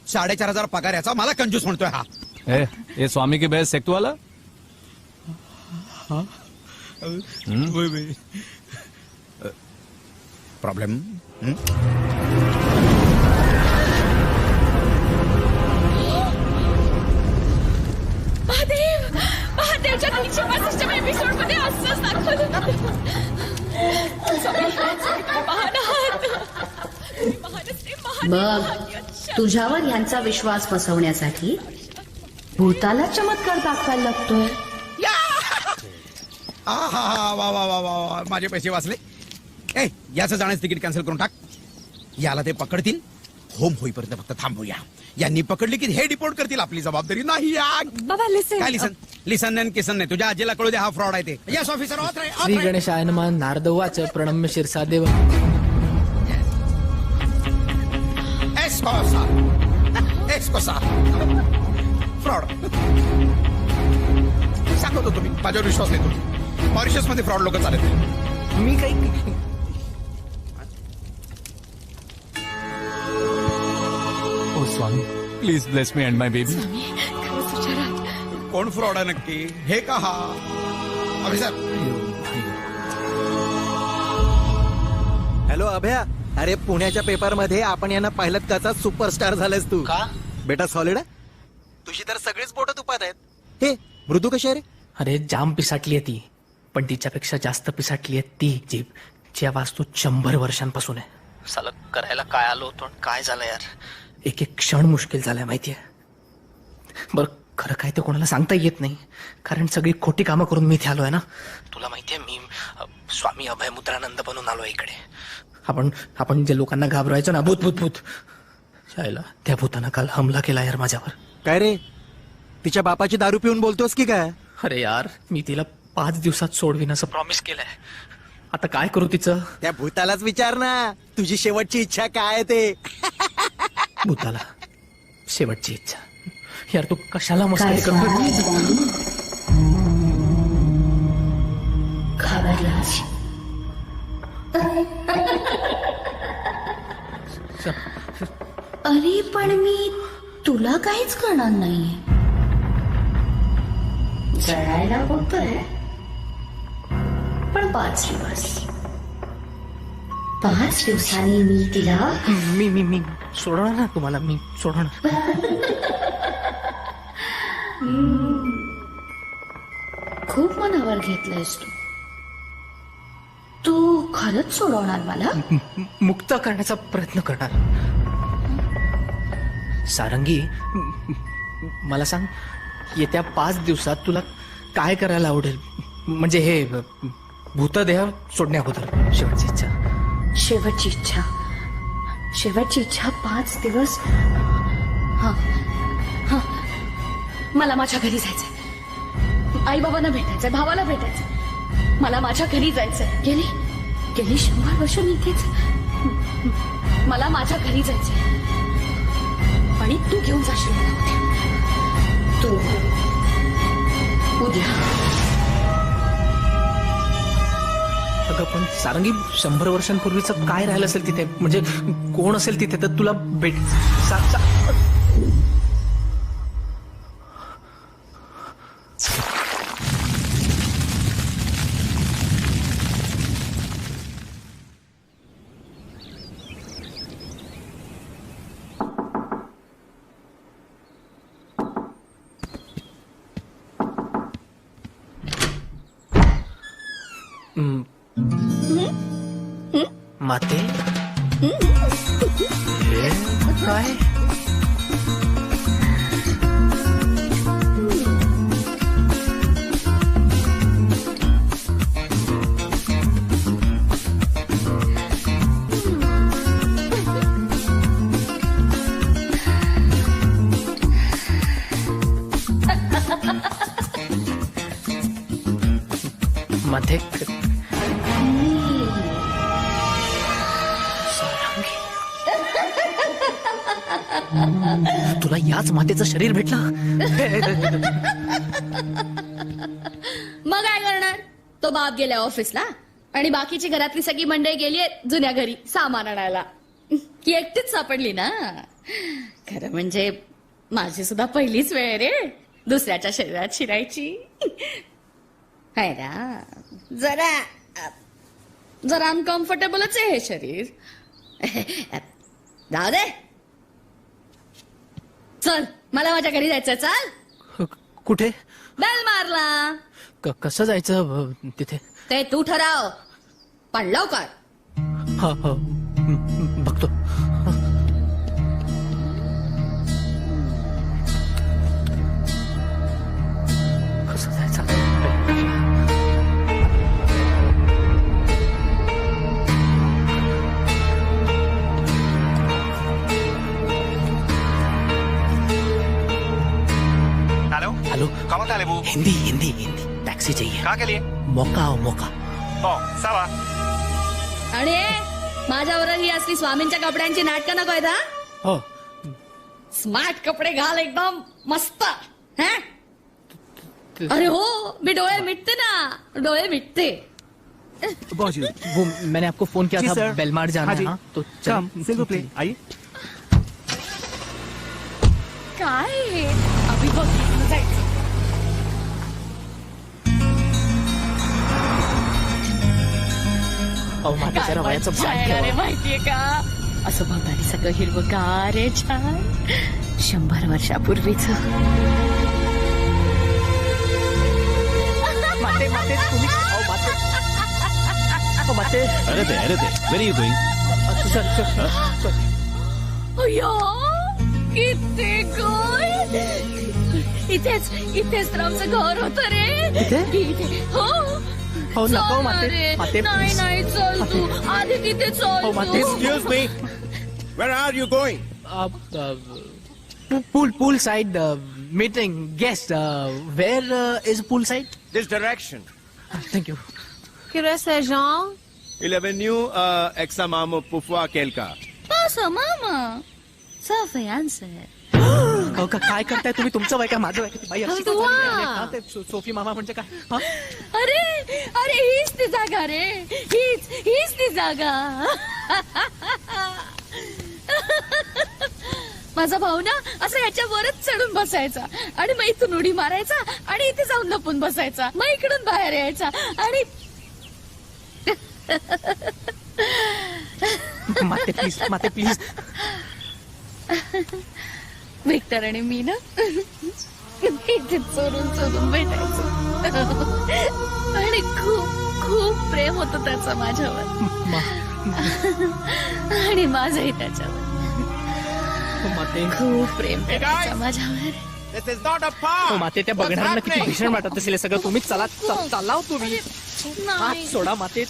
4,500 पगार याचा मला कंजूस म्हणतोय हा. ए ये स्वामी की बेस सेक्ट वाला. प्रॉब्लेम. महादेव, महादेवच्या 365 एपिसोड मध्ये असंच दाखवलं. महान आहात. महान असते, महान. बघ तुझ्यावर यांचा विश्वास बसवण्यासाठी भूताला चमत्कार दाखवायला लागतोय. वा वा वा वा वा माझे पैसे वाचले. ए याचं जाण्याचं तिकीट कॅन्सल करून टाक. याला ते पकडतील, होम होईपर्यंत फक्त थांबूया. यांनी पकडली की हे डिपोर्ट करतील, आपली जबाबदारी नाही. बाबा लिसन काय लिसन लिसन नाही किसन नाही, तुझ्या आजीला कळू दे हा फ्रॉड आहे ते. यस ऑफिसर श्री गणेशाय नमः नारदवाच प्रणम्य शिरसा देव. एस्कोसा फ्रॉड सांगतो तुम्ही, माझ्यावर विश्वास नाही तुम्ही. मॉरिशस मध्ये फ्रॉड लोक चालत नाही. मी काही ओ Swami please bless me and my baby. कोण फ्रॉड आहे नक्की, हे का हा ऑफिसर? हॅलो अभया, अरे पुण्याच्या पेपर मध्ये आपण यांना पाहिलं त्याचा सुपरस्टार झालास तू. का बेटा सॉलिड तुझी तर सगळीच बोट तुपात आहेत. हे मृदू कशी आहे रे? अरे जाम पिसाटली आहे ती, पण तिच्यापेक्षा जास्त पिसाटली आहे ती जीभ ज्या वास्तू 100 वर्षांपासून आहे. सलग करायला काय आलो होतो आणि काय झालं यार. एक एक क्षण मुश्किल झालाय माहितीये. बरं खरं काय ते कोणाला सांगता येत नाही, कारण सगळी खोटी कामं करून मी इथे आलोय ना. तुला माहितीये मी स्वामी अभयमुद्रानंद बनून आलोय इकडे. आपण जे लोकांना घाबरायचो ना, भूत भूत भूत, शायला त्या भूतानं काल हमला केला यार माझ्यावर. काय रे, तिच्या बापाची दारू पिऊन बोलतोस की काय? अरे यार मी तिला 5 दिवसात सोडवीन असं प्रॉमिस केलंय. आता काय करू तिचं? त्या भूतालाच विचार ना, तुझी शेवटची इच्छा काय आहे ते. भूताला शेवटची इच्छा. यार तू कशाला मस्करी करतो? अरे पण मी तुला काहीच करणार नाहीये. जळायला होतंय पण 5 दिवस. 5 दिवसांनी मी तिला मी सोडणार ना तुम्हाला, मी सोडणार. खूप मनावर घेतलंयस तू खरंच सोडवणार मला? मुक्त करण्याचा प्रयत्न करणार. सारंगी मला सांग, येत्या 5 दिवसात तुला काय करायला आवडेल? म्हणजे हे भूतदेह सोडण्या अगोदर शेवटची इच्छा. शेवटची इच्छा 5 दिवस. हा मला माझ्या घरी जायचंय, आई बाबांना भेटायचंय, भावाला भेटायचंय. मला माझ्या घरी जायचंय. गेली 100 वर्ष मी इथेच. मला माझ्या घरी जायचंय आणि तू घेऊन जाशील मला उद्या. तू उद्या. अगं पण सारंगी 100 वर्षांपूर्वीचं काय राहिलं असेल तिथे? म्हणजे कोण असेल तिथे तर तुला भेट. माते काय? माते तुला याच मातेचं शरीर भेटलं? मग काय करणार? तो बाप गेलाय ऑफिसला आणि बाकीची घरातली सगळी मंडळी गेली जुन्या घरी सामान आणायला. की एकटीच सापडली ना. खरं म्हणजे माझी सुद्धा पहिलीच वेळ रे दुसऱ्याच्या शरीरात शिरायची. हाय ना, जरा अनकम्फर्टेबलच आहे हे शरीर. जाऊ दे, चल मला माझ्या घरी जायचंय. चल. कुठे? बेल मारला. कसं जायचं तिथे? ते तू ठराव, पण लवकर. हा बघतो. कहाँ का लेबू हिंदी हिंदी हिंदी टैक्सी चाहिए कहाँ के लिए मौका हो मौका हो सावा आणि माझ्यावर ही असली स्वामींच्या कपड्यांची नाटकं नको आहेत हा हो स्मार्ट कपडे घाल एकदम मस्त हैं? अरे हो मी डोळे मिटते ना डोळे मिटते बहुत जी वो मैंने आपको फोन किया जी, था सर. बेलमार जाना हाँ है जी. हाँ तो कम सिंगल प्ले आइए काय हे? अभि बघ जायचं अहो माझ्या जरा वयाचं भान छान ठेवा. रे माहितीये का असं भवताली सगळं हिरवगार आहे छान 100 वर्षापूर्वीच माते माते तुम्ही अहो माते अहो माते अरे ते वेर यू गोइंग सर अय्यो किती गोड इथेच तर आमचं घर होतं रे इथे हो हो नको चल माते रे. माते नाही please. नाही चल तू आधी तिथे चल हो माते excuse me where are you going pool side meeting guest where is pool side this direction thank you Kirese Jean? 11 न्यू एक्सा मामो पुफवा केलका Pasa mama sa fiancé अहो, काय करताय तुम्ही तुमचं वय काय माझं वय किती? बाई अशी तू का वा. झाली आहे? हा, ते सोफी मामा म्हणजे काय हा? अरे अरे हीच ती जागा रे हीच ती जागा माझा भाऊ ना असं ह्याच्यावरच चढून बसायचा आणि मग इथून उडी मारायचा आणि इथे जाऊन लपून बसायचा मग इकडून बाहेर यायचा आणि माते प्लीज विक्टर आणि मी ना इथे चोरून भेटायचो आणि खूप खूप प्रेम होतं त्याचं माझ्यावर आणि माझंही त्याच्यावर माते खूप प्रेम करायचं माझ्यावर दिस इज नॉट अ हो पार्क माते त्या बघणाऱ्यांना किती भीषण वाटत असेल हे सगळं तुम्ही चालाव तुम्ही हात नाही सोडा माते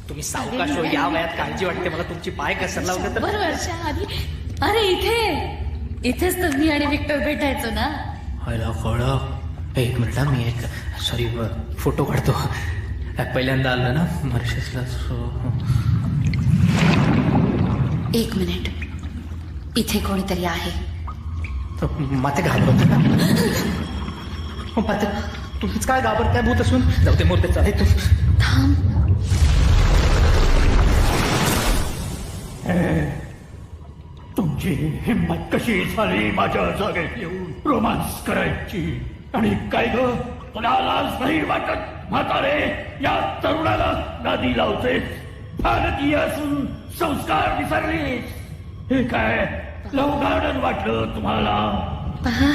तुम्ही सावकाश हो या वयात काळजी वाटते मला तुमची पाय घसरला होता तर 100 वर्षा आधी अरे इथेच तर मी आणि विक्टर भेटायचो ना हॅलो कळ एक मिनिट मी एक सॉरी फोटो काढतो पहिल्यांदा आलं ना मॉरिशसला एक मिनिट इथे कोणीतरी आहे माते घाबरत ना माते तुम्हीच काय घाबरताय भूत असून जाऊ ते मूर्ती चालेल तू थांब तुमची हिंमत कशी झाली माझ्या जागेत येऊन रोमांस करायची आणि काय ग तुला लाज नाही वाटत म्हातारे या तरुणाला नादी लावतेस भारतीय असून संस्कार विसरलीस हे काय लव गार्डन वाटलं तुम्हाला पहा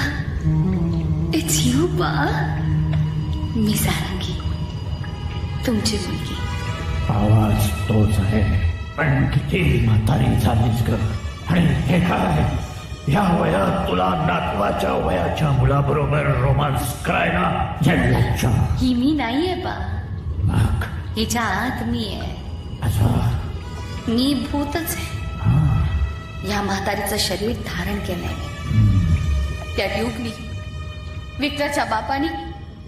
इट्स यू पा मी सारंगी तुमची मुलगी आवाज तोच आहे पण किती म्हातारी झालीस ग आणि हे काय या वयात तुला नातवाच्या वयाच्या मुलाबरोबर रोमांस करायला जन्माच्या ही मी नाहीये पा मग हिच्या आत मी आहे असं मी भूतच आहे या म्हातारीचं शरीर धारण केलंय त्या ट्यूबनी विक्टरच्या बापानी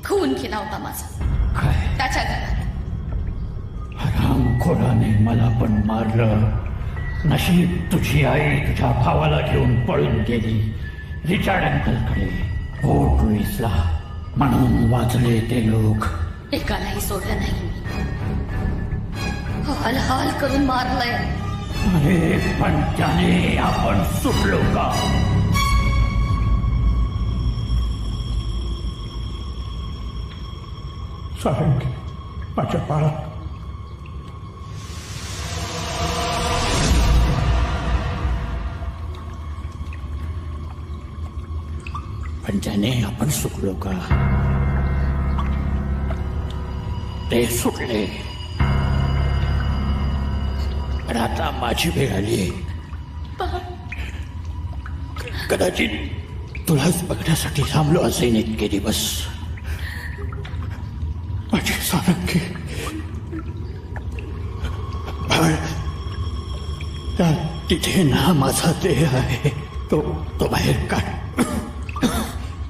खून केला होता माझा काय त्याच्या घरात रामखोराने मला पण मारलं नशीब तुझी आई तुझ्या भावाला घेऊन पळून गेली रिचार्ड अंकलकडे पोर्ट लुईसला म्हणून वाचले ते लोक एकालाही सोडलं नाही हाल हाल करून मारलंय अरे पण त्याने आपण सुटलो का सारंगी माझ्या बाळात पण त्याने आपण सुटलो का ते सुटले पण आता माझी वेळ आली कदाचित तुलाच बघण्यासाठी थांबलो असेल इतके दिवस माझी सारंगी बाळ त्या तिथे ना माझा देह आहे तो तो बाहेर काढ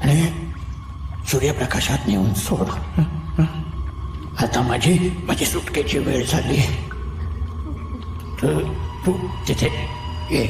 आणि सूर्यप्रकाशात नेऊन सोड. आता माझी सुटकेची वेळ झाली. तू तिथे ये.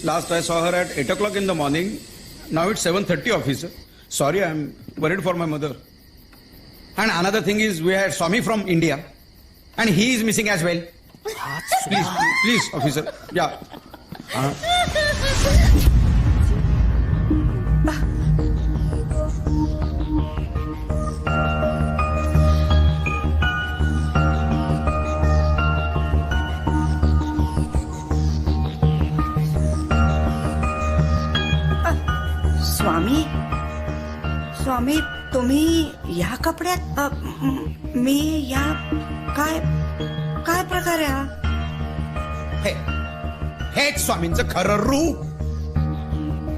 Last I saw her at 8 o'clock in the morning. Now it's 7:30, officer. Sorry, I'm worried for my mother. And another thing is, we had Swami from India, and he is missing as well. Please, officer. Yeah. स्वामी तुम्ही या कपड्यात मी या काय काय प्रकार आहे हा? हेच स्वामींचं खरं रूप.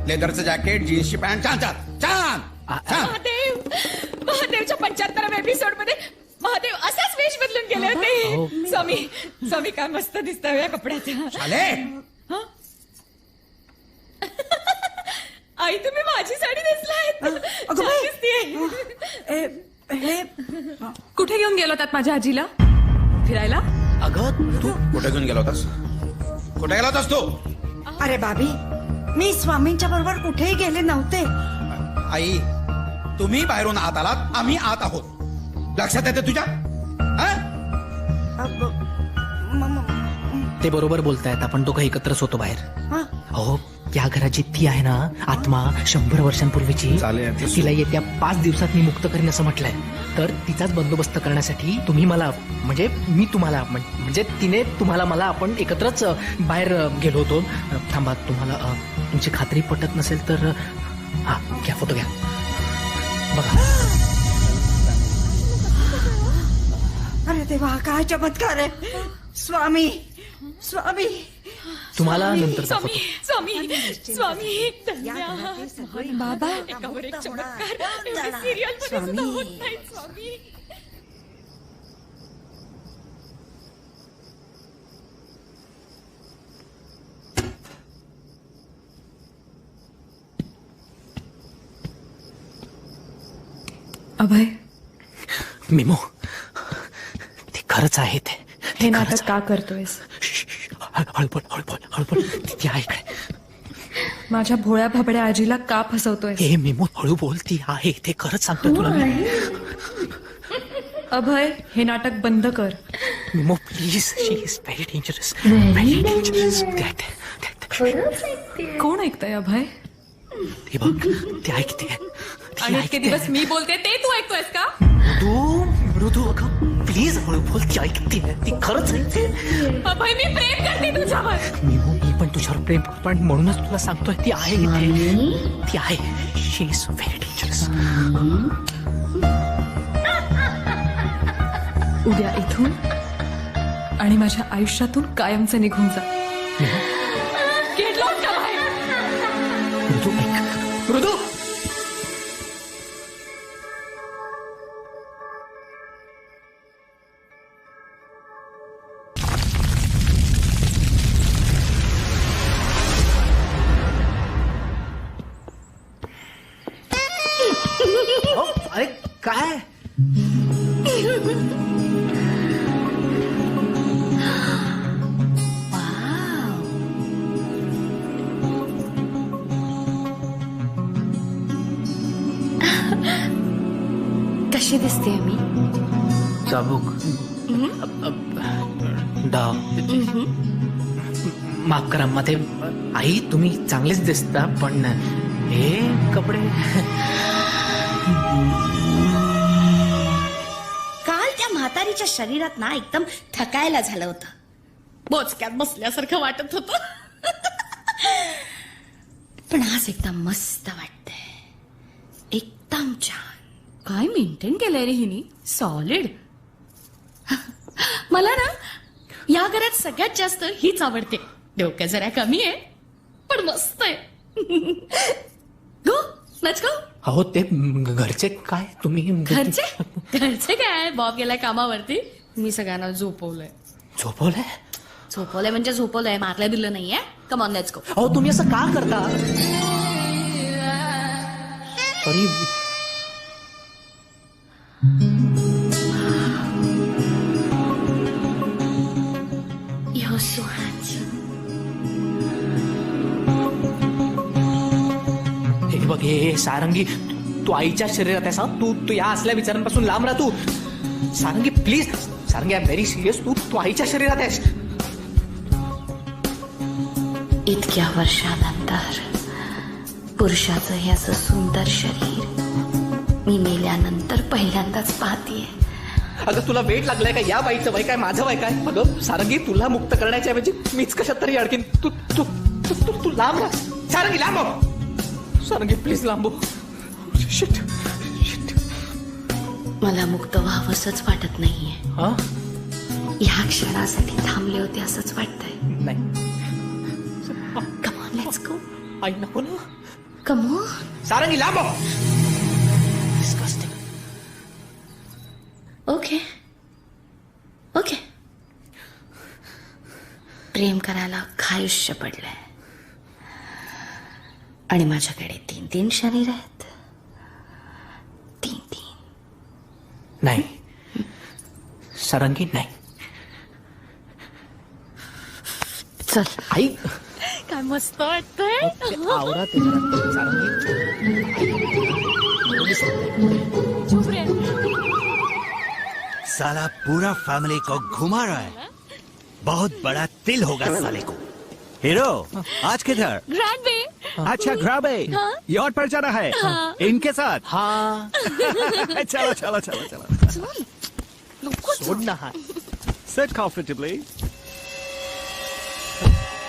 लेदरचं जॅकेट, जीन्सची पॅन्ट, छान छान छान. महादेव, महादेवच्या 75व्या एपिसोड मध्ये महादेव असाच वेश बदलून गेले होते. स्वामी काय मस्त दिसत या कपड्यात. आई तुम्ही माझी साडी नेसलाय. कुठे घेऊन गेलो त्यात माझ्या आजीला फिरायला? अगं तू कुठे घेऊन गेला होतास? कुठे गेला होतास तू? अरे बाबी, मी स्वामींच्या बरोबर कुठेही गेले नव्हते. आई, तुम्ही बाहेरून आत आलात, आम्ही आत आहोत. लक्षात येते तुझ्या? ते बरोबर बोलतायत. आपण दोघं एकत्रच होतो बाहेर. हो, त्या घराची ती आहे ना आत्मा 100 वर्षांपूर्वीची, तिला येत्या 5 दिवसात मी मुक्त करीन असं म्हटलंय. तर तिचाच बंदोबस्त करण्यासाठी तुम्ही मला म्हणजे मी तुम्हाला म्हणजे तिने तुम्हाला मला आपण एकत्रच बाहेर गेलो होतो. थांबा, तुम्हाला तुमची खात्री पटत नसेल तर हा घ्या, फोटो घ्या बघा. अरे देवा, काय चमत्कार आहे. स्वामी स्वामी तुम्हाला नंतर दाखवतो. स्वामी बाबा, एकावर एक चमत्कार सिरियल मध्ये सुद्धा होत नाही. स्वामी अभय, मिमो, ते खरंच आहे. हे नाटक का करतोयस? हळूपळ ती आहे इकडे. माझ्या भोळ्या भाबड्या आजीला का फसवतोय? हे मिमो, हळू बोल. ती आहे, ते खरंच सांगतोय तुला मी. अभय, हे नाटक बंद कर. Mimo please, she is very dangerous, very dangerous. कोण ऐकतंय अभय? हे बघ, ते ऐकते. आणि इतके दिवस मी बोलते ते तू ऐकतोयस का? मृदू अगं प्लीज हळू बोल. ती ऐकते, ती खरंच ऐकते. अभय, मी प्रेम करते तुझ्यावर. मी पण तुझ्यावर प्रेम करतो, पण म्हणूनच तुला सांगतोय ती आहे इथे. ती आहे. शी इज व्हेरी डेंजरस. उद्या इथून आणि माझ्या आयुष्यातून कायमचं निघून जा. Get lost का बाहेर? मृदू ऐक. मृदू, अरे काय? कशी दिसते मी? चाबूक, डाव. माफ करा मध्ये आई, तुम्ही चांगलेच दिसता, पण हे कपडे. काल त्या म्हातारीच्या शरीरात ना एकदम थकायला झालं होतं. बोचक्यात बसल्यासारखं वाटत होतं. पण आज एकदम मस्त वाटतंय. एकदम छान. काय मेंटेन केलंय रे हिनी. सॉलिड. मला ना या घरात सगळ्यात जास्त हीच आवडते. डोकं जरा कमी आहे पण मस्त आहे. Go let's go. अहो ते घरचे काय तुम्ही घरचे काय, बॉब गेलाय कामावरती. मी सगळ्यांना झोपवलंय. झोपवलंय म्हणजे झोपवलंय, मारल्या दिलं नाहीये. Come on let's go. अहो तुम्ही असं का करता. तरी You're so handsome. हे बघ हे सारंगी, तू आईच्या शरीरात आहेस. तू या असल्या विचारांपासून लांब राहा. तू Sarangi please. Sarangi I am very serious. तू आईच्या शरीरात आहेस. इतक्या वर्षानंतर पुरुषाचं हे असं सुंदर शरीर मी मेल्यानंतर पहिल्यांदाच पाहतीये. अगं तुला वेट लागलाय का. या बाईचं वय काय, माझं वय काय. अगं सारंगी, तुला मुक्त करण्याच्या ऐवजी मीच कशात तरी अडकीन. तू लांब राहा. सारंगी लांब हो. सारंगी प्लीज लांब हो. शिट. मला मुक्त व्हावंसच वाटत नाहीये. ह्या क्षणासाठी थांबले होते असंच वाटतंय. नाही. Come on let's go. आई नको ना. Come on. सारंगी लांब हो. Okay okay. प्रेम करायला आयुष्य पडलंय आणि माझ्याकडे 3 शरीर आहेत. 3. नाही सारंगी नाही. चल आई. काय मस्त वाटतंय. आवरा ते जरा. सारंगी साला पूरा फैमिली को घुमा रहा है. बहुत बड़ा दिल होगा साले को. हीरो आज किधर. ग्रैंड वे. अच्छा ग्राबे यॉट पर जा रहा है. इनके साथ. हाँ. चलो चलो चलो चलो. सोड ना. Sit comfortably.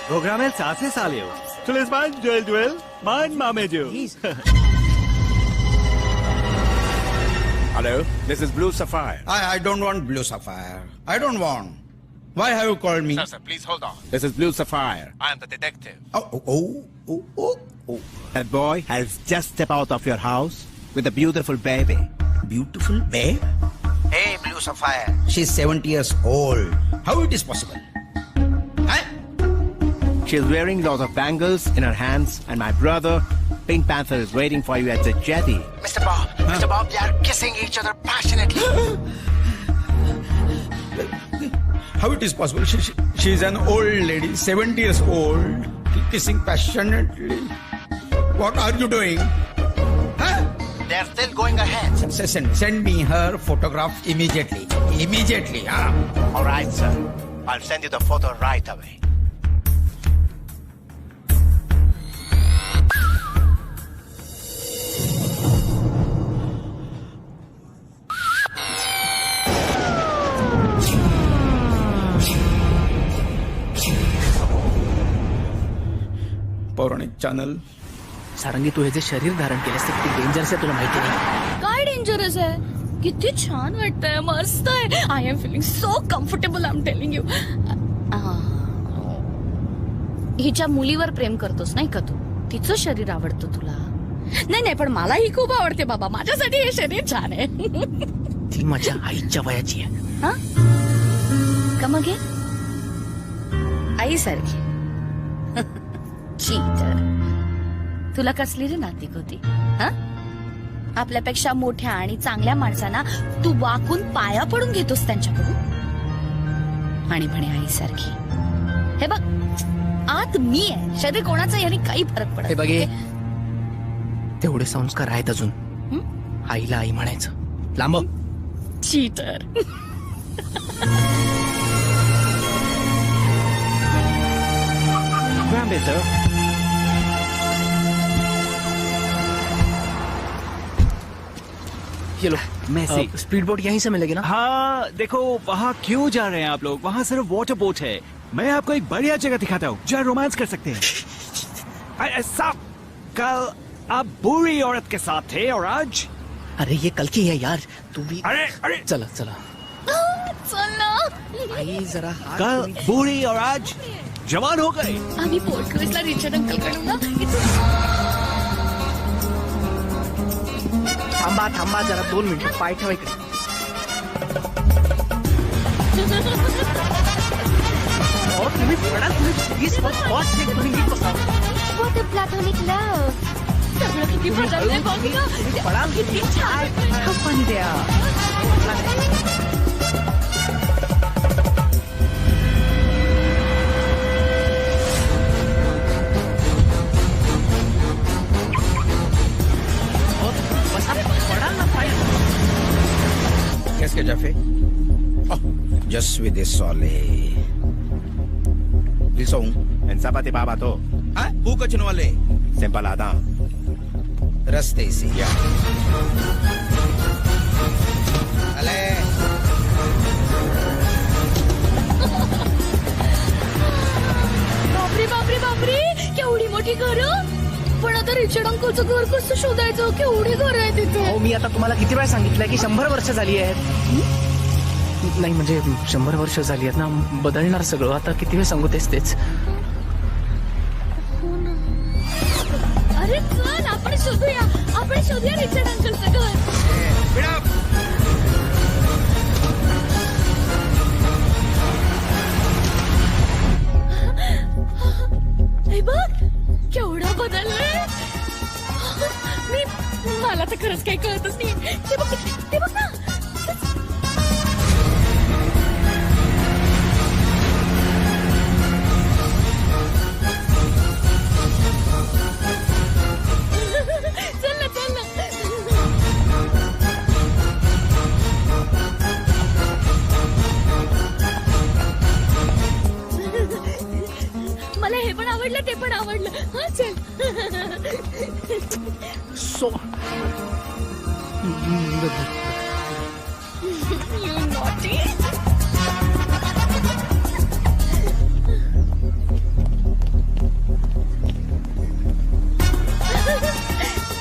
Programel saase saliyo. Tulis man duel. Man mameju. Hello, this is Blue Sapphire. I don't want Blue Sapphire. I don't want. Why have you called me? Sir, please hold on. This is Blue Sapphire. I am the detective. Oh. That boy has just stepped out of your house with a beautiful baby. Beautiful babe? Hey, Blue Sapphire. She's 70 years old. How it is possible? She's wearing lots of bangles in her hands, and my brother, Pink Panther, is waiting for you at the jetty. Mr. Bob, they are kissing each other passionately. How it is possible? She's an old lady, 70 years old, kissing passionately. What are you doing? They're still going ahead. Send me her photograph immediately. Immediately, All right, sir. I'll send you the photo right away. पौराणिक channel. सारंगी, तू हे जे शरीर धारण केलंस ते किती dangerous आहे तुला माहिती नाही. काय डेंजरस आहे. किती छान वाटतंय. मस्त आहे. I am feeling so comfortable. I am telling you. हिच्या मुलीवर प्रेम करतोस नाही का तू. तिचं शरीर आवडतं तुला. नाही पण मला ही खूप आवडते बाबा. माझ्यासाठी हे शरीर छान आहे. ती माझ्या आईच्या वयाची आहे. का मग आई सारखी. चीटर. तुला कसली रे नातिक होती. आपल्यापेक्षा मोठ्या आणि चांगल्या माणसांना तू वाकून पाया पडून घेतोस त्यांच्याकडून आणि म्हणे आई सारखी. हे बघ, आत मी आहे. शरीर कोणाचं याने काही फरक पडत. हे बघे, तेवढे संस्कार आहेत अजून. आईला आई म्हणायचं. लांब. चीटर. Sir. ये लो मैसी। स्पीड बोट यहीं से मिलेगी ना? हाँ देखो, वहाँ क्यों जा रहे हैं आप लोग? वहाँ सिर्फ वाटर बोट है। मैं आपको एक बढ़िया जगह दिखाता हूँ जहाँ रोमांस कर सकते हैं। साहब, कल आप बुरी औरत के साथ थे और आज? अरे ये कल की है यार, तू भी। अरे चला चला चल ना. आई जरा हात कल कमी- बुरी और आज जवान हो गए. आम्ही पोर्ट क्रुइजला रिचर्ड अंकल कडून ना थांबा थांबा जरा 2 मिनिटं पाय ठेवा इकडे. अहो, तुम्ही पडा, तुम्ही प्लीज फॉस्ट एक तुम्ही नीट बसा. What a platonic love. सगळं किती बदललंय बघ ना. तुम्ही पडा, किती छान. ठेव पाणी द्या. अहो, बसा, पडा ना पाय. Qu'est-ce que tu as fait? Oh, je suis désolé. Ils sont où? Pensa pati baba to. Ah, où que tu nous allais? Sempalada. Restez ici. Allez. बापरे बापरे बापरे केवढी मोठी घर. पण आता रिचर्ड अंकलचं घर कसं शोधायचं? केवढी घर आहे तिथे. हो मी आता तुम्हाला किती वेळा सांगितलंय की 100 वर्ष झाली आहेत. नाही म्हणजे 100 वर्ष झाली आहेत ना, बदलणार सगळं. आता किती वेळ सांगू तेच. अरे चल आपण शोधूया रिचर्ड अंकलचं घर. हे बघ केवढं बदललंय. मला तर खरंच काही कळतच नाही. ते बघ ना. चल ना. मला हे पण आवडलं ते पण आवडलं. हा चल. So You naughty.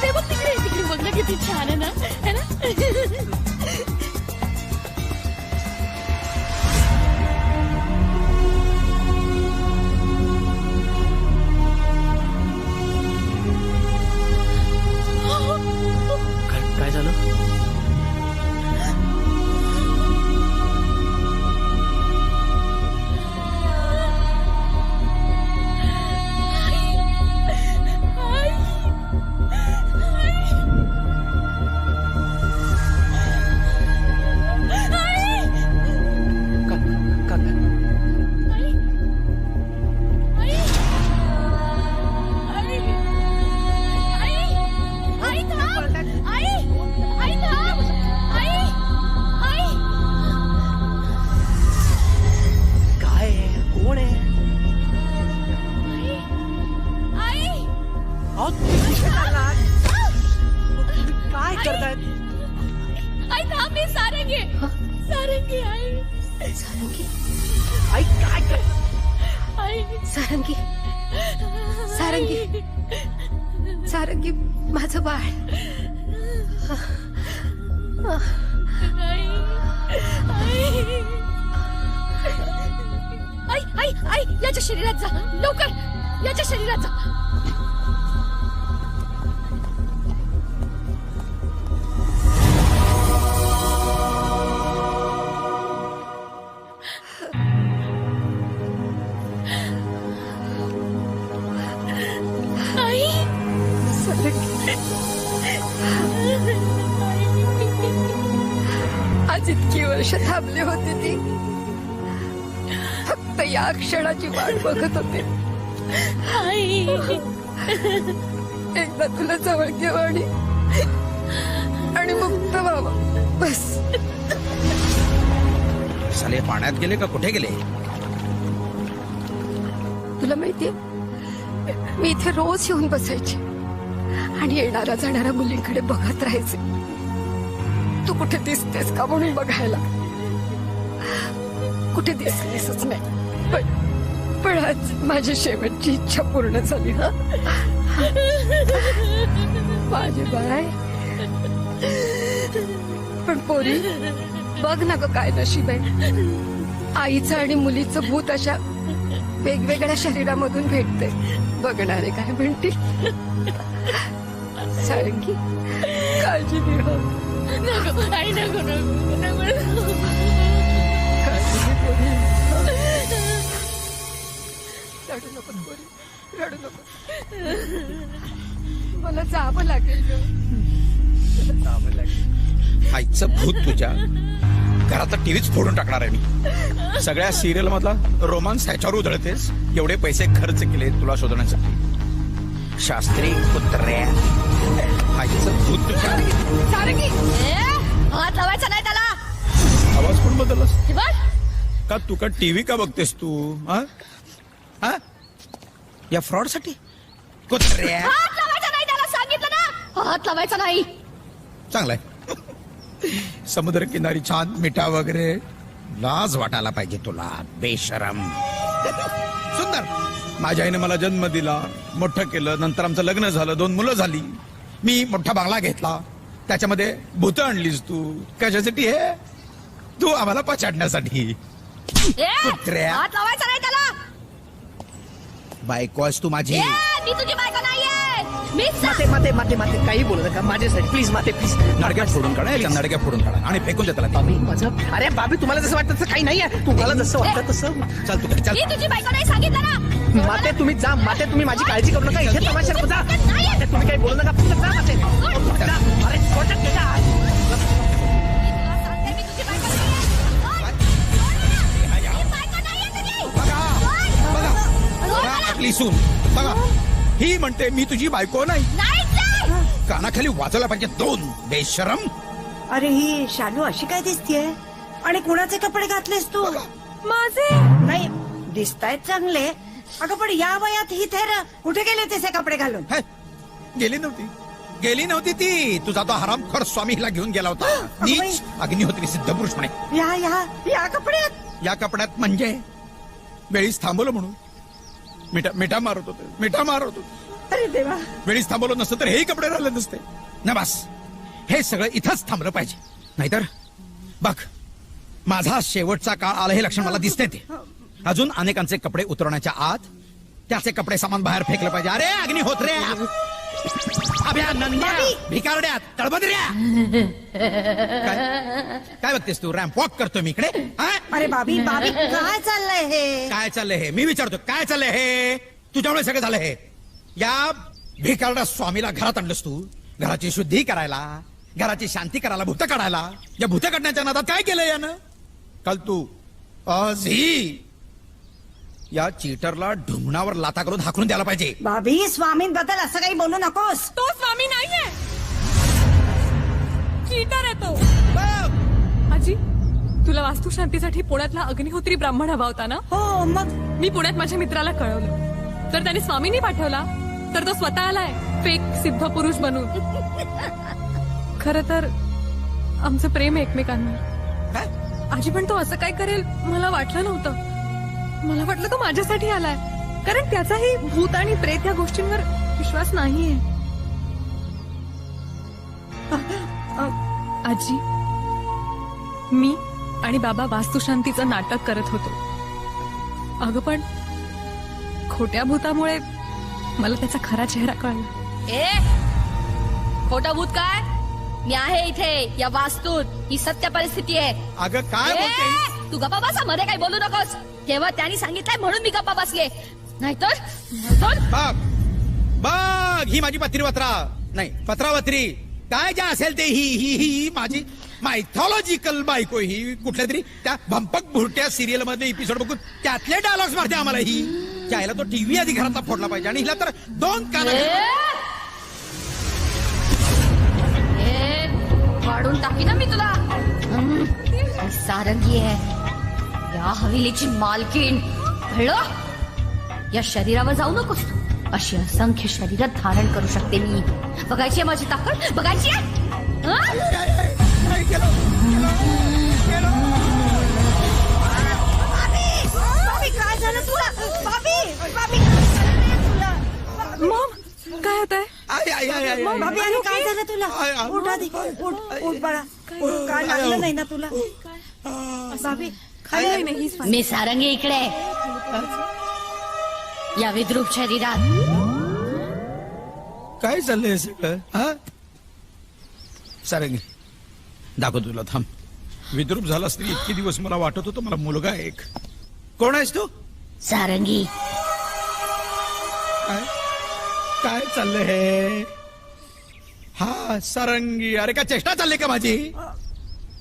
ते बघ तिकडे बघ ना किती छान आहे ना, है ना? काय झालं? काय आहे? कोण आहे? अहो, तुम्ही काय करतायत? आई थांब, मी सारंगी आई. आई काय कर? आई सारंगी माझं बाळ. आई याच्या शरीरात जा लवकर. याच्या शरीरात जा. आई आज इतकी वर्ष थांबली होती ती. फक्त या क्षणाची वाट बघत होते. आई एकदा तुला जवळ घेऊ आणि मुक्त व्हावं बस. साले पाण्यात गेले का कुठे गेले? तुला माहितीये मी इथे रोज येऊन बसायचे आणि येणाऱ्या जाणाऱ्या मुलींकडे बघत राहायचे. तू कुठे दिसतेस का म्हणून बघायला. कुठे दिसलीसच नाही. पण आज माझी शेवटची इच्छा पूर्ण झाली. हा माझी बाय. पण पोरी बघ ना ग काय नशीब आहे. आईचं आणि मुलीचं भूत अशा वेगवेगळ्या शरीरामधून भेटते. बघणारे काय म्हणतील. सारंगी काळजी घे. हो. नको आई नको नको नको. काळजी घे पोरी. रडू नको पोरी. रडू नको. मला जावं लागेल ग. मला जावं लागेल. आईचं भूत तुझ्या घरातला टीव्हीच फोडून टाकणार आहे मी. सगळ्या सिरियल मधला रोमांस ह्याच्यावर उधळतेस. एवढे पैसे खर्च केले तुला शोधण्यासाठी. शास्त्री कुत्र्या आईचं भूत तुझ्या. सारंगी हात लावायचा नाही त्याला. आवाज पण बदललास हे बघ. का तू का टीव्ही का बघतेस तू. हा? हा? या फ्रॉड साठी कुत्र्या. हात लावायचा नाही त्याला सांगितलं ना. हात लावायचा नाही. चांगलाय. समुद्र किनारी छान मिठा वगैरे. लाज वाटायला पाहिजे तुला बेशरम. सुंदर. माझ्या आईने मला जन्म दिला, मोठं केलं, नंतर आमचं लग्न झालं, 2 मुलं झाली. मी मोठा बांगला घेतला, त्याच्यामध्ये भूत आणलीस तू. कशासाठी हे. तू आम्हाला पछाडण्यासाठी. कुत्र्या. हात लावायचा नाही त्याला. बायको आहेस तू माझी. मी तुझी बायको नाहीये. मीच माते माते माते काही बोलू नका माझ्यासाठी प्लीज. माते प्लीज. नडक्या फोडून काढा. नडक्या फोडून काढा आणि फेकून देताला. बाबी माझं. अरे बाबी तुम्हाला जसं वाटतं तसं काही नाहीये. तुम्हाला जसं वाटतं तसं. चल तू चल. मी तुझी बायको नाही सांगितलं ना. माते तुम्ही जा. माते तुम्ही माझी काळजी करू नका. इथे तमाशा नको. जा माते. तुम्ही काही बोलू नका. फक्त जा माते. जा. अरे सोडत त्याच्या. आपली सून बघा. ही म्हणते मी तुझी बायको नाही. कानाखाली वाजवला पाहिजे 2 बेशरम. अरे ही शालू अशी काय दिसतीये. आणि कुणाचे कपडे घातलेस तू. माझे नाही दिसतायत चांगले. अगं पण या वयात ही थेर कुठे गेले तसे कपडे घालून. गेली नव्हती ती. तुझा तो हरामखोर स्वामी हिला घेऊन गेला होता. नीच अग्निहोत्री सिद्धपुरुष म्हणे. या कपड्यात. या कपड्यात म्हणजे वेळीच थांबवलं म्हणून. मिठा मारत होते. अरे देवा. वेळीच थांबवलं नसतं तर हेही कपडे राहिले नसते ना. बस हे सगळं इथंच थांबलं पाहिजे. नाहीतर बघ माझा शेवटचा काळ आला हे लक्षण मला दिसतंय. ते अजून अनेकांचे कपडे उतरवण्याच्या आत त्याचे कपडे सामान बाहेर फेकलं पाहिजे. अरे अग्निहोत्र्या. अभ्या नंद्या भिकारड्या तळबद्र्या. काय बघतेस तू. रॅम्प वॉक करतोय मी इकडे. अरे बाबी काय चाललंय हे. काय चाललंय हे. मी विचारतो काय चाललंय हे. तुझ्यामुळे सगळं झालं हे. या भिकारड्या स्वामीला घरात आणलंस तू. घराची शुद्धी करायला, घराची शांती करायला, भूत काढायला. या भूत काढण्याच्या नादात काय केलं यानं. काल तू आजही या चीटरला ढुंगणावर लाथा करून हाकलून द्यायला पाहिजे. बाबी स्वामींबद्दल असं काही बोलू नकोस. तो स्वामी नाहीये. चीटर आहे तो. आजी तुला वास्तुशांतीसाठी पुण्यातला अग्निहोत्री ब्राह्मण हवा होता ना. हो मग मी पुण्यात माझ्या मित्राला कळवलं तर त्याने स्वामींनी पाठवला. तर तो स्वतः आलाय फेक सिद्ध पुरुष बनून. खरं तर आमचं प्रेम एकमेकांवर. आजी पण तो असं काय करेल मला वाटलं नव्हतं. मला वाटलं तो माझ्यासाठी आलाय. कारण त्याचाही भूत आणि प्रेत या गोष्टींवर विश्वास नाहीये. आजी मी आणि बाबा वास्तुशांतीचं नाटक करत होतो. अगं पण खोट्या भूतामुळे मला त्याचा खरा चेहरा कळला. खोटा भूत काय. मी आहे इथे या वास्तूत. ही सत्य परिस्थिती आहे. अगं काय बोलते. तू गप्पा बसा. मध्ये काही बोलू नकोस. केवळ त्यांनी सांगितलंय म्हणून मी गप्पा बसले. नाहीतर बघ ही माझी पत्रीवत्रा नाही पत्रावत्री. काय ज्या असेल ते ही माझी मायथॉलॉजिकल बायको. ही कुठल्या तरी त्या भंपक भुरट्या सिरियल मध्ये एपिसोड बघून त्यातले डायलॉग्स मारते आम्हाला. ही त्याला तो टीव्ही आधी घरातला फोडला पाहिजे. आणि हिला तर 2 कान. वाढून टाकी ना मी तुला. सारंगी आहे या हवेलीची मालकीण. कळलं. या शरीरावर जाऊ नकोस तू. अशी असंख्य शरीरात धारण करू शकते मी. बघायची आहे माझी ताकद. बघायची आहे. बाबी काय झालं तुला बाबी बाबी मॉम काय होत आहे बाबी अरे काय झालं तुला उठ आधी उठ बाळा काय लागलं नाही ना तुला बाबी नाही नाही he's fine. मी सारंगी इकडे या विद्रूप शरीरात काय चाललंय सगळं हा सारंगी दाखव तुला थांब विद्रूप झाला तरी इतके दिवस मला वाटत होतं मला मुलगा आहे एक कोण आहेस तू सारंगी काय काय चाललंय हे हा सारंगी अरे काय चेष्टा चालली का माझी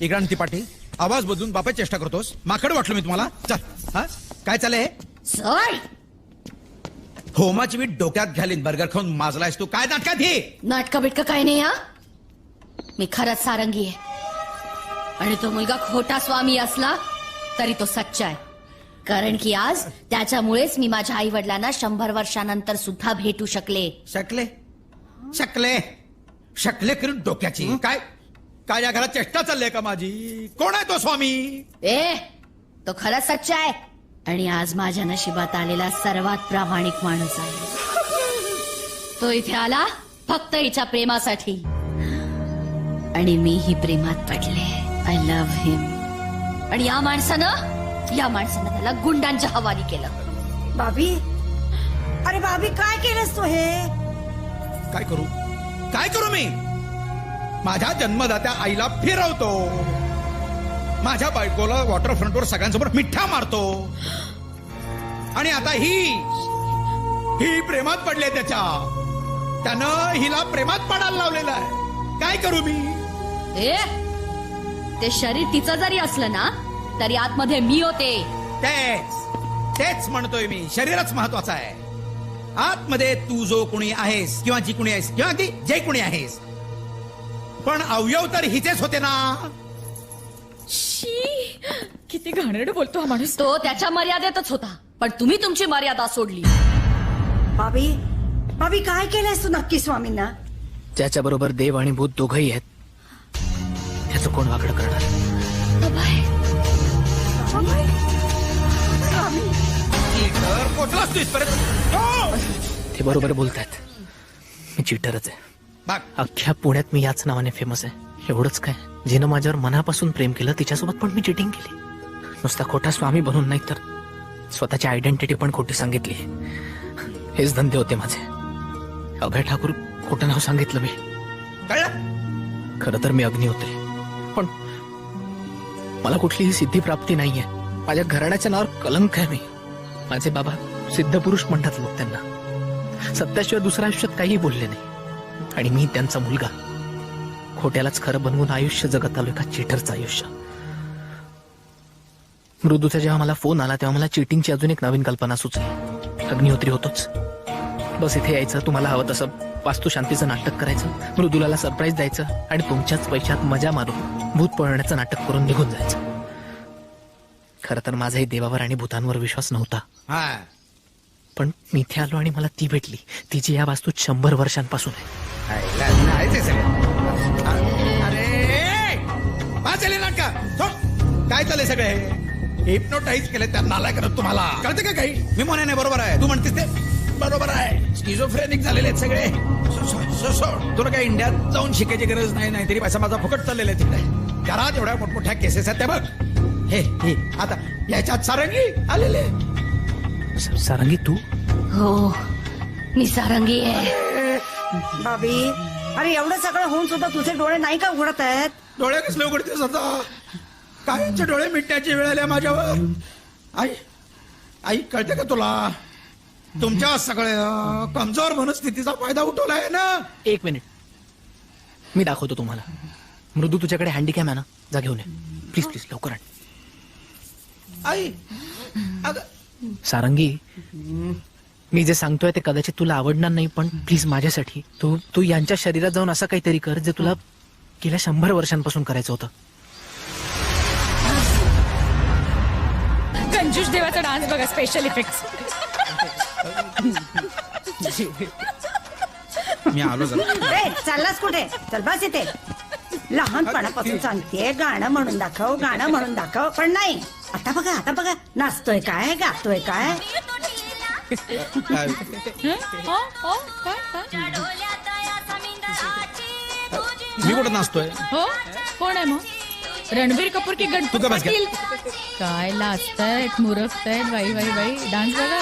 इकडे ती पाठी आवाज बदलून बापा चेष्टा करतोस माकड वाटलो मी तुम्हाला चल हा काय चाललंय हे सोड होमाची वीट डोक्यात घालीन बर्गर खाऊन माजलायस तू काय नाटकात ही नाटक बिटक काय नाही हा मी खरंच सारंगी आहे आणि तो मुलगा खोटा स्वामी असला तरी तो सच्चा आहे कारण की आज त्याच्यामुळेच मी माझ्या आई वडिलांना 100 वर्षानंतर सुद्धा भेटू शकले शकले शकले शकले करून डोक्याची काय काय या घरात चेष्टा चालली का माझी कोण आहे तो स्वामी ए तो खरंच सच्चा आहे आणि आज माझ्या नशिबात आलेला सर्वात प्रामाणिक माणूस आहे तो इथे आला फक्त हिच्या प्रेमासाठी आणि मी ही प्रेमात पडले आय लव्ह हिम आणि या माणसानं त्याला गुंडांच्या हवाली केलं बाबी अरे बाबी काय केलंस तू हे काय करू मी माझ्या जन्मदात्या आईला फिरवतो माझ्या बायकोला वॉटरफ्रंटवर सगळ्यांसमोर मिठ्ठा मारतो आणि आता ही प्रेमात पडले त्यानं हिला प्रेमात पडायला लावलेलं आहे काय करू मी ए ते शरीर तिचं जरी असलं ना तरी आतमध्ये मी होते तेच म्हणतोय मी शरीरच महत्वाचं आहे आतमध्ये तू जो कुणी आहेस किंवा जी कुणी आहेस किंवा ती जे कुणी आहेस पण अवयव तर हिचेच होते ना शी किती घाणेरडं बोलतो हा माणूस तो त्याच्या मर्यादेतच होता पण तुम्ही तुमची मर्यादा सोडली बाबी बाबी काय केलंयस तू नक्की स्वामींना ज्याच्याबरोबर देव आणि भूत दोघही आहेत त्याचं कोण वाकडं करणार पोचलास तू इथपर्यंत ते बरोबर बोलतायत मी चिटरच आहे बघ अख्ख्या पुण्यात मी याच नावाने फेमस आहे एवढंच काय जिनं माझ्यावर मनापासून प्रेम केलं तिच्यासोबत पण मी चिटिंग केली नुसता खोटा स्वामी बनून नाही तर स्वतःची आयडेंटिटी पण खोटी सांगितली हेच धंदे होते माझे अभय ठाकूर खोटं नाव सांगितलं मी कळलं खरं तर मी अग्निहोत्री पण मला कुठलीही सिद्धी प्राप्ती नाहीये माझ्या घराण्याच्या नावावर कलंक आहे मी माझे बाबा सिद्ध पुरुष म्हणतात लोक त्यांना सत्याशिवाय दुसऱ्या आयुष्यात काही बोलले नाही आणि मी त्यांचा मुलगा खोट्यालाच खरं बनवून आयुष्य जगत आलोय का चिटरचं आयुष्य मृदूचा जेव्हा मला फोन आला तेव्हा मला चिटिंगची अजून एक नवीन कल्पना सुचली अग्निहोत्री होतोच बस इथे यायचं तुम्हाला हवं तसं वास्तुशांतीचं नाटक करायचं मृदुलाला सरप्राईज द्यायचं आणि तुमच्याच पैशात मजा मारून भूत पळण्याचं नाटक करून निघून जायचं खरं तर माझाही देवावर आणि भूतांवर विश्वास नव्हता पण मी इथे आलो आणि मला ती भेटली तिची या वास्तूत 100 वर्षांपासून आहे काय चाललंय सगळे हिप्नोटाईज केले त्या नाला करत तुम्हाला कळतं का काही मी म्हणे नाही बरोबर आहे तू म्हणतेस ते बरोबर आहे स्किझोफ्रेनिक झालेले आहेत सगळे तुला काय इंडियात जाऊन शिकायची गरज नाही तरी पैसा माझा फुकट चाललेला आहे तिकडे घरात एवढ्या मोठमोठ्या केसेस आहेत त्या बघ हे आता याच्यात सारंगी आलेले सारंगी तू हो मी सारंगी आहे बाबी अरे एवढं सगळं होऊन सुद्धा तुझे डोळे नाही का उघडत आहेत डोळे कसले उघडतेस आता कायचे डोळे मिटण्याची वेळ आल्या माझ्यावर आई कळते का तुला तुमच्या सगळ्या कमजोर मनस्थितीचा फायदा उठवलाय ना एक मिनिट मी दाखवतो तुम्हाला मृदू तुझ्याकडे हँडीकॅम आहे ना जा घेऊन ये प्लीज प्लीज लवकर आई सारंगी मी जे सांगतोय ते कदाचित तुला आवडणार नाही पण प्लीज माझ्यासाठी तू यांच्या शरीरात जाऊन असं काहीतरी कर जे तुला गेल्या 100 वर्षांपासून करायचं होतं कंजूस देवाचा डान्स बघा स्पेशल इफेक्ट मी आलो चाललास कुठे चल बस इथे लहानपणापासून सांगतेय गाणं म्हणून दाखव, गाणं म्हणून दाखव, पण नाही. आता बघा नाचतोय काय, गातोय काय. मी कुठं नाचतोय? हो कोण आहे मग? रणबीर कपूर की तू गणपत का बस पाटील? काय लाजतायत मुरकतायत, बाई बाई बाई. डान्स बघा.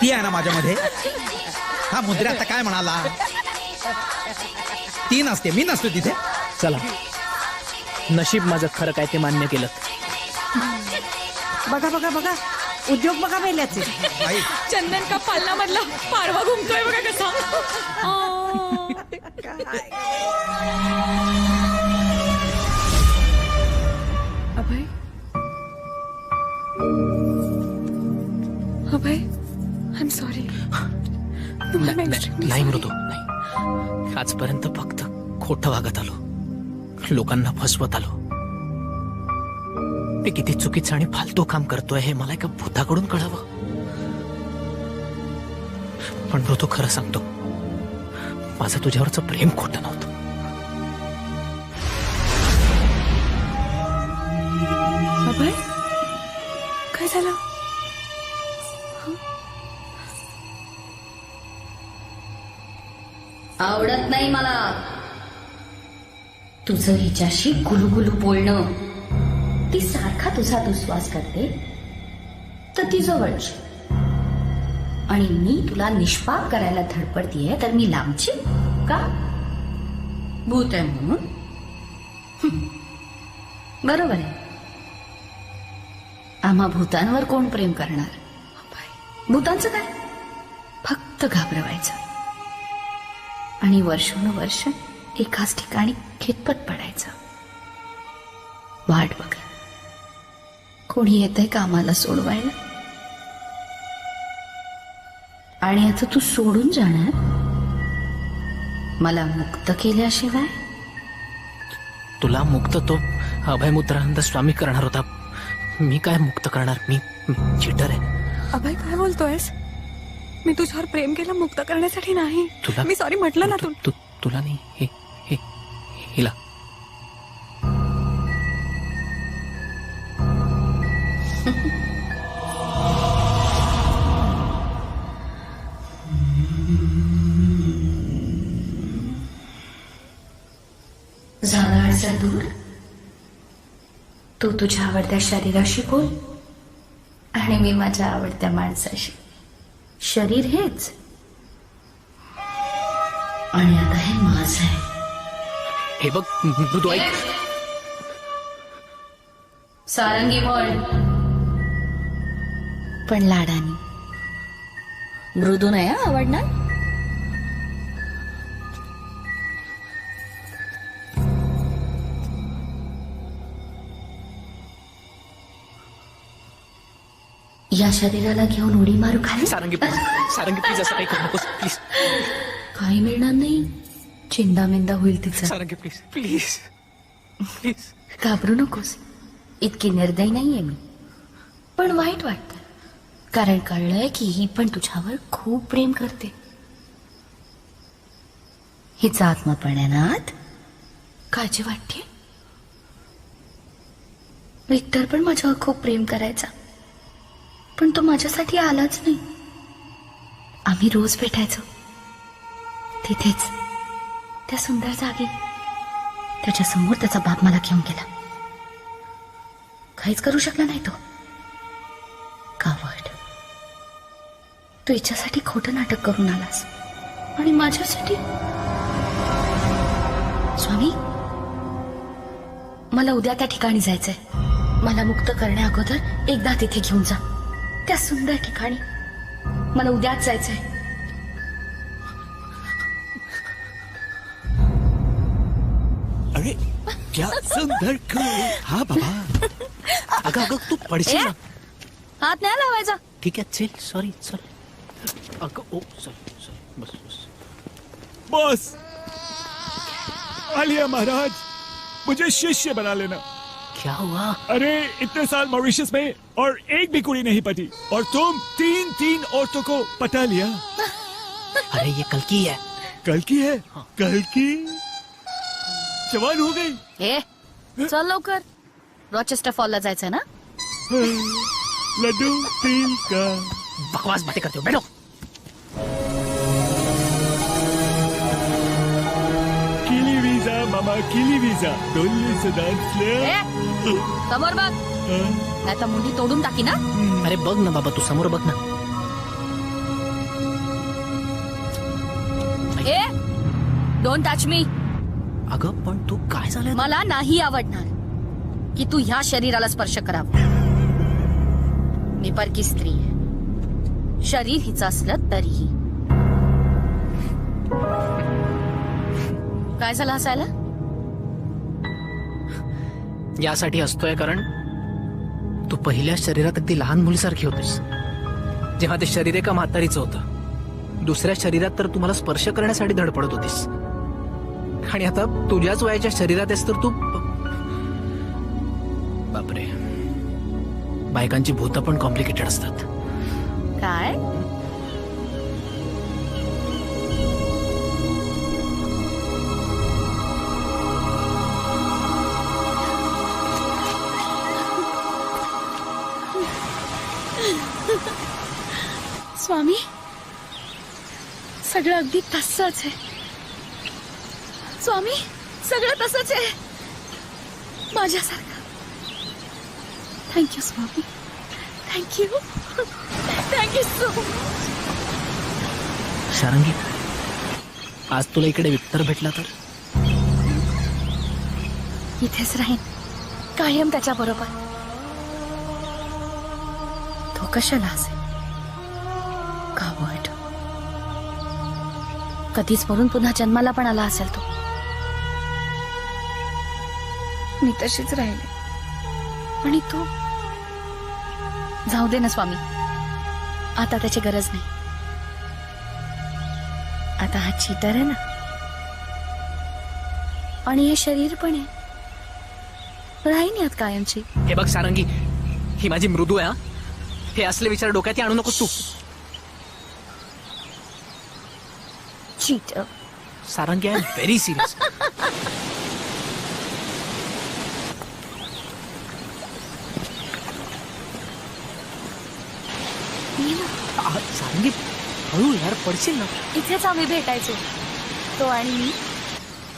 ती आहे ना माझ्यामध्ये. हा मुद्रा आता काय म्हणाला? ती नसते, मी नसतो तिथे. चला, नशीब माझं खरं काय ते मान्य केलं. बघा उद्योग बघा पहिल्याचे. चंदन का पालना मधला पारवा घुमतोय बघा कसा. अभय अभय आय एम सॉरी. नाही मृदू, नाही. आजपर्यंत फक्त खोटं वागत आलो, लोकांना फसवत आलो. मी किती चुकीचं आणि फालतू काम करतोय हे मला एका भूताकडून कळावं. पण मृदू, खरं सांगतो, माझं तुझ्यावरचं प्रेम खोटं नव्हतं. अभय काय झालं? आवडत नाही मला तुझं हिच्याशी गुलुगुलू बोलणं. ती सारखा तुझा दुस्वास करते तर ती जवळची, आणि मी तुला निष्पाप करायला धडपडतीये तर मी लांबची का? भूत आहे म्हणून? बरोबर आहे. आम्हा भूतांवर कोण प्रेम करणार? भूतांचं काय, फक्त घाबरवायचं आणि वर्षानुवर्ष एकाच ठिकाणी खितपत पडायचं. वाट बघ, कोणी येतंय कामाला सोडवायला. आणि आता तू सोडून जाणार मला मुक्त केल्याशिवाय? तुला मुक्त तो अभयमुद्रानंद स्वामी करणार होता, मी काय मुक्त करणार? मी चिटर आहे. अभय काय बोलतोयस? मी तुझ्यावर प्रेम केलं मुक्त करण्यासाठी नाही. मी सॉरी म्हटलं ना. तुला नाही, हिला. जाणार दूर, तू तुझ्या आवडत्या शरीराशी बोल आणि मी माझ्या आवडत्या माणसाशी. शरीर हेच, आणि आता हे माझं आहे. हे बघ मृदू, ऐक. सारंगी म्हण, पण लाडानी. मृदू नाही आवडणार. या शरीराला घेऊन उडी मारू खाली. सारंगी प्लीज असं काही करू नकोस प्लीज. काही मिळणार नाही, चिंदामिंदा होईल तिचा. सारंगी प्लीज प्लीज प्लीज. घाबरू नकोस, इतकी निर्दयी नाहीये मी. पण वाईट वाटतं, कारण कळलंय की ही पण तुझ्यावर खूप प्रेम करते. हिचा आत्मपणात काळजी वाटते. विक्टर पण माझ्यावर खूप प्रेम करायचा, पण तो माझ्यासाठी आलाच नाही. आम्ही रोज भेटायचो तिथेच, त्या सुंदर जागी. त्याच्या समोर त्याचा बाप मला घेऊन गेला. काहीच करू शकला नाही तो. कावड, तू इच्छासाठी खोटं नाटक करून आलास आणि माझ्यासाठी. स्वामी, मला उद्या त्या ठिकाणी जायचंय. मला मुक्त करण्या अगोदर एकदा तिथे घेऊन जा, त्या सुंदर ठिकाणी. मला उद्याच जायचंय. अरे क्या सुंदर हा बाबा. अगं तू पडशील ना. हात नाही लावायचा. ठीक आहे, चल. सॉरी, चल. अगं ओ सॉरी, बस बस. बॉस, आलिया महाराज, मुझे शिष्य बना लेना. क्या हुआ? अरे इतने साल मॉरिशस में और एक भी कुड़ी नहीं पटी, और तुम 3 औरतों को पटा लिया. अरे ये कल की है। कल की है? कल की जवान हो गई। ए चल लवकर, रॉचेस्टर फॉलला जायचंय ना? लड्डू तिल का। बकवास बातें करते हो, बैठो। किली विजा मामा, किली विजा डोल्ले ए, समोर बघ, नाही तर मुंडी तोडून टाकी ना. अरे बघ ना बाबा, तू समोर बघ ना. ए डोंट टच मी. अगं पण तू काय झालं? मला नाही आवडणार की तू ह्या शरीराला स्पर्श करावा. मी परकी स्त्री आहे, शरीर हिचं असलं तरीही. काय झालं हसायला? यासाठी असतोय कारण तू पहिल्या शरीरात अगदी लहान मुलीसारखी होतीस, जेव्हा ते शरीर एका म्हातारीचं होतं. दुसऱ्या शरीरात तर तुम्हाला स्पर्श करण्यासाठी धडपडत होतीस, आणि आता तुझ्याच वयाच्या शरीरात आहेस तर तू. बापरे, बायकांची भूतं पण कॉम्प्लिकेटेड असतात. काय? स्वामी, सगळं अगदी तसंच आहे. स्वामी, सगळं तसंच आहे माझ्यासारखं. थँक्यू स्वामी, थँक्यू, थँक्यू सो मच. सारंगी, आज तुला इकडे विक्टर भेटला तर इथेच राहीन कायम त्याच्या बरोबर. तो कशाला असेल कावड. कधीच मरून पुन्हा जन्माला पण आला असेल तो. मी तशीच राहिले, आणि तो जाऊ दे ना स्वामी, आता त्याची गरज नाही. आता हा चीटर आहे ना, आणि हे शरीर पण आहे, राहीन यात कायमची. हे बघ सारंगी, ही माझी मृदू आहे. हे असले विचार डोक्यात आणू नकोस तू. Cheater. Sarangi, I am very serious. Sarangi, हळू यार, पडशील ना. इथेच आम्ही भेटायचो, तो आणि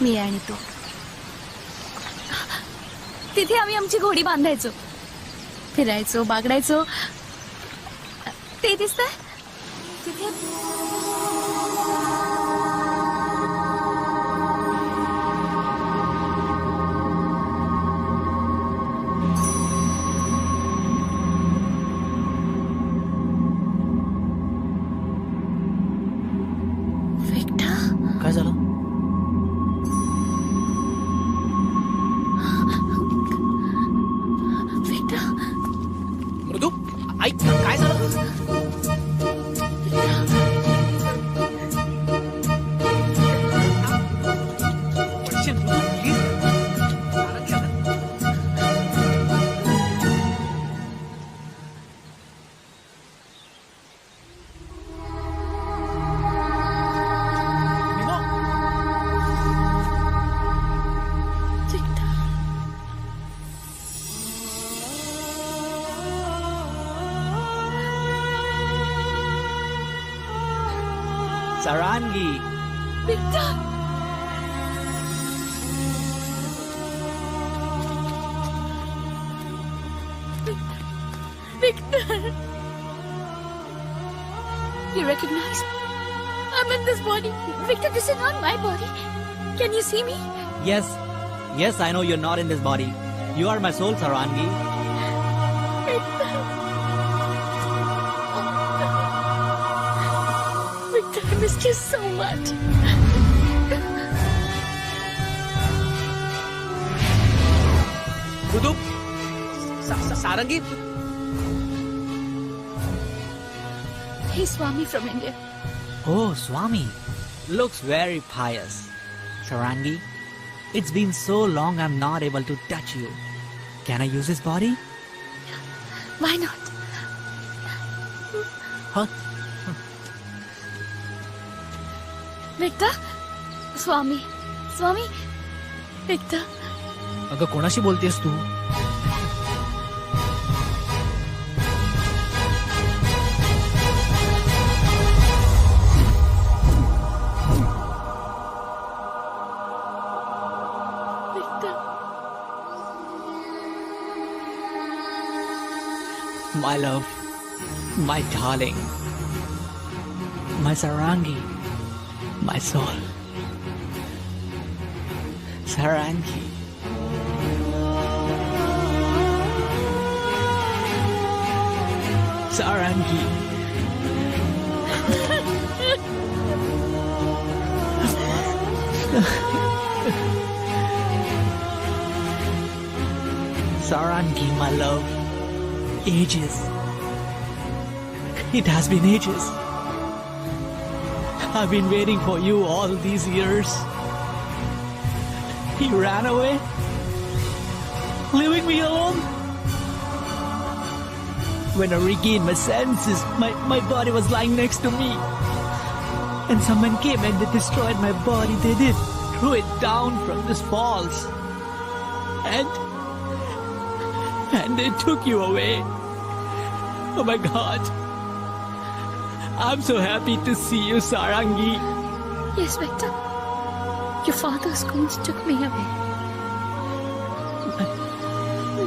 मी आणि तो. तिथे आम्ही आमची घोडी बांधायचो, फिरायचो, बागडायचो. ते दिसतंय तिथे. काय झालं? मृदू, ऐक, काय झालं? पडशील, please. Sarangi. Victor. Victor. You recognize? I'm in this body. Victor, this is not my body. Can you see me? Yes. Yes, I know you're not in this body. You are my soul, Sarangi. Victor. Victor, I missed you so much. मृदू, सारंगी. Hey, Swami from India. Oh, Swami. Looks very pious. Sarangi, it's been so long I'm not able to touch you. Can I use his body? Why not? Huh? Victor Swami Swami Victor अगं कोणाशी बोलतेस तू? My love, my darling, my Sarangi, my soul. Sarangi. Sarangi. Sarangi, my love. Ages. It has been ages. I've been waiting for you all these years. You ran away, leaving me alone. When I regained my senses, my body was lying next to me. And someone came and they destroyed my body. They did. Threw it down from this falls. And they took you away. Oh my God. I'm so happy to see you, Sarangi. Yes, Victor. Your father's goons took me away.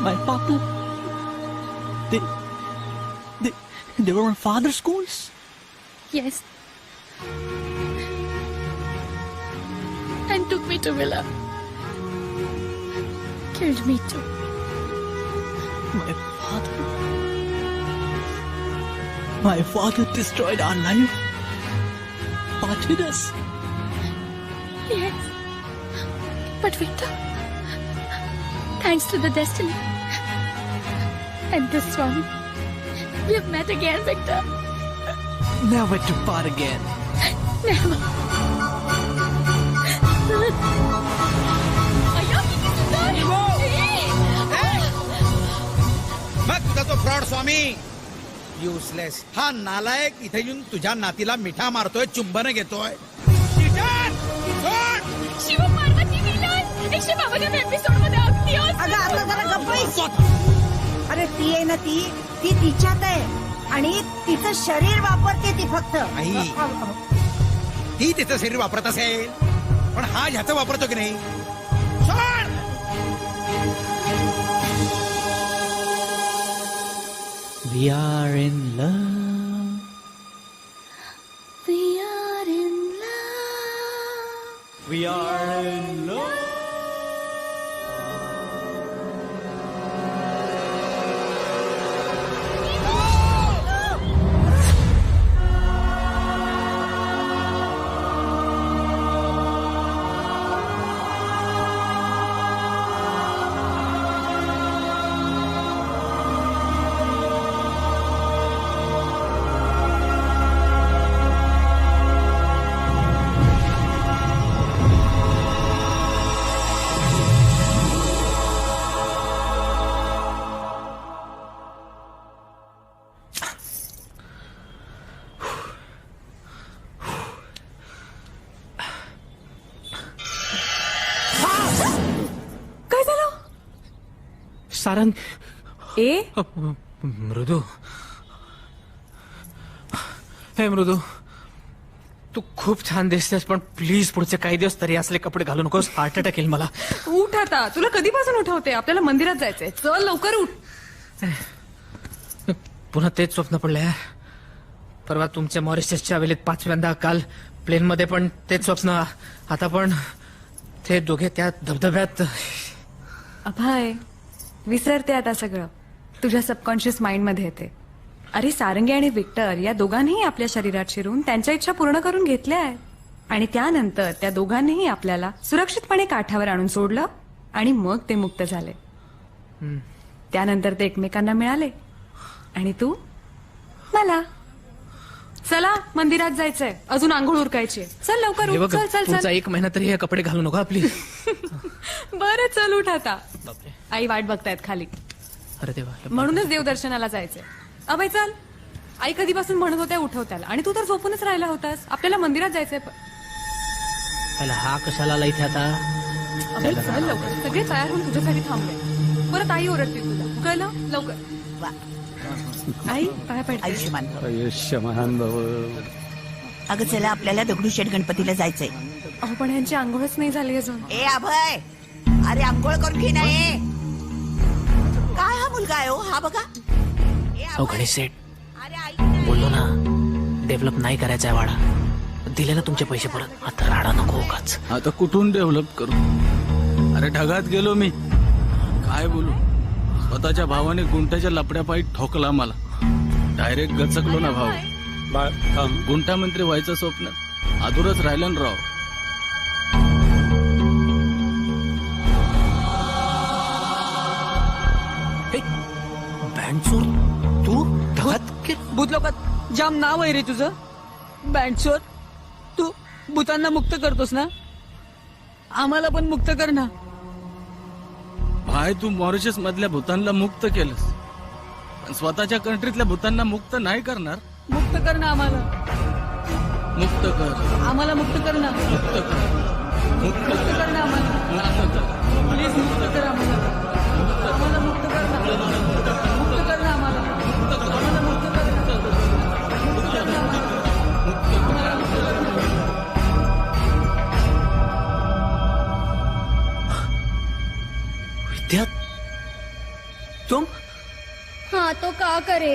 My father. They were my father's goons? Yes. And took me to Villa. Killed me too. My father destroyed our life. Parted us. Yes. But Victor, thanks to the destiny and this Swami, we have met again, Victor. Never to part again. Never. मग तुझा तो fraud स्वामी useless हा नालायक इथे येऊन तुझ्या नातीला मिठा मारतोय चुंबन घेतोय शिव पार्वती विलन 152 एपिसोड मध्ये अगदी अगं आता जरा गप्प बस. अरे ती आहे ना ती तिच्यात आहे आणि तिचं शरीर वापरते ती फक्त. आई ती तिचं शरीर वापरत असेल पण हा ह्याचं वापरतो की नाही. We are in love. We are in love. We are in love. Sarang ए मृदू हे मृदू तू खूप छान दिसतेस पण प्लीज पुढचे काही दिवस तरी असले कपडे घालू नकोस. हार्ट अटॅक येईल मला. उठ आता. तुला कधीपासून उठवते? आपल्याला मंदिरात जायचंय. चल लवकर उठ. पुन्हा तेच स्वप्न पडलंय. परवा तुमच्या मॉरिशसच्या वेळेत 5व्यांदा, काल प्लेन मध्ये पण तेच स्वप्न. आता पण ते दोघे त्या धबधब्यात. अभय विसरते आता सगळं. तुझ्या सबकॉन्शियस माइंड मध्ये येते. अरे सारंगी आणि विक्टर या दोघांनीही आपल्या शरीरात शिरून त्यांच्या इच्छा पूर्ण करून घेतल्या आहेत आणि त्यानंतर त्या दोघांनीही आपल्याला सुरक्षितपणे काठावर आणून सोडलं आणि मग ते मुक्त झाले. त्यानंतर ते एकमेकांना मिळाले आणि तू मला. चला मंदिरात जायचंय. अजून आंघोळ उरकायची. चल लवकर हे उठ. बघ, चल चल पुढचा चल. 1 महिना तरी हे कपडे घालू नका प्लीज. बरं चल उठ आता. आई वाट बघतायत खाली. अरे देवा. म्हणूनच देवदर्शनाला जायचंय. अभय चल. आई कधीपासून म्हणत होत्या उठव त्याला आणि तू तर झोपूनच राहिला होतास. आपल्याला मंदिरात जायचंय. त्याला हा कशाला आला इथे आता अबे, चल लवकर. सगळे तयार होऊन तुझ्यासाठी थांबले. परत आई ओरडते तुला कळलं. लवकर आई काय पडते. आयुष्यमान आयुष्यमान भव. अगं चला आपल्याला दगडूशेठ गणपतीला जायचंय. अहो पण यांची आंघोळच नाही झाली अजून. ए अभय, अरे आंघोळ करून घे नाही. काय हा मुलगा आहे हो हा बघा. अहो गणेश सेठ बोललो ना डेव्हलप नाही करायचा आहे वाडा. दिले ना तुमचे पैसे परत. आता राडा नको उगाच. आता कुठून डेव्हलप करू. अरे ढगात गेलो मी. काय बोलू. स्वतःच्या भावाने गुंट्याच्या लपड्यापायी ठोकला मला. डायरेक्ट गचकलो ना भाऊ. गुंटा मंत्री व्हायचं स्वप्न अधूरच राहिलं ना राव. बँड चोर तू भूत लोकात जाम नाव आहे रे तुझं. बँडचोर. तू भूतांना मुक्त करतोस ना. आम्हाला पण मुक्त कर ना. भाई तू मॉरिशस मधल्या भूतांना मुक्त केलंस पण स्वतःच्या कंट्रीतल्या भूतांना मुक्त नाही करणार. मुक्त कर ना आम्हाला. मुक्त कर. आम्हाला मुक्त कर ना. मुक्त कर. मुक्त कर ना आम्हाला. प्लीज मुक्त कर आम्हाला. आम्हाला मुक्त कर ना. मुक्त कर ना आम्हाला. आम्हाला मुक्त कर ना. मुक्त कर ना आम्हाला. विद्या तुम. हाँ तो क्या करे.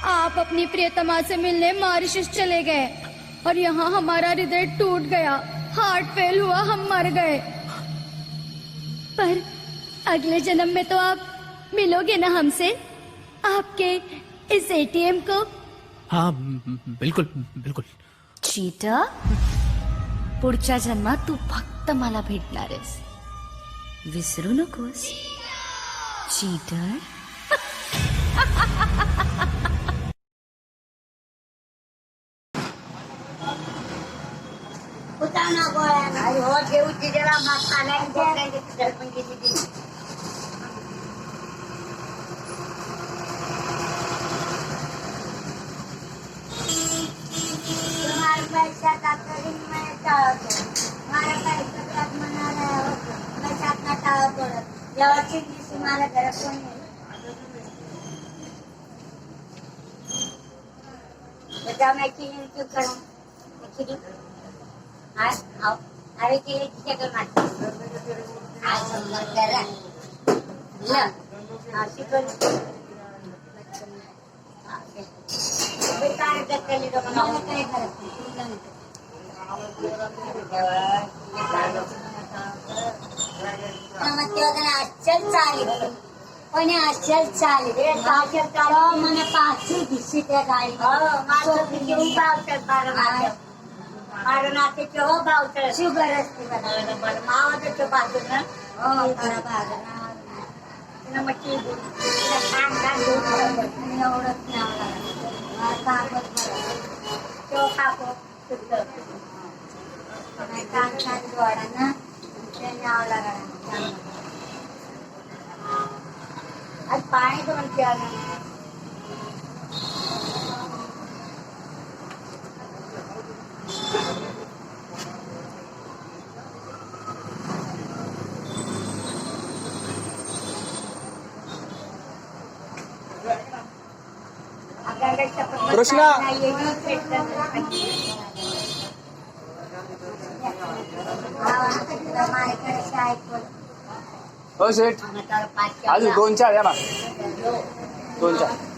आप अपनी प्रियतमा से मिलने मॉरिशस चले गए और यहाँ हमारा हृदय टूट गया. हार्ट फेल हुआ, हम मर गए. पर अगले जन्म में तो आप मिलोगे ना हमसे. आपके इस एटीएम को. हाँ बिलकुल बिलकुल. चीटर पुढच्या जन्मात तू फक्त मला भेटणार आहेस. विसरू नकोस. चीटर. पण आश्चर्य चालेल મને પાછી ઘીસી તે ગાડી કેવું ભાવ છે મારો નાતે કેવો ભાવ છે શું ગરજ માવો તો પાછું ને મચ્છી કામ ઓળખ ચોખા કામ જોડા ના नाव लागणार. आज पाणी करून प्यायला. कृष्णा हो शेठ अजून 2-4 द्या ना. 2-4